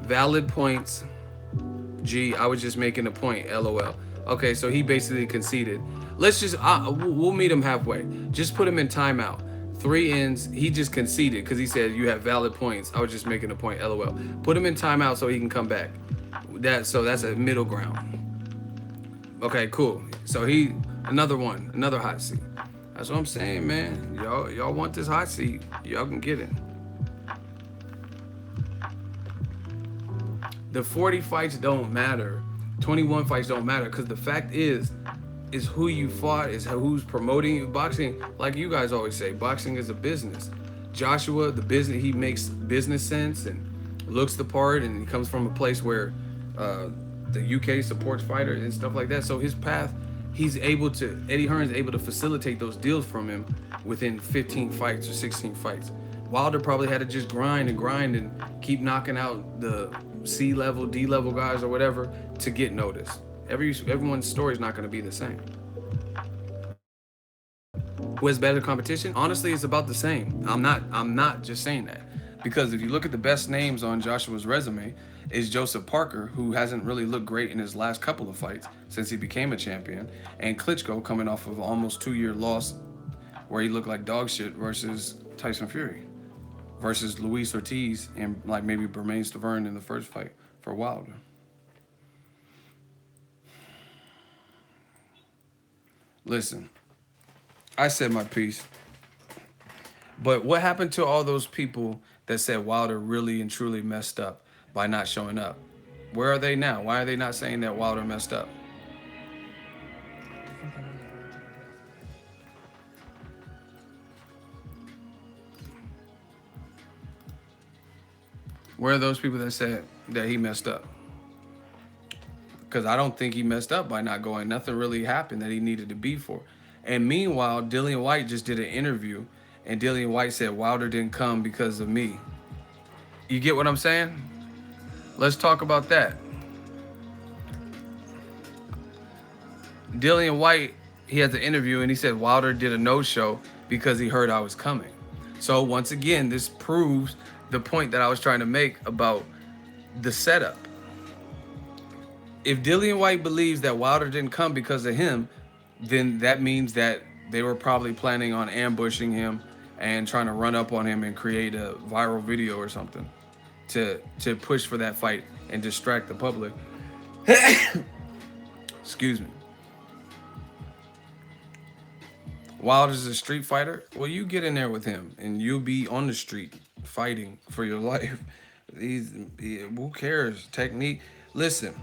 Valid points. Gee, I was just making a point. LOL. Okay, so he basically conceded. Let's just we'll meet him halfway. Just put him in timeout. 3 ends. He just conceded because he said you have valid points. I was just making a point. LOL. Put him in timeout so he can come back. That's a middle ground. Okay, cool. So another hot seat. That's what I'm saying, man. Y'all want this hot seat? Y'all can get it. The 40 fights don't matter. 21 fights don't matter because the fact is who you fought, is who's promoting you. Boxing, like you guys always say, boxing is a business. Joshua, he makes business sense and looks the part, and he comes from a place where the UK supports fighters and stuff like that. So his path, Eddie Hearn's able to facilitate those deals from him within 15 fights or 16 fights. Wilder probably had to just grind and keep knocking out the C level, D level guys or whatever to get noticed. Everyone's story is not going to be the same. Who has better competition? Honestly, it's about the same. I'm not just saying that, because if you look at the best names on Joshua's resume, is Joseph Parker, who hasn't really looked great in his last couple of fights since he became a champion, and Klitschko coming off of almost 2-year loss where he looked like dog shit versus Tyson Fury, versus Luis Ortiz and like maybe Bermane Stiverne in the first fight for Wilder. Listen, I said my piece, but what happened to all those people that said Wilder really and truly messed up by not showing up? Where are they now? Why are they not saying that Wilder messed up? Where are those people that said that he messed up? Because I don't think he messed up by not going. Nothing really happened that he needed to be for. And meanwhile, Dillian White just did an interview, and Dillian White said Wilder didn't come because of me. You get what I'm saying? Let's talk about that. Dillian White, he had the interview, and he said Wilder did a no-show because he heard I was coming. So once again, this proves the point that I was trying to make about the setup. If Dillian White believes that Wilder didn't come because of him, then that means that they were probably planning on ambushing him and trying to run up on him and create a viral video or something to push for that fight and distract the public. Excuse me. Wilder's a street fighter. Well, you get in there with him and you'll be on the street fighting for your life. These, who cares? Technique. Listen,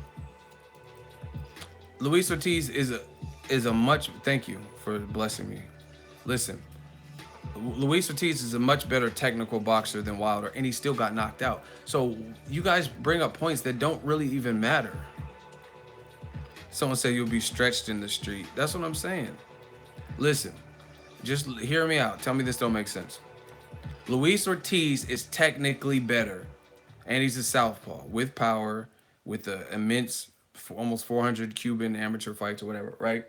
Luis Ortiz is a much. Thank you for blessing me. Listen, Luis Ortiz is a much better technical boxer than Wilder, and he still got knocked out. So you guys bring up points that don't really even matter. Someone said you'll be stretched in the street. That's what I'm saying. Listen, just hear me out. Tell me this don't make sense. Luis Ortiz is technically better, and he's a southpaw with power, with the immense, almost 400 Cuban amateur fights or whatever, right?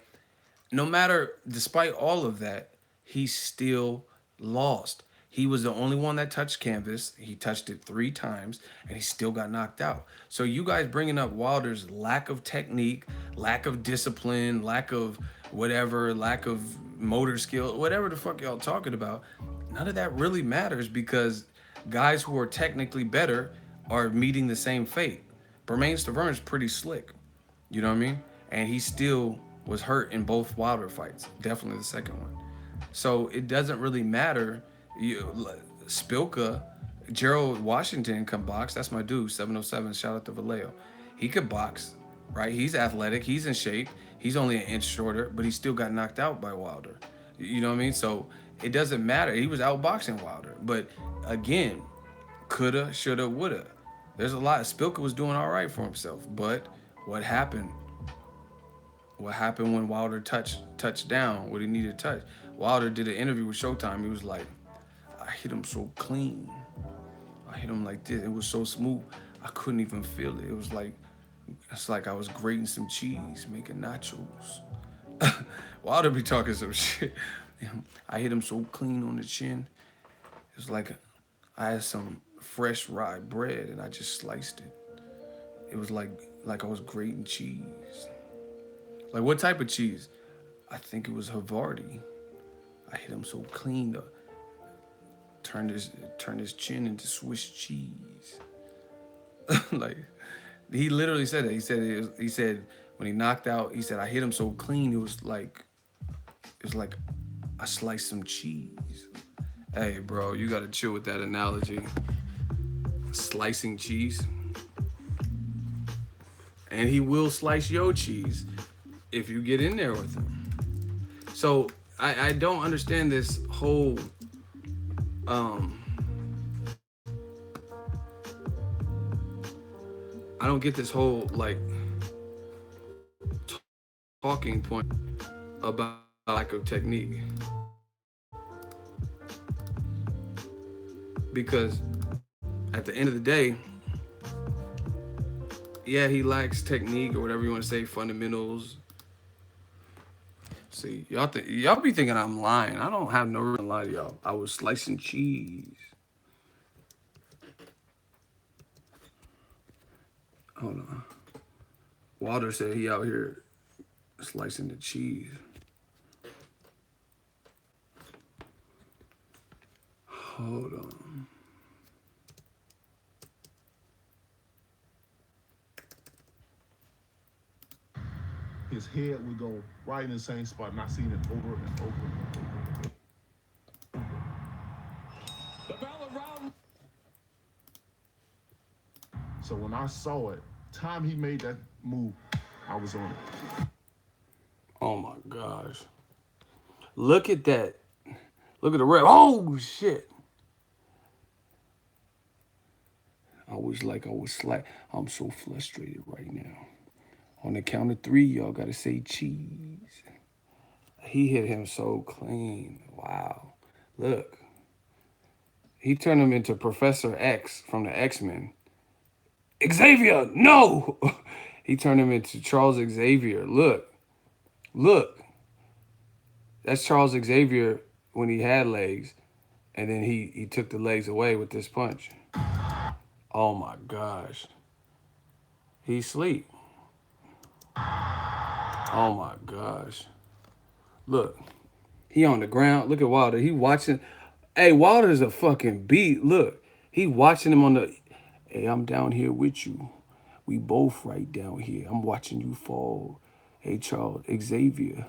No matter, despite all of that, he still lost. He was the only one that touched canvas. He touched it 3 times, and he still got knocked out. So you guys bringing up Wilder's lack of technique, lack of discipline, lack of whatever, lack of motor skill, whatever the fuck y'all talking about, none of that really matters because guys who are technically better are meeting the same fate. Bermain Stavern is pretty slick. You know what I mean? And he still was hurt in both Wilder fights. Definitely the second one. So it doesn't really matter. Spilka, Gerald Washington can box. That's my dude, 707. Shout out to Vallejo. He could box, right? He's athletic. He's in shape. He's only an inch shorter, but he still got knocked out by Wilder. You know what I mean? So it doesn't matter. He was outboxing Wilder. But again, coulda, shoulda, woulda. There's a lot. Spilka was doing all right for himself. But what happened? What happened when Wilder touched down what he needed to touch? Wilder did an interview with Showtime. He was like, I hit him so clean. I hit him like this. It was so smooth. I couldn't even feel it. It was like, it's like I was grating some cheese, making nachos. Wilder be talking some shit. I hit him so clean on the chin. It was like I had some fresh rye bread and I just sliced it. It was like I was grating cheese. Like what type of cheese? I think it was Havarti. I hit him so clean though. Turned his chin into Swiss cheese. Like he literally said that. He said when he knocked out, he said I hit him so clean it was like I sliced some cheese. Hey bro, you gotta chill with that analogy. Slicing cheese. And he will slice your cheese if you get in there with him. So I don't understand this whole I don't get this whole like talking point about lack of technique. Because at the end of the day, yeah, he lacks technique or whatever you want to say, fundamentals. See, y'all be thinking I'm lying. I don't have no reason to lie to y'all. I was slicing cheese. Hold on. Walter said he out here slicing the cheese. Hold on. His head would go right in the same spot, and I've seen it over and over and over. The bell around. So when I saw it, time he made that move, I was on it. Oh my gosh. Look at that. Look at the rep. Oh shit. I was slack. I'm so frustrated right now. On the count of 3, y'all gotta say cheese. He hit him so clean. Wow. Look. He turned him into Professor X from the X-Men. Xavier, no! He turned him into Charles Xavier. Look. Look. That's Charles Xavier when he had legs. and then he took the legs away with this punch. Oh my gosh. He sleep. Oh my gosh. Look, he on the ground. Look at Wilder. He watching. Hey, Wilder's a fucking beat. Look, he watching him on the. Hey, I'm down here with you. We both right down here. I'm watching you fall. Hey, Charles Xavier.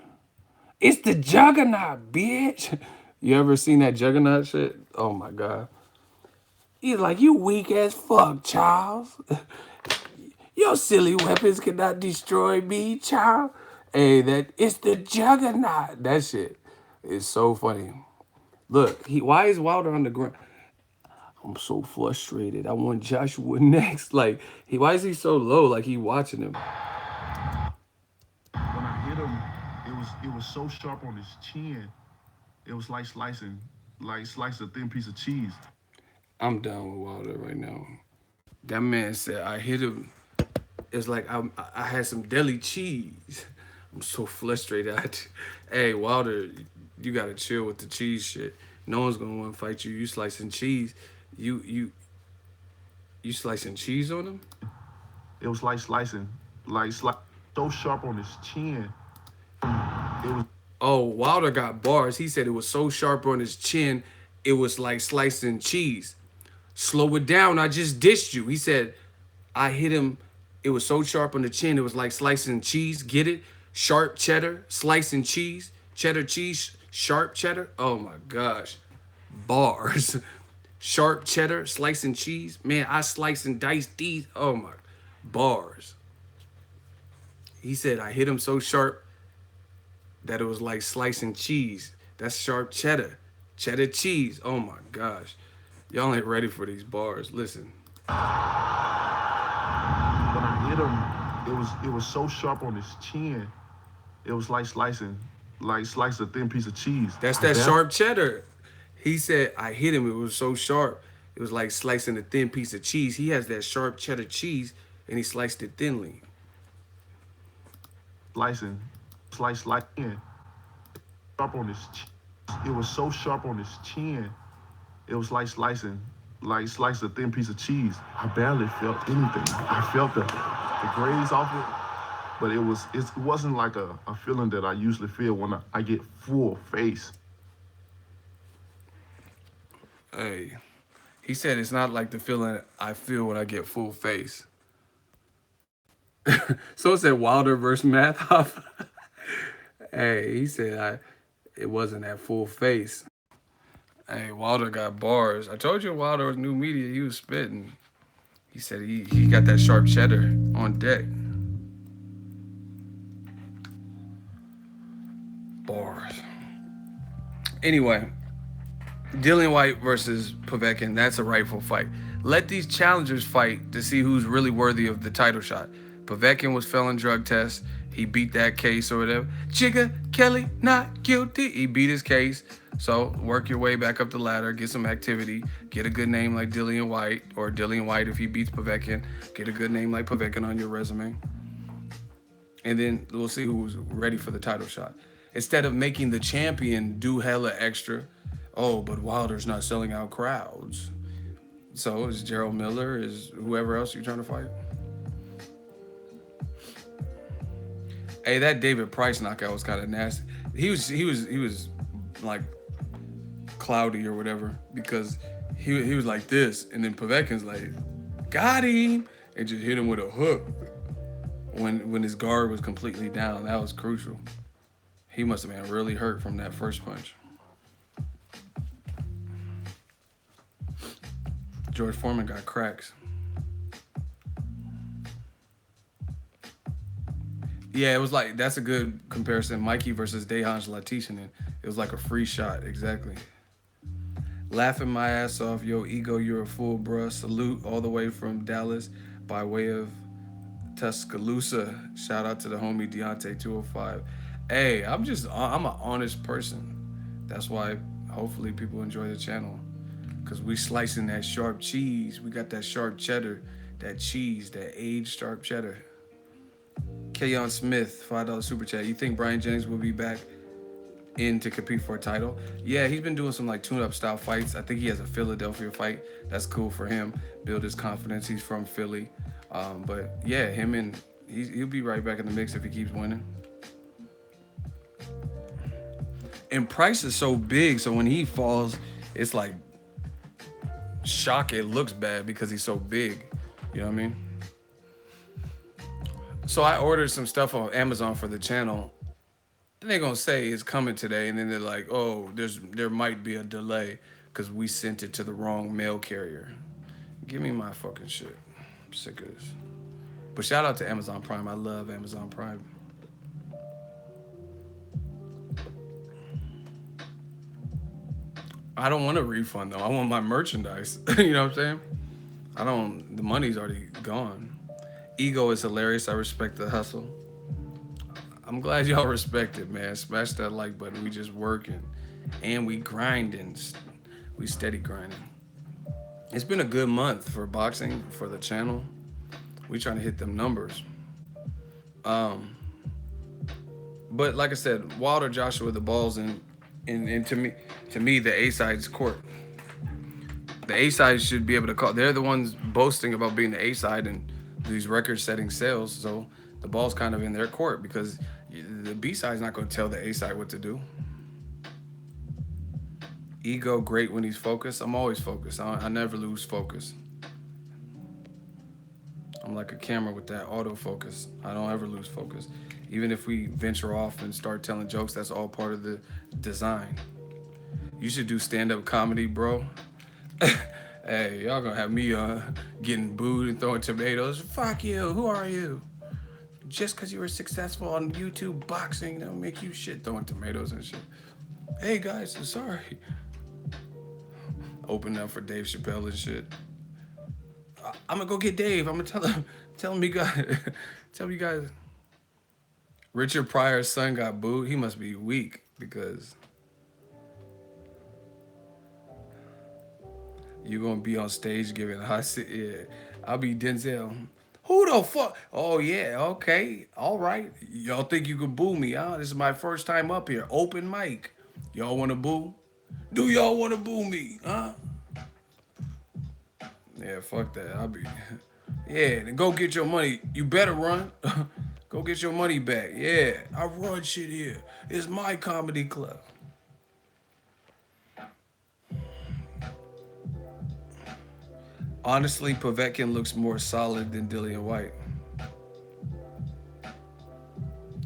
It's the Juggernaut, bitch. You ever seen that Juggernaut shit? Oh my god. He's like, you weak as fuck, Charles. Your silly weapons cannot destroy me, child. Hey, that it's the Juggernaut. That shit is so funny. Look, why is Wilder on the ground? I'm so frustrated. I want Joshua next. Like, why is he so low? Like he watching him. When I hit him, it was so sharp on his chin. It was like slicing a thin piece of cheese. I'm done with Wilder right now. That man said I hit him. It's like I had some deli cheese. I'm so frustrated. Hey Wilder, you gotta chill with the cheese shit. No one's gonna want to fight you. You slicing cheese. You slicing cheese on him? It was like so sharp on his chin. It was Oh, Wilder got bars. He said it was so sharp on his chin, it was like slicing cheese. Slow it down. I just dissed you. He said, I hit him. It was so sharp on the chin. It was like slicing cheese. Get it? Sharp cheddar, slicing cheese, cheddar cheese, sharp cheddar. Oh my gosh. Bars. Sharp cheddar, slicing cheese. Man, I slice and dice these. Oh my. Bars. He said, I hit him so sharp that it was like slicing cheese. That's sharp cheddar. Cheddar cheese. Oh my gosh. Y'all ain't ready for these bars. Listen. when I hit him, it was so sharp on his chin. It was like slice a thin piece of cheese. That's that sharp cheddar. He said, I hit him. It was so sharp. It was like slicing a thin piece of cheese. He has that sharp cheddar cheese, and he sliced it thinly. Slicing, slicing. Sharp on his chin. It was so sharp on his chin. It was like slice a thin piece of cheese. I barely felt anything. I felt the graze off it, but it wasn't like a feeling that I usually feel when I get full face. Hey, he said it's not like the feeling I feel when I get full face. So it said Wilder versus Mathoff. Hey, he said it wasn't at full face. Hey, Wilder got bars. I told you Wilder was new media. He was spitting. He said he got that sharp cheddar on deck. Bars. Anyway, Dillian White versus Povetkin, that's a rightful fight. Let these challengers fight to see who's really worthy of the title shot. Povetkin was failing drug tests. He beat that case or whatever. Jigga Kelly not guilty. He beat his case. So work your way back up the ladder. Get some activity. Get a good name like Dillian White, or Dillian White if he beats Povetkin. Get a good name like Povetkin on your resume. And then we'll see who's ready for the title shot. Instead of making the champion do hella extra, oh, but Wilder's not selling out crowds. So is Gerald Miller, is whoever else you're trying to fight? Hey, that David Price knockout was kind of nasty. He was like cloudy or whatever, because he was like this, and then Povetkin's like, got him, and just hit him with a hook when his guard was completely down. That was crucial. He must have been really hurt from that first punch. George Foreman got cracks. Yeah, it was like, that's a good comparison. Mikey versus Dejan Zlaticanin. It was like a free shot, exactly. Laughing my ass off, yo, ego, you're a fool, bruh. Salute all the way from Dallas by way of Tuscaloosa. Shout out to the homie Deontay 205. Hey, I'm an honest person. That's why hopefully people enjoy the channel. Because we slicing that sharp cheese. We got that sharp cheddar, that cheese, that aged sharp cheddar. Kayon Smith, $5 super chat. You think Brian Jennings will be back in to compete for a title. Yeah, he's been doing some like tune-up style fights. I think he has a Philadelphia fight. That's cool for him. Build his confidence. He's from Philly. But yeah, him and he'll be right back in the mix if he keeps winning. And Price is so big, so when he falls, it's like shock. It looks bad because he's so big. You know what I mean? So I ordered some stuff on Amazon for the channel. And they're gonna say it's coming today, and then they're like, "Oh, there might be a delay because we sent it to the wrong mail carrier." Give me my fucking shit. I'm sick of this. But shout out to Amazon Prime. I love Amazon Prime. I don't want a refund though. I want my merchandise. You know what I'm saying? The money's already gone. Ego is hilarious. I respect the hustle. I'm glad y'all respect it, man. Smash that like button. We just working. And we grinding. We steady grinding. It's been a good month for boxing, for the channel. We trying to hit them numbers. But like I said, Wilder, Joshua, the ball's in to me, the A-side's court. The A-side should be able to call. They're the ones boasting about being the A-side and these record-setting sales. So the ball's kind of in their court because the B-side's not going to tell the A-side what to do. Ego, great when he's focused. I'm always focused. I never lose focus. I'm like a camera with that autofocus. I don't ever lose focus. Even if we venture off and start telling jokes, that's all part of the design. You should do stand-up comedy, bro. Hey, y'all gonna have me getting booed and throwing tomatoes. Fuck you. Who are you? Just because you were successful on YouTube boxing, don't make you shit throwing tomatoes and shit. Hey, guys, I'm sorry. Open up for Dave Chappelle and shit. I'm gonna go get Dave. I'm gonna tell him you guys. Richard Pryor's son got booed. He must be weak because you gonna be on stage giving a hot sit. Yeah, I'll be Denzel. Who the fuck? Oh yeah, okay, all right. Y'all think you can boo me? Huh? This is my first time up here. Open mic. Y'all wanna boo? Do y'all wanna boo me? Huh? Yeah, fuck that. I'll be. Yeah, then go get your money. You better run. Go get your money back. Yeah, I run shit here. It's my comedy club. Honestly, Povetkin looks more solid than Dillian White.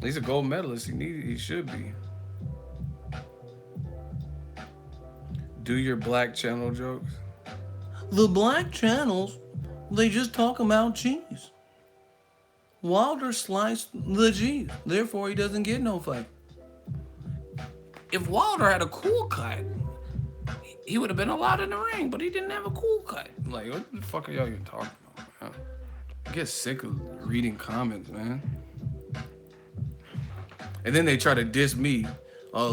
He's a gold medalist. He should be. Do your black channel jokes. The black channels, they just talk about cheese. Wilder sliced the cheese, therefore he doesn't get no fight. If Wilder had a cool cut, he would have been allowed in the ring, but he didn't have a cool cut. Like, what the fuck are y'all even talking about, man? I get sick of reading comments, man. And then they try to diss me. Oh,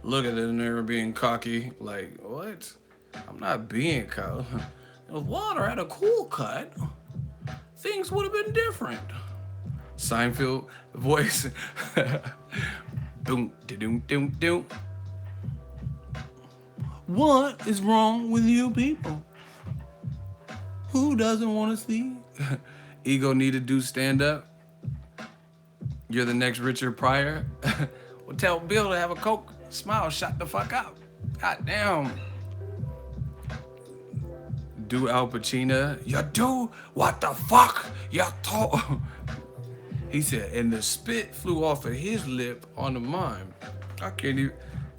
look at it there being cocky. Like, what? I'm not being cocky. If Wilder had a cool cut, things would have been different. Seinfeld voice. Doom, doom, doom, doom. What is wrong with you people? Who doesn't want to see? Ego need to do stand up. You're the next Richard Pryor. Well, tell Bill to have a Coke. Smile, shut the fuck up. God damn. Do Al Pacino. You do? What the fuck? You talk. He said, and the spit flew off of his lip onto mine. I can't even.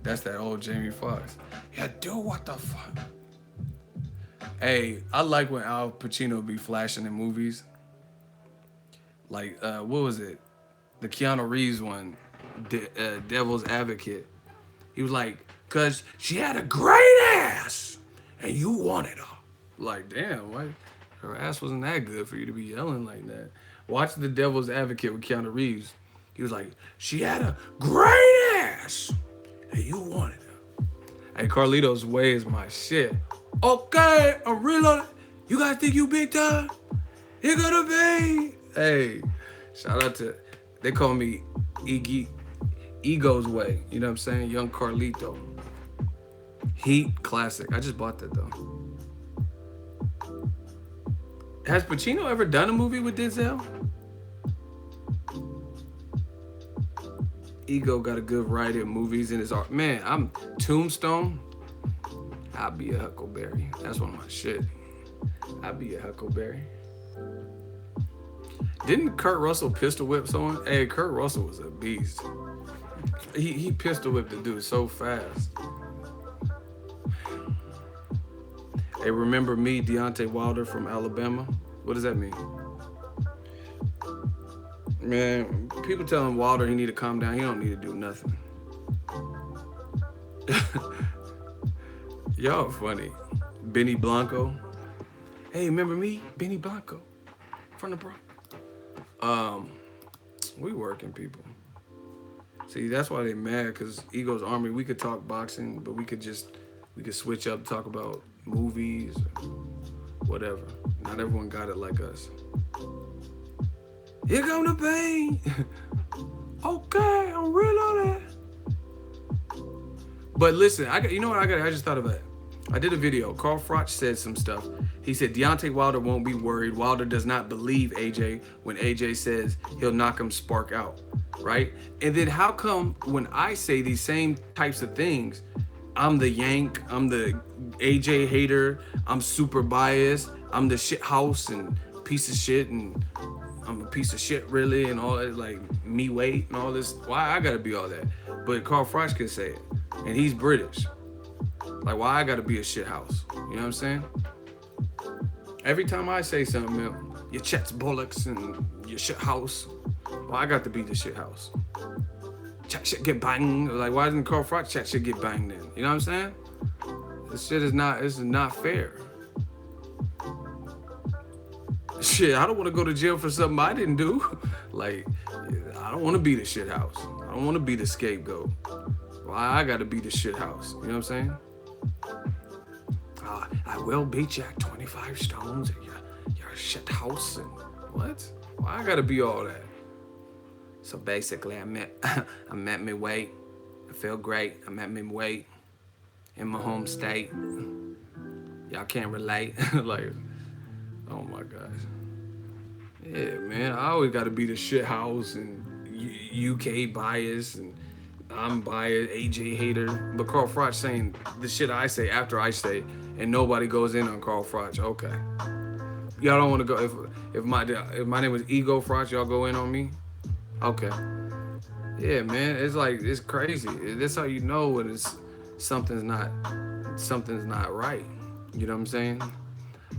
That's that old Jamie Foxx. Yeah, dude, what the fuck? Hey, I like when Al Pacino be flashing in movies. Like, what was it? The Keanu Reeves one, Devil's Advocate. He was like, cause she had a great ass, and you wanted her. Like, damn, why? Her ass wasn't that good for you to be yelling like that. Watch The Devil's Advocate with Keanu Reeves. He was like, she had a great ass, and you wanted her. Hey, Carlito's Way is my shit. Okay, I'm real. You guys think you big time? You're gonna be. Hey, shout out to, they call me Iggy Ego's Way. You know what I'm saying? Young Carlito. Heat classic. I just bought that though. Has Pacino ever done a movie with Denzel? Ego got a good variety of movies in his art. Man, I'm Tombstone. I'll be a Huckleberry. That's one of my shit. I'll be a Huckleberry. Didn't Kurt Russell pistol whip someone? Hey, Kurt Russell was a beast. He pistol whipped the dude so fast. Hey, remember me, Deontay Wilder from Alabama? What does that mean? Man, people telling Wilder he need to calm down. He don't need to do nothing. Y'all funny. Benny Blanco. Hey, remember me? Benny Blanco from the Bronx. We working people. See, that's why they mad, because Ego's Army, we could talk boxing, but we could switch up, talk about movies, whatever. Not everyone got it like us. Here come the pain. Okay, I'm real on that. But listen, you know what I just thought of it. I did a video. Carl Froch said some stuff. He said Deontay Wilder won't be worried. Wilder does not believe AJ when AJ says he'll knock him spark out, right? And then how come when I say these same types of things, I'm the Yank, I'm the AJ hater, I'm super biased, I'm the shit house and piece of shit, and I'm a piece of shit really, and all that, like me wait and all this. Why I gotta be all that? But Carl Froch can say it, and he's British. Like, why I gotta be a shit house? You know what I'm saying? Every time I say something, your chat's bollocks and your shit house, why I got to be the shit house? Chat shit get banged. Like, why doesn't Carl Froch chat shit get banged then? You know what I'm saying? This is not fair. Shit, I don't want to go to jail for something I didn't do. Like, I don't want to be the shit house. I don't want to be the scapegoat. Why I got to be the shit house? You know what I'm saying? I will beat you at 25 stones and your shit house and what? Why I gotta be all that? So basically, I'm at my weight. I feel great. I'm at my weight in my home state. Y'all can't relate. Like, oh my gosh. Yeah, man. I always gotta be the shit house and UK bias and I'm biased, AJ hater. But Carl Froch saying the shit I say after I say, and nobody goes in on Carl Froch. Okay. Y'all don't want to go, if my name was Ego Froch, y'all go in on me? Okay. Yeah, man, it's like, it's crazy. That's how you know when something's not right. You know what I'm saying?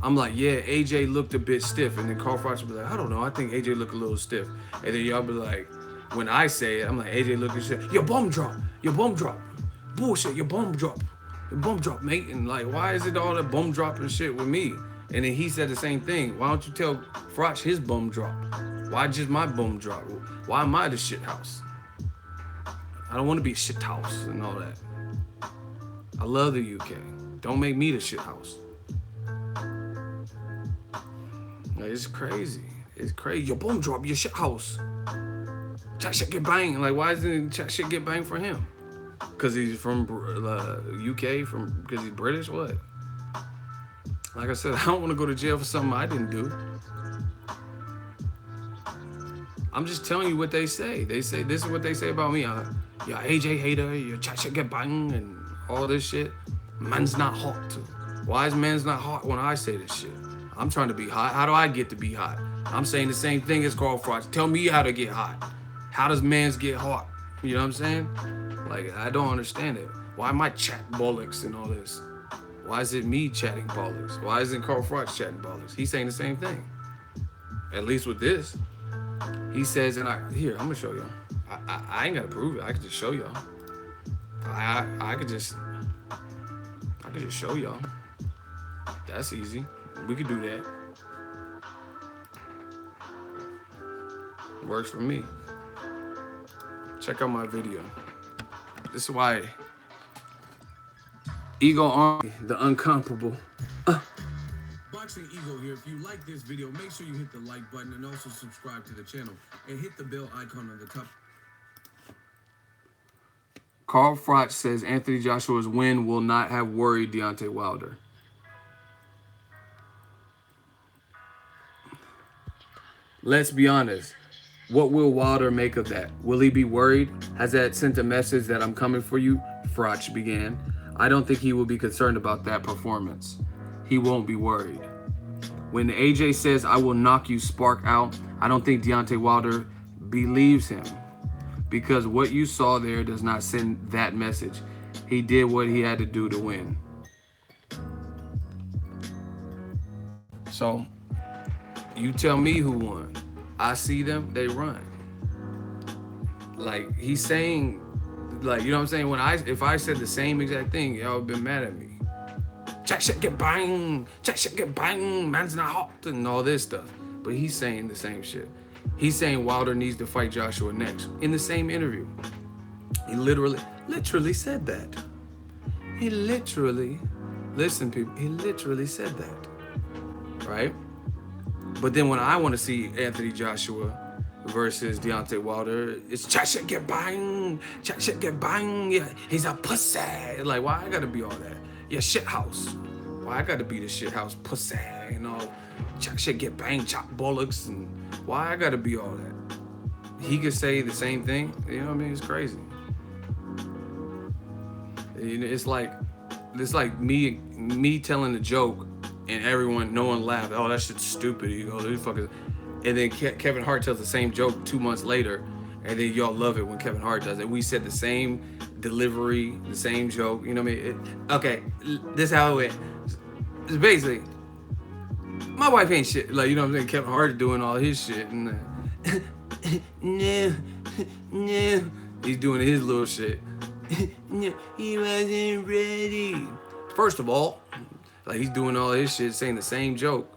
I'm like, yeah, AJ looked a bit stiff. And then Carl Froch will be like, I don't know, I think AJ looked a little stiff. And then y'all be like, when I say it, I'm like, AJ look at shit. Your bum drop. Bullshit, your bum drop. Your bum drop, mate. And like, why is it all that bum dropping shit with me? And then he said the same thing. Why don't you tell Froch his bum drop? Why just my bum drop? Why am I the shit house? I don't want to be a shit house and all that. I love the UK. Don't make me the shit house. Like, it's crazy. It's crazy. Your bum drop, your shit house. Chat shit get banged. Like, why doesn't chat shit get banged for him? Because he's from UK, because he's British? What? Like I said, I don't want to go to jail for something I didn't do. I'm just telling you what they say. They say, this is what they say about me. You're AJ hater, your chat shit get banged, and all this shit. Man's not hot. Why is man's not hot when I say this shit? I'm trying to be hot. How do I get to be hot? I'm saying the same thing as Carl Froch. Tell me how to get hot. How does man's get hot? You know what I'm saying? Like, I don't understand it. Why am I chat bollocks and all this? Why is it me chatting bollocks? Why isn't Carl Froch chatting bollocks? He's saying the same thing. At least with this. He says, and here, I'm gonna show y'all. I ain't gotta prove it. I can just show y'all. I could just show y'all. That's easy. We could do that. Works for me. Check out my video. This is why Ego Army, the uncomparable. Boxing Ego here. If you like this video, make sure you hit the like button and also subscribe to the channel and hit the bell icon on the top. Carl Frotch says Anthony Joshua's win will not have worried Deontay Wilder. Let's be honest. What will Wilder make of that? Will he be worried? Has that sent a message that I'm coming for you? Frotch began. I don't think he will be concerned about that performance. He won't be worried. When AJ says, I will knock you spark out, I don't think Deontay Wilder believes him. Because what you saw there does not send that message. He did what he had to do to win. So, you tell me who won. I see them, they run. Like, he's saying, like, you know what I'm saying? If I said the same exact thing, y'all would have been mad at me. Check shit get bang, check shit get bang, man's not hot, and all this stuff. But he's saying the same shit. He's saying Wilder needs to fight Joshua next in the same interview. He literally said that. He literally, listen people, he literally said that, right? But then when I want to see Anthony Joshua versus Deontay Wilder, it's chat shit get bang, yeah, he's a pussy. Like, why I gotta be all that? Yeah, shit house. Why I gotta be the shit house pussy, you know? Chat shit get bang, chop bollocks, and why I gotta be all that? He could say the same thing, you know what I mean? It's crazy. It's like me telling a joke and no one laughed. Oh, that shit's stupid. You go, these fuckers. And then Kevin Hart tells the same joke 2 months later, and then y'all love it when Kevin Hart does it. We said the same delivery, the same joke. You know what I mean? Okay, this is how it went. It's basically, my wife ain't shit. Like, you know what I'm saying? Kevin Hart doing all his shit, and no, he's doing his little shit. No, he wasn't ready. First of all, like, he's doing all his shit, saying the same joke,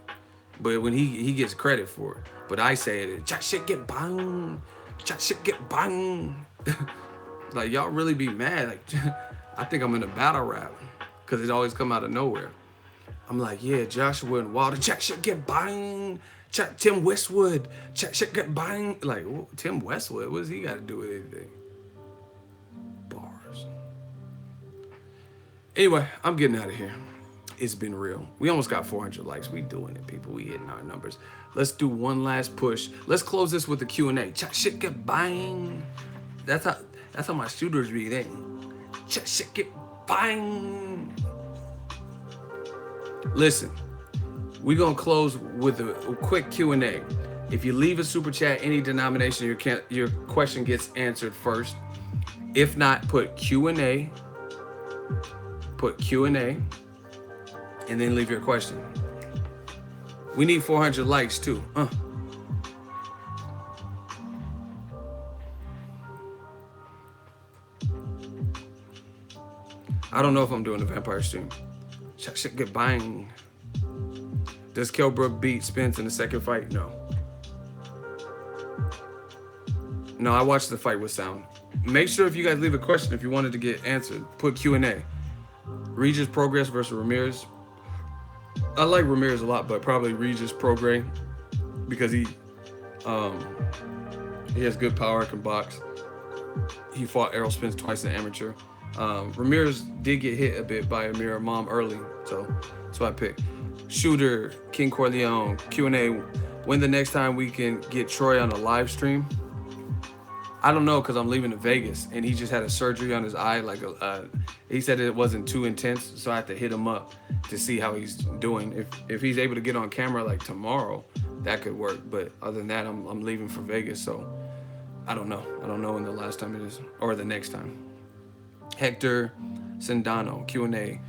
but when he gets credit for it. But I say it, chat shit get bang, chat shit get bang. Like, y'all really be mad. Like, I think I'm in a battle rap, because it always come out of nowhere. I'm like, yeah, Joshua and Wilder, chat shit get bang. Chat Tim Westwood, chat shit get bang. Like, Tim Westwood, what does he got to do with anything? Bars. Anyway, I'm getting out of here. It's been real. We almost got 400 likes. We doing it, people. We hitting our numbers. Let's do one last push. Let's close this with the Q&A. Chat shit get bang. That's how my shooters be there. Chat shit get bang. Listen, we're gonna close with a quick Q&A. If you leave a super chat, any denomination, your question gets answered first. If not, put Q&A. Put Q&A. And then leave your question. We need 400 likes too. I don't know if I'm doing the vampire stream. Shit get bang. Does Kell Brook beat Spence in the second fight? No. No, I watched the fight with sound. Make sure if you guys leave a question, if you wanted to get answered, put Q&A. Regis Progress versus Ramirez. I like Ramirez a lot, but probably Regis Prograis because he has good power, can box. He fought Errol Spence twice in amateur. Ramirez did get hit a bit by Amir Imam early, so that's why I picked. Shooter, King Corleone, Q&A. When the next time we can get Troy on a live stream? I don't know, because I'm leaving to Vegas, and he just had a surgery on his eye. He said it wasn't too intense, so I had to hit him up to see how he's doing. If he's able to get on camera like tomorrow, that could work. But other than that, I'm leaving for Vegas, so I don't know. I don't know when the last time it is, or the next time. Hector Sendano, Q&A.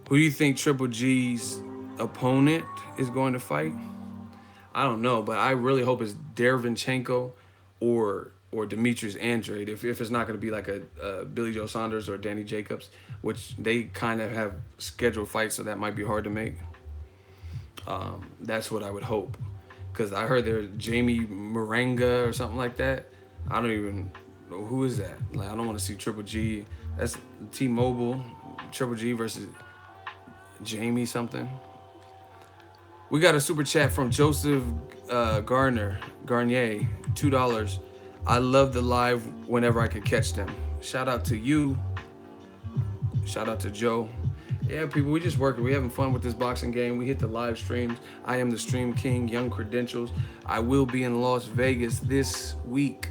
Who do you think Triple G's opponent is going to fight? I don't know, but I really hope it's Derevyanchenko or Demetrius Andrade. If it's not going to be like a Billy Joe Saunders or Danny Jacobs, which they kind of have scheduled fights, so that might be hard to make. That's what I would hope. Because I heard there's Jamie Morenga or something like that. I don't even know who is that. Like, I don't want to see Triple G. That's T-Mobile, Triple G versus Jamie something. We got a super chat from Joseph Garnier, $2. I love the live whenever I could catch them. Shout out to you. Shout out to Joe. Yeah, people, we just working. We having fun with this boxing game. We hit the live streams. I am the Stream King, Young Credentials. I will be in Las Vegas this week.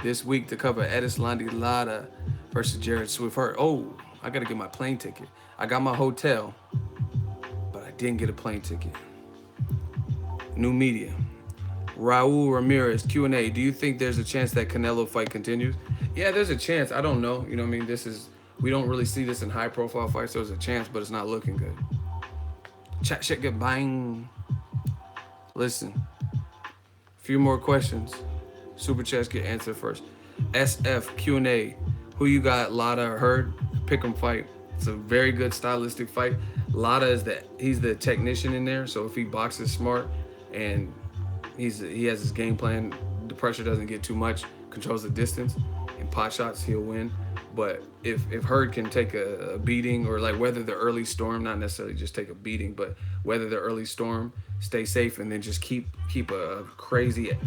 This week to cover Edislandi Lara versus Jared Swift. Oh, I gotta get my plane ticket. I got my hotel, but I didn't get a plane ticket. New media. Raul Ramirez, Q&A. Do you think there's a chance that Canelo fight continues? Yeah, there's a chance. I don't know. You know what I mean? We don't really see this in high profile fights, so there's a chance, but it's not looking good. Chat shit get bang. Listen. A few more questions. Super chats get answered first. SF Q&A. Who you got, Lada or Hearn? Pick 'em fight. It's a very good stylistic fight. Lada he's the technician in there, so if he boxes smart and he has his game plan, the pressure doesn't get too much, controls the distance, and pot shots, he'll win. But if Hearn can take a beating, or like weather the early storm, not necessarily just take a beating, but weather the early storm, stay safe, and then just keep a crazy,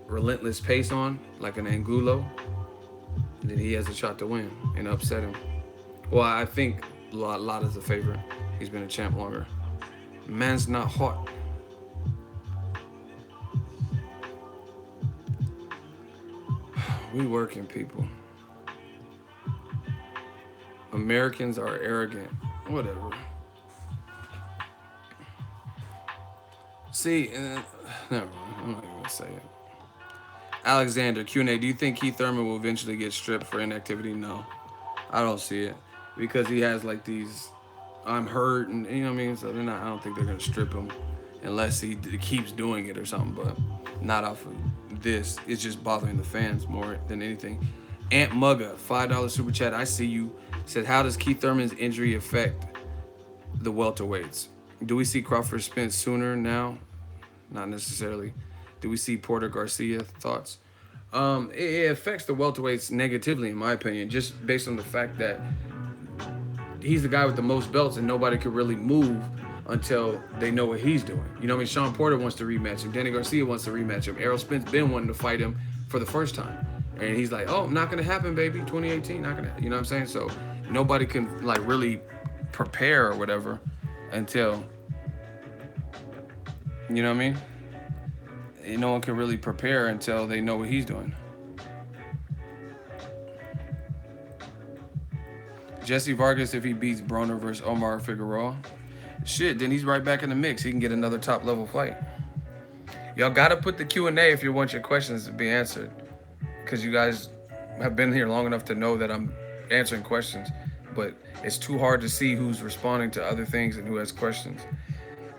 relentless pace on, like an Angulo, then he has a shot to win and upset him. Well, I think Lada's a favorite. He's been a champ longer. Man's not hot. We working, people. Americans are arrogant. Whatever. See, never mind. I'm not even gonna say it. Alexander, Q&A, do you think Keith Thurman will eventually get stripped for inactivity? No. I don't see it. Because he has like these, I'm hurt, and you know what I mean? So I don't think they're gonna strip him unless he keeps doing it or something, but not off of this. It's just bothering the fans more than anything. Ant Mugga, $5 super chat. I see you. Said, how does Keith Thurman's injury affect the welterweights? Do we see Crawford Spence sooner now? Not necessarily. Do we see Porter Garcia? Thoughts? It affects the welterweights negatively, in my opinion, just based on the fact that he's the guy with the most belts and nobody could really move until they know what he's doing. You know what I mean? Sean Porter wants to rematch him. Danny Garcia wants to rematch him. Errol Spence been wanting to fight him for the first time. And he's like, oh, not going to happen, baby. 2018, not going to, you know what I'm saying? So nobody can like really prepare or whatever until, you know what I mean? No one can really prepare until they know what he's doing. Jesse Vargas, if he beats Broner versus Omar Figueroa, shit, then he's right back in the mix. He can get another top level fight. Y'all gotta put the Q&A if you want your questions to be answered, because you guys have been here long enough to know that I'm answering questions, but it's too hard to see who's responding to other things and who has questions.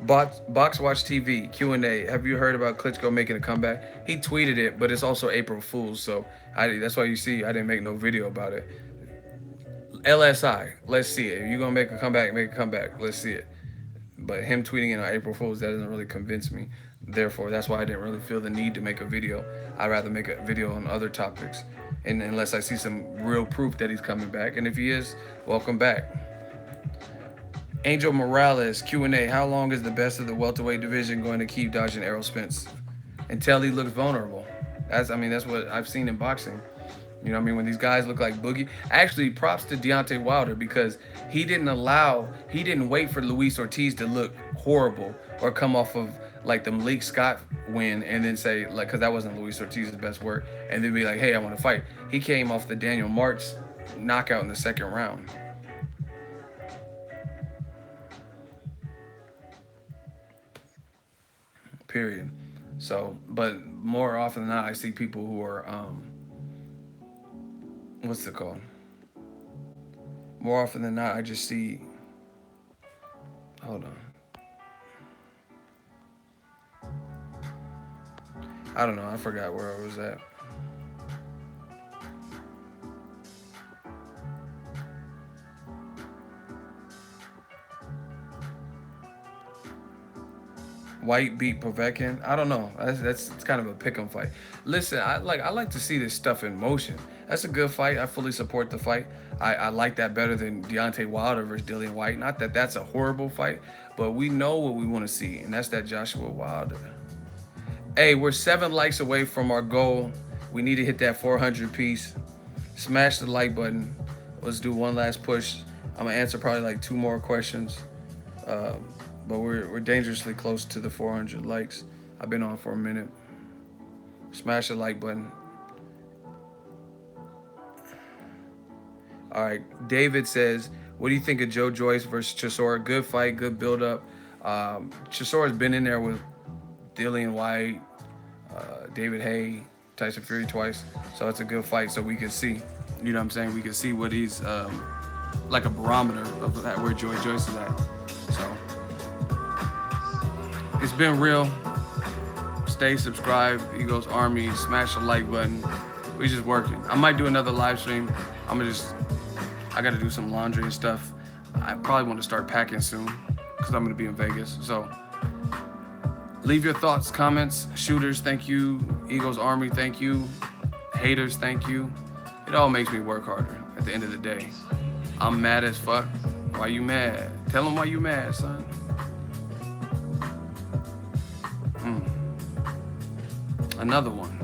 Box Watch TV, Q&A. Have you heard about Klitschko making a comeback? He tweeted it, but it's also April Fool's, so that's why you see I didn't make no video about it. LSI, let's see it. If you're going to make a comeback, make a comeback. Let's see it. But him tweeting it on April Fool's, that doesn't really convince me. Therefore, that's why I didn't really feel the need to make a video. I'd rather make a video on other topics, and unless I see some real proof that he's coming back. And if he is, welcome back. Angel Morales, Q&A. How long is the best of the welterweight division going to keep dodging Errol Spence until he looks vulnerable? That's what I've seen in boxing. You know what I mean? When these guys look like Boogie. Actually, props to Deontay Wilder, because he didn't wait for Luis Ortiz to look horrible or come off of like the Malik Scott win and then say, like, because that wasn't Luis Ortiz's best work, and then be like, hey, I want to fight. He came off the Daniel March knockout in the second round. Period. So, but more often than not, I see people who are, what's it called? More often than not, I just see, hold on. I don't know, I forgot where I was at. White beat Povetkin. I don't know. It's kind of a pick'em fight. Listen, I like to see this stuff in motion. That's a good fight. I fully support the fight. I like that better than Deontay Wilder versus Dillian White. Not that that's a horrible fight, but we know what we want to see, and that's that Joshua Wilder. Hey, we're 7 likes away from our goal. We need to hit that 400 piece. Smash the like button. Let's do one last push. I'm gonna answer probably like 2 more questions. But we're dangerously close to the 400 likes. I've been on for a minute. Smash the like button. All right. David says, what do you think of Joe Joyce versus Chisora? Good fight, good build up. Chisora's been in there with Dillian White, David Hay, Tyson Fury twice. So it's a good fight so we can see. You know what I'm saying? We can see what he's like a barometer of that, where Joe Joyce is at. So it's been real. Stay subscribed. Eagles Army. Smash the like button. We just working. I might do another live stream. I gotta do some laundry and stuff. I probably want to start packing soon because I'm gonna be in Vegas. So leave your thoughts, comments. Shooters, thank you. Eagles Army, thank you. Haters, thank you. It all makes me work harder at the end of the day. I'm mad as fuck. Why you mad? Tell them why you mad, son. Another one.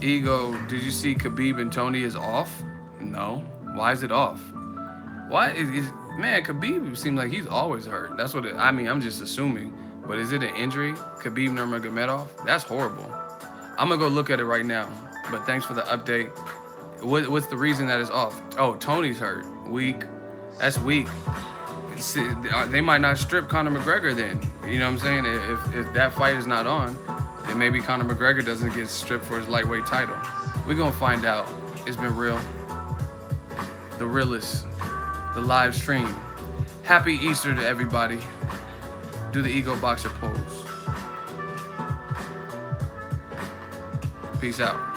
Ego, did you see Khabib and Tony is off? No. Why is it off? Why is man, Khabib seems like he's always hurt. That's what I'm just assuming. But is it an injury? Khabib Nurmagomedov? That's horrible. I'm gonna go look at it right now. But thanks for the update. What's the reason that it's off? Oh, Tony's hurt. Weak. That's weak. They might not strip Conor McGregor then. You know what I'm saying? If that fight is not on, then maybe Conor McGregor doesn't get stripped for his lightweight title. We're gonna find out. It's been real. The realest. The live stream. Happy Easter to everybody. Do the Ego Boxer pose. Peace out.